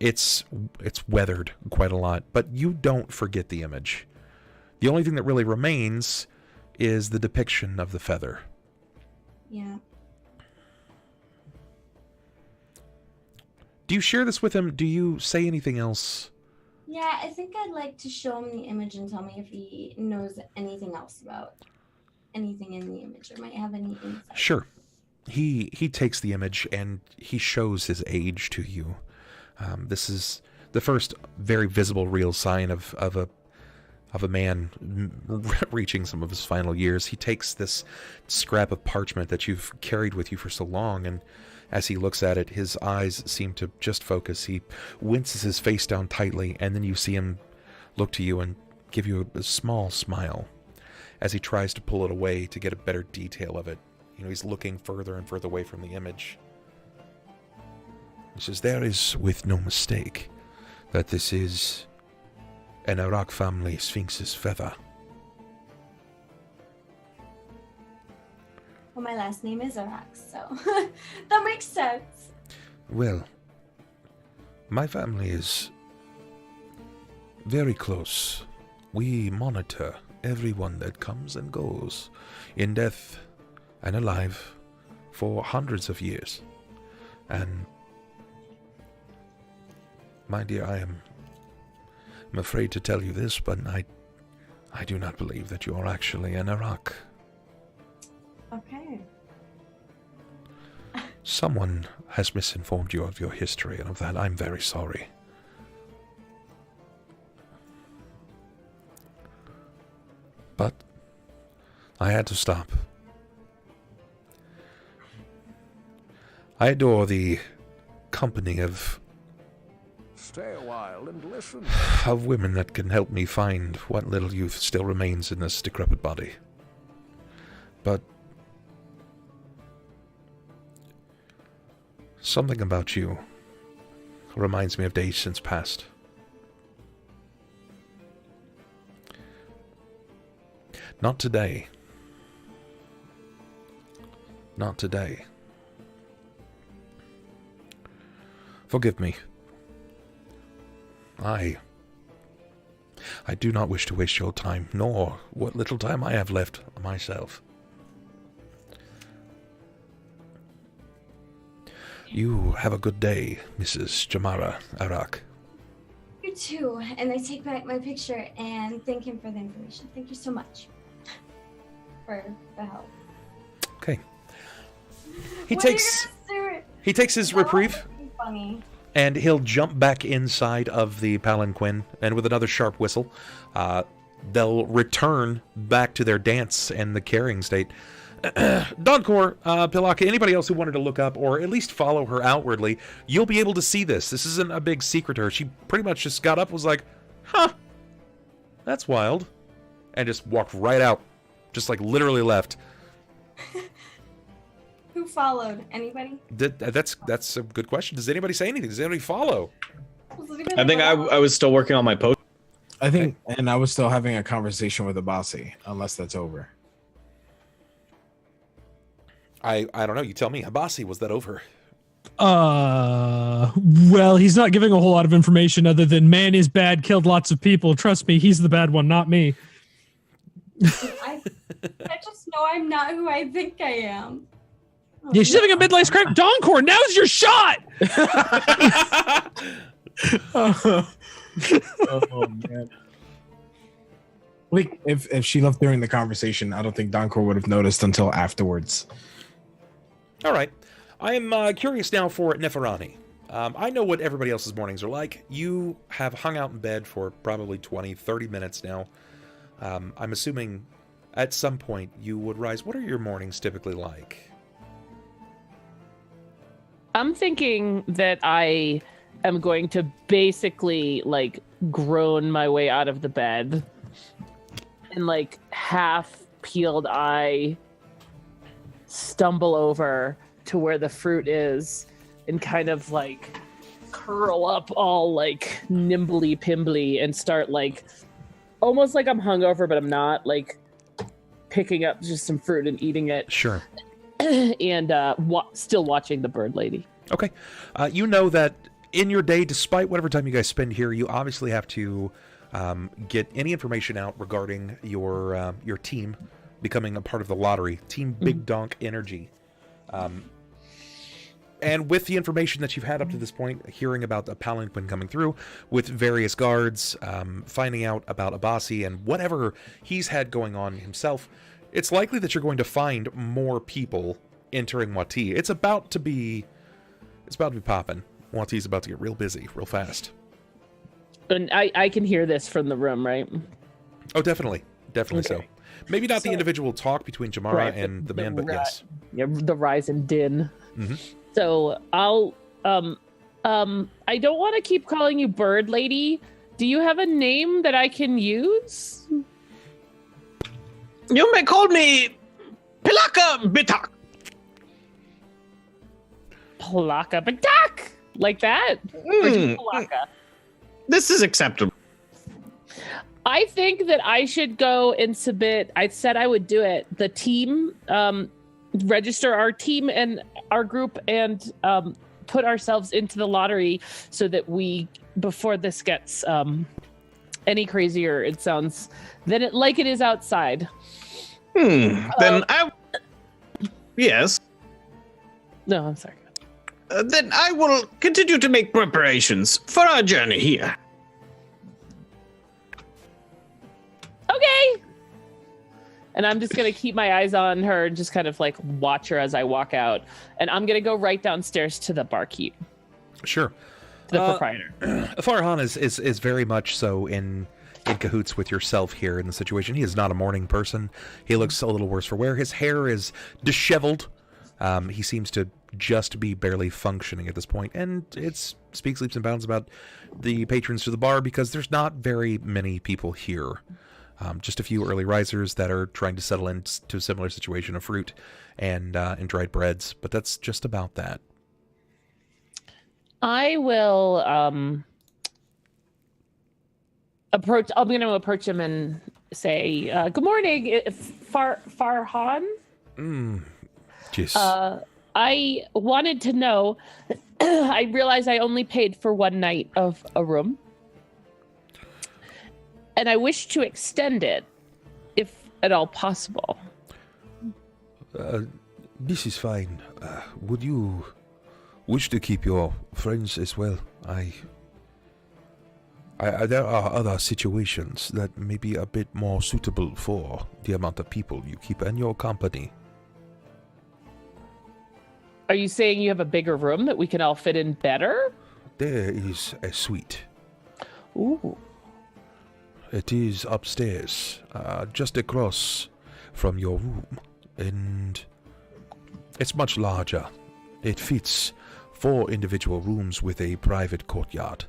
It's weathered quite a lot, but you don't forget the image. The only thing that really remains is the depiction of the feather. Yeah. Do you share this with him? Do you say anything else? Yeah, I think I'd like to show him the image and tell me if he knows anything else about anything in the image or might have any insight. Sure. He takes the image and he shows his age to you. This is the first very visible, real sign of a man reaching some of his final years. He takes this scrap of parchment that you've carried with you for so long, and as he looks at it, his eyes seem to just focus. He winces his face down tightly, and then you see him look to you and give you a small smile as he tries to pull it away to get a better detail of it. You know, he's looking further and further away from the image. He says, "There is, with no mistake, that this is an Arak family Sphinx's feather." Well, my last name is Arak, so that makes sense. Well, my family is very close. We monitor everyone that comes and goes, in death and alive, for hundreds of years. And, my dear, I'm afraid to tell you this, but I do not believe that you are actually an Arak. Okay. Someone has misinformed you of your history, and of that I'm very sorry. But I had to stop. I adore the company of Stay a while and listen. of women that can help me find what little youth still remains in this decrepit body. But something about you reminds me of days since past. Not today. Not today. Forgive me. I do not wish to waste your time, nor what little time I have left myself. You have a good day, Mrs. Jammara Arak. You too. And I take back my picture and thank him for the information. Thank you so much for the help. Okay. He What are you takes gonna do? he takes his That was reprieve, pretty funny. and he'll jump back inside of the palanquin, and with another sharp whistle, they'll return back to their dance and the carrying state. Donkor, Pilakka, anybody else who wanted to look up or at least follow her outwardly, you'll be able to see this. This isn't a big secret to her. She pretty much just got up, was like, huh, that's wild, and just walked right out. Just like literally left. Who followed? Anybody? That's a good question. Does anybody say anything? Does anybody follow? I think I was still working on my post. I think, and I was still having a conversation with Abasi, unless that's over. I don't know. You tell me. Abasi, was that over? Well, he's not giving a whole lot of information other than man is bad, killed lots of people. Trust me, he's the bad one, not me. I just know I'm not who I think I am. Oh, Yeah, she's having a midlife crisis. Donkor, now's your shot. Oh man. Like if she left during the conversation, I don't think Donkor would have noticed until afterwards. All right. I am curious now for Neferani. I know what everybody else's mornings are like. You have hung out in bed for probably 20, 30 minutes now. I'm assuming at some point you would rise. What are your mornings typically like? I'm thinking that I am going to basically like groan my way out of the bed and like half peeled eye stumble over to where the fruit is and kind of like curl up all like nimbly pimbly and start like almost like I'm hungover, but I'm not, like picking up just some fruit and eating it. Sure. And still watching the bird lady. Okay. You know that in your day, despite whatever time you guys spend here, you obviously have to get any information out regarding your team becoming a part of the lottery. Team Big Donk Energy. And with the information that you've had up to this point, hearing about a palanquin coming through with various guards, finding out about Abasi and whatever he's had going on himself, it's likely that you're going to find more people entering Wati. It's about to be popping. Wati's about to get real busy, real fast. And I can hear this from the room, right? Oh, definitely. Definitely Okay. so. Maybe not the individual talk between Jammara and the man, but yes. Yeah, the rise and din. Mm-hmm. So I'll I don't want to keep calling you Bird Lady. Do you have a name that I can use? You may call me Pilakka-Bitakk. Pilakka-Bitakk, like that? Or just Pilakka? This is acceptable. I think that I should go and submit. I said I would do it. The team, register our team and our group, and put ourselves into the lottery so that we, before this gets any crazier, it sounds like it is outside. Then yes. No, I'm sorry. Then I will continue to make preparations for our journey here. Okay. And I'm just going to keep my eyes on her and just kind of like watch her as I walk out. And I'm going to go right downstairs to the barkeep. Sure. To the proprietor. Farhan is very much so in cahoots with yourself here in the situation. He is not a morning person. He looks a little worse for wear. His hair is disheveled. He seems to just be barely functioning at this point. And it speaks leaps and bounds about the patrons to the bar because there's not very many people here. Just a few early risers that are trying to settle into a similar situation of fruit and dried breads, but that's just about that. I will approach. I'm going to approach him and say, "Good morning, Farhan." Yes. I wanted to know. I realize I only paid for one night of a room. And I wish to extend it, if at all possible. This is fine. Would you wish to keep your friends as well? There are other situations that may be a bit more suitable for the amount of people you keep and your company. Are you saying you have a bigger room that we can all fit in better? There is a suite. Ooh. It is upstairs, just across from your room, and it's much larger. It fits 4 individual rooms with a private courtyard.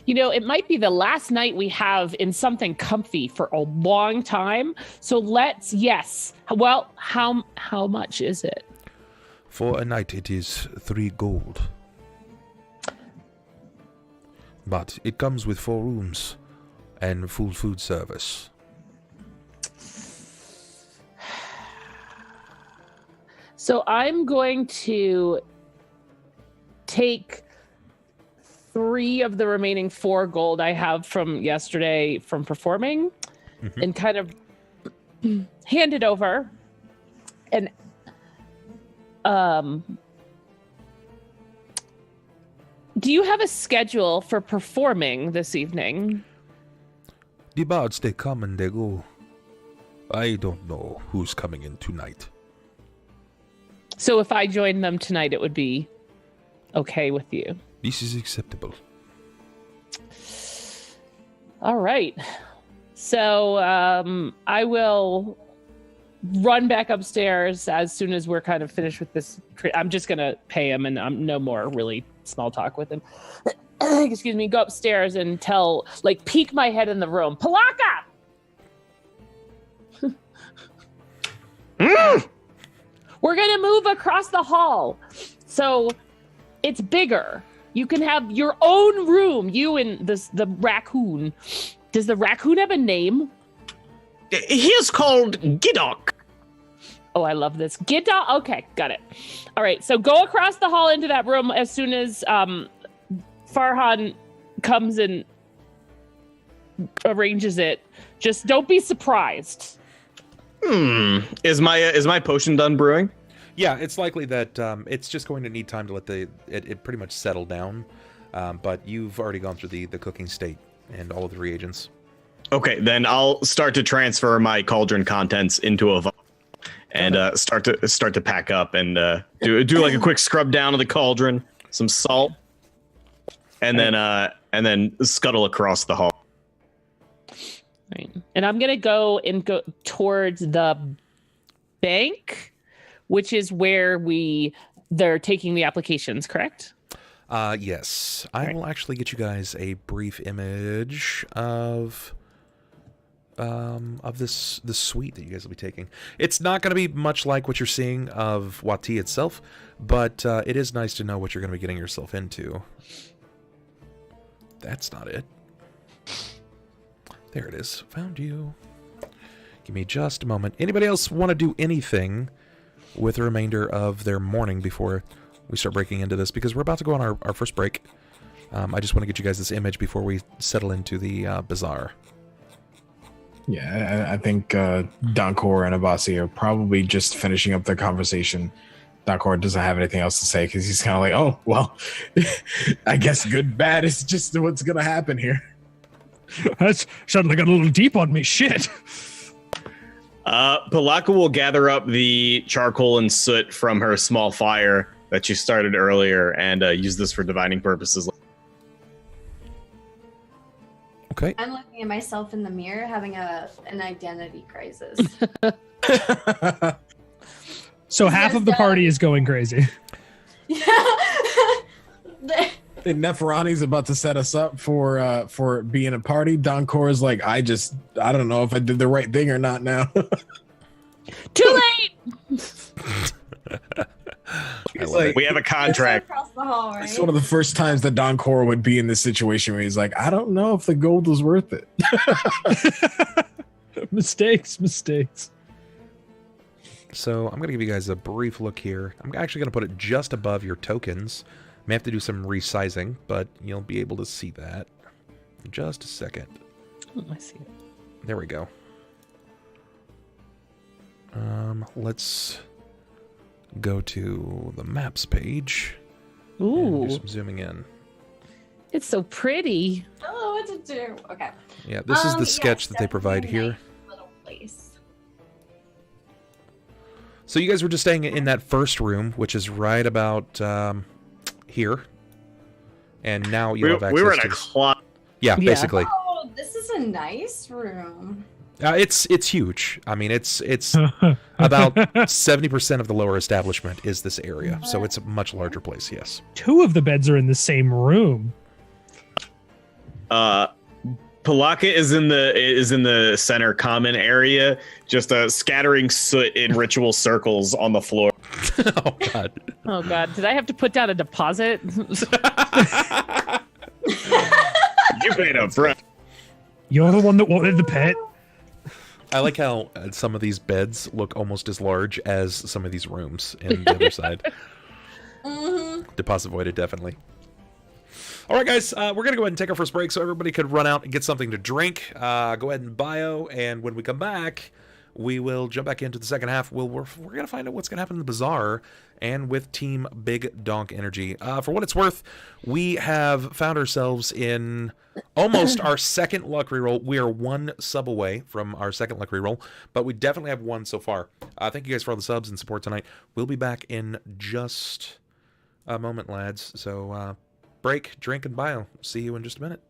You know, it might be the last night we have in something comfy for a long time. So yes. Well, how much is it? For a night, it is 3 gold. But it comes with 4 rooms and full food service. So I'm going to take 3 of the remaining 4 gold I have from yesterday from performing and kind of hand it over. And do you have a schedule for performing this evening? The bards, they come and they go. I don't know who's coming in tonight. So if I join them tonight, it would be okay with you? This is acceptable. All right. So I will run back upstairs as soon as we're kind of finished with this. I'm just going to pay him and I'm no more really small talk with him. Excuse me. Go upstairs and peek my head in the room. Pilakka! We're going to move across the hall. So it's bigger. You can have your own room. You and the raccoon. Does the raccoon have a name? He is called Gidok. Oh, I love this. Gidok. Okay, got it. All right, so go across the hall into that room as soon as Farhan comes and arranges it. Just don't be surprised. Is my potion done brewing? Yeah, it's likely that it's just going to need time to let it pretty much settle down. But you've already gone through the cooking state and all of the reagents. Okay, then I'll start to transfer my cauldron contents into a vial and start to pack up and do like a quick scrub down of the cauldron, some salt, and then scuttle across the hall. Right. And I'm gonna go towards the bank, which is where they're taking the applications, correct? Yes. I will actually get you guys a brief image of this suite that you guys will be taking. It's not going to be much like what you're seeing of Wati itself, but it is nice to know what you're going to be getting yourself into. That's not it. There it is. Found you. Give me just a moment. Anybody else want to do anything with the remainder of their morning before we start breaking into this? Because we're about to go on our first break. I just want to get you guys this image before we settle into the bazaar. Yeah, I think Donkor and Abasi are probably just finishing up their conversation. Donkor doesn't have anything else to say because he's kind of like, oh, well, I guess good, bad is just what's going to happen here. That's suddenly got a little deep on me. Shit. Pilakka will gather up the charcoal and soot from her small fire that she started earlier and use this for divining purposes. Okay. I'm looking at myself in the mirror, having an identity crisis. So half of the party is going crazy. Yeah. And Neferani's about to set us up for being a party. Donkor is like, I don't know if I did the right thing or not now. Too late. He's like, we have a contract. Across the hall, right? It's one of the first times that Donkor would be in this situation where he's like, I don't know if the gold was worth it. Mistakes. So I'm going to give you guys a brief look here. I'm actually going to put it just above your tokens. May have to do some resizing, but you'll be able to see that in just a second. Oh, I see it. There we go. Let's go to the maps page. Ooh, And do some zooming in. it's so pretty. I don't know what to do. Okay. Yeah, this is the sketch that they provide definitely a here. nice little place. So you guys were just staying in that first room, which is right about here. And now you have access We were in a to... closet. Yeah, Yeah. basically. Oh, this is a nice room. It's huge. I mean, it's about 70% of the lower establishment is this area, so it's a much larger place. Yes. 2 of the beds are in the same room. Pilakka is in the center common area, just scattering soot in ritual circles on the floor. Oh God. Oh God, did I have to put down a deposit? You paid up front. You're the one that wanted the pet. I like how some of these beds look almost as large as some of these rooms in the other side. Mm-hmm. Deposit voided, definitely. All right, guys, we're going to go ahead and take our first break so everybody could run out and get something to drink. Go ahead and bio, and when we come back, we will jump back into the second half. We're going to find out what's going to happen in the bazaar and with Team Big Donk Energy. For what it's worth, we have found ourselves in almost our second luck reroll. We are 1 sub away from our second luck reroll, but we definitely have 1 so far. Thank you guys for all the subs and support tonight. We'll be back in just a moment, lads. So break, drink, and bio. See you in just a minute.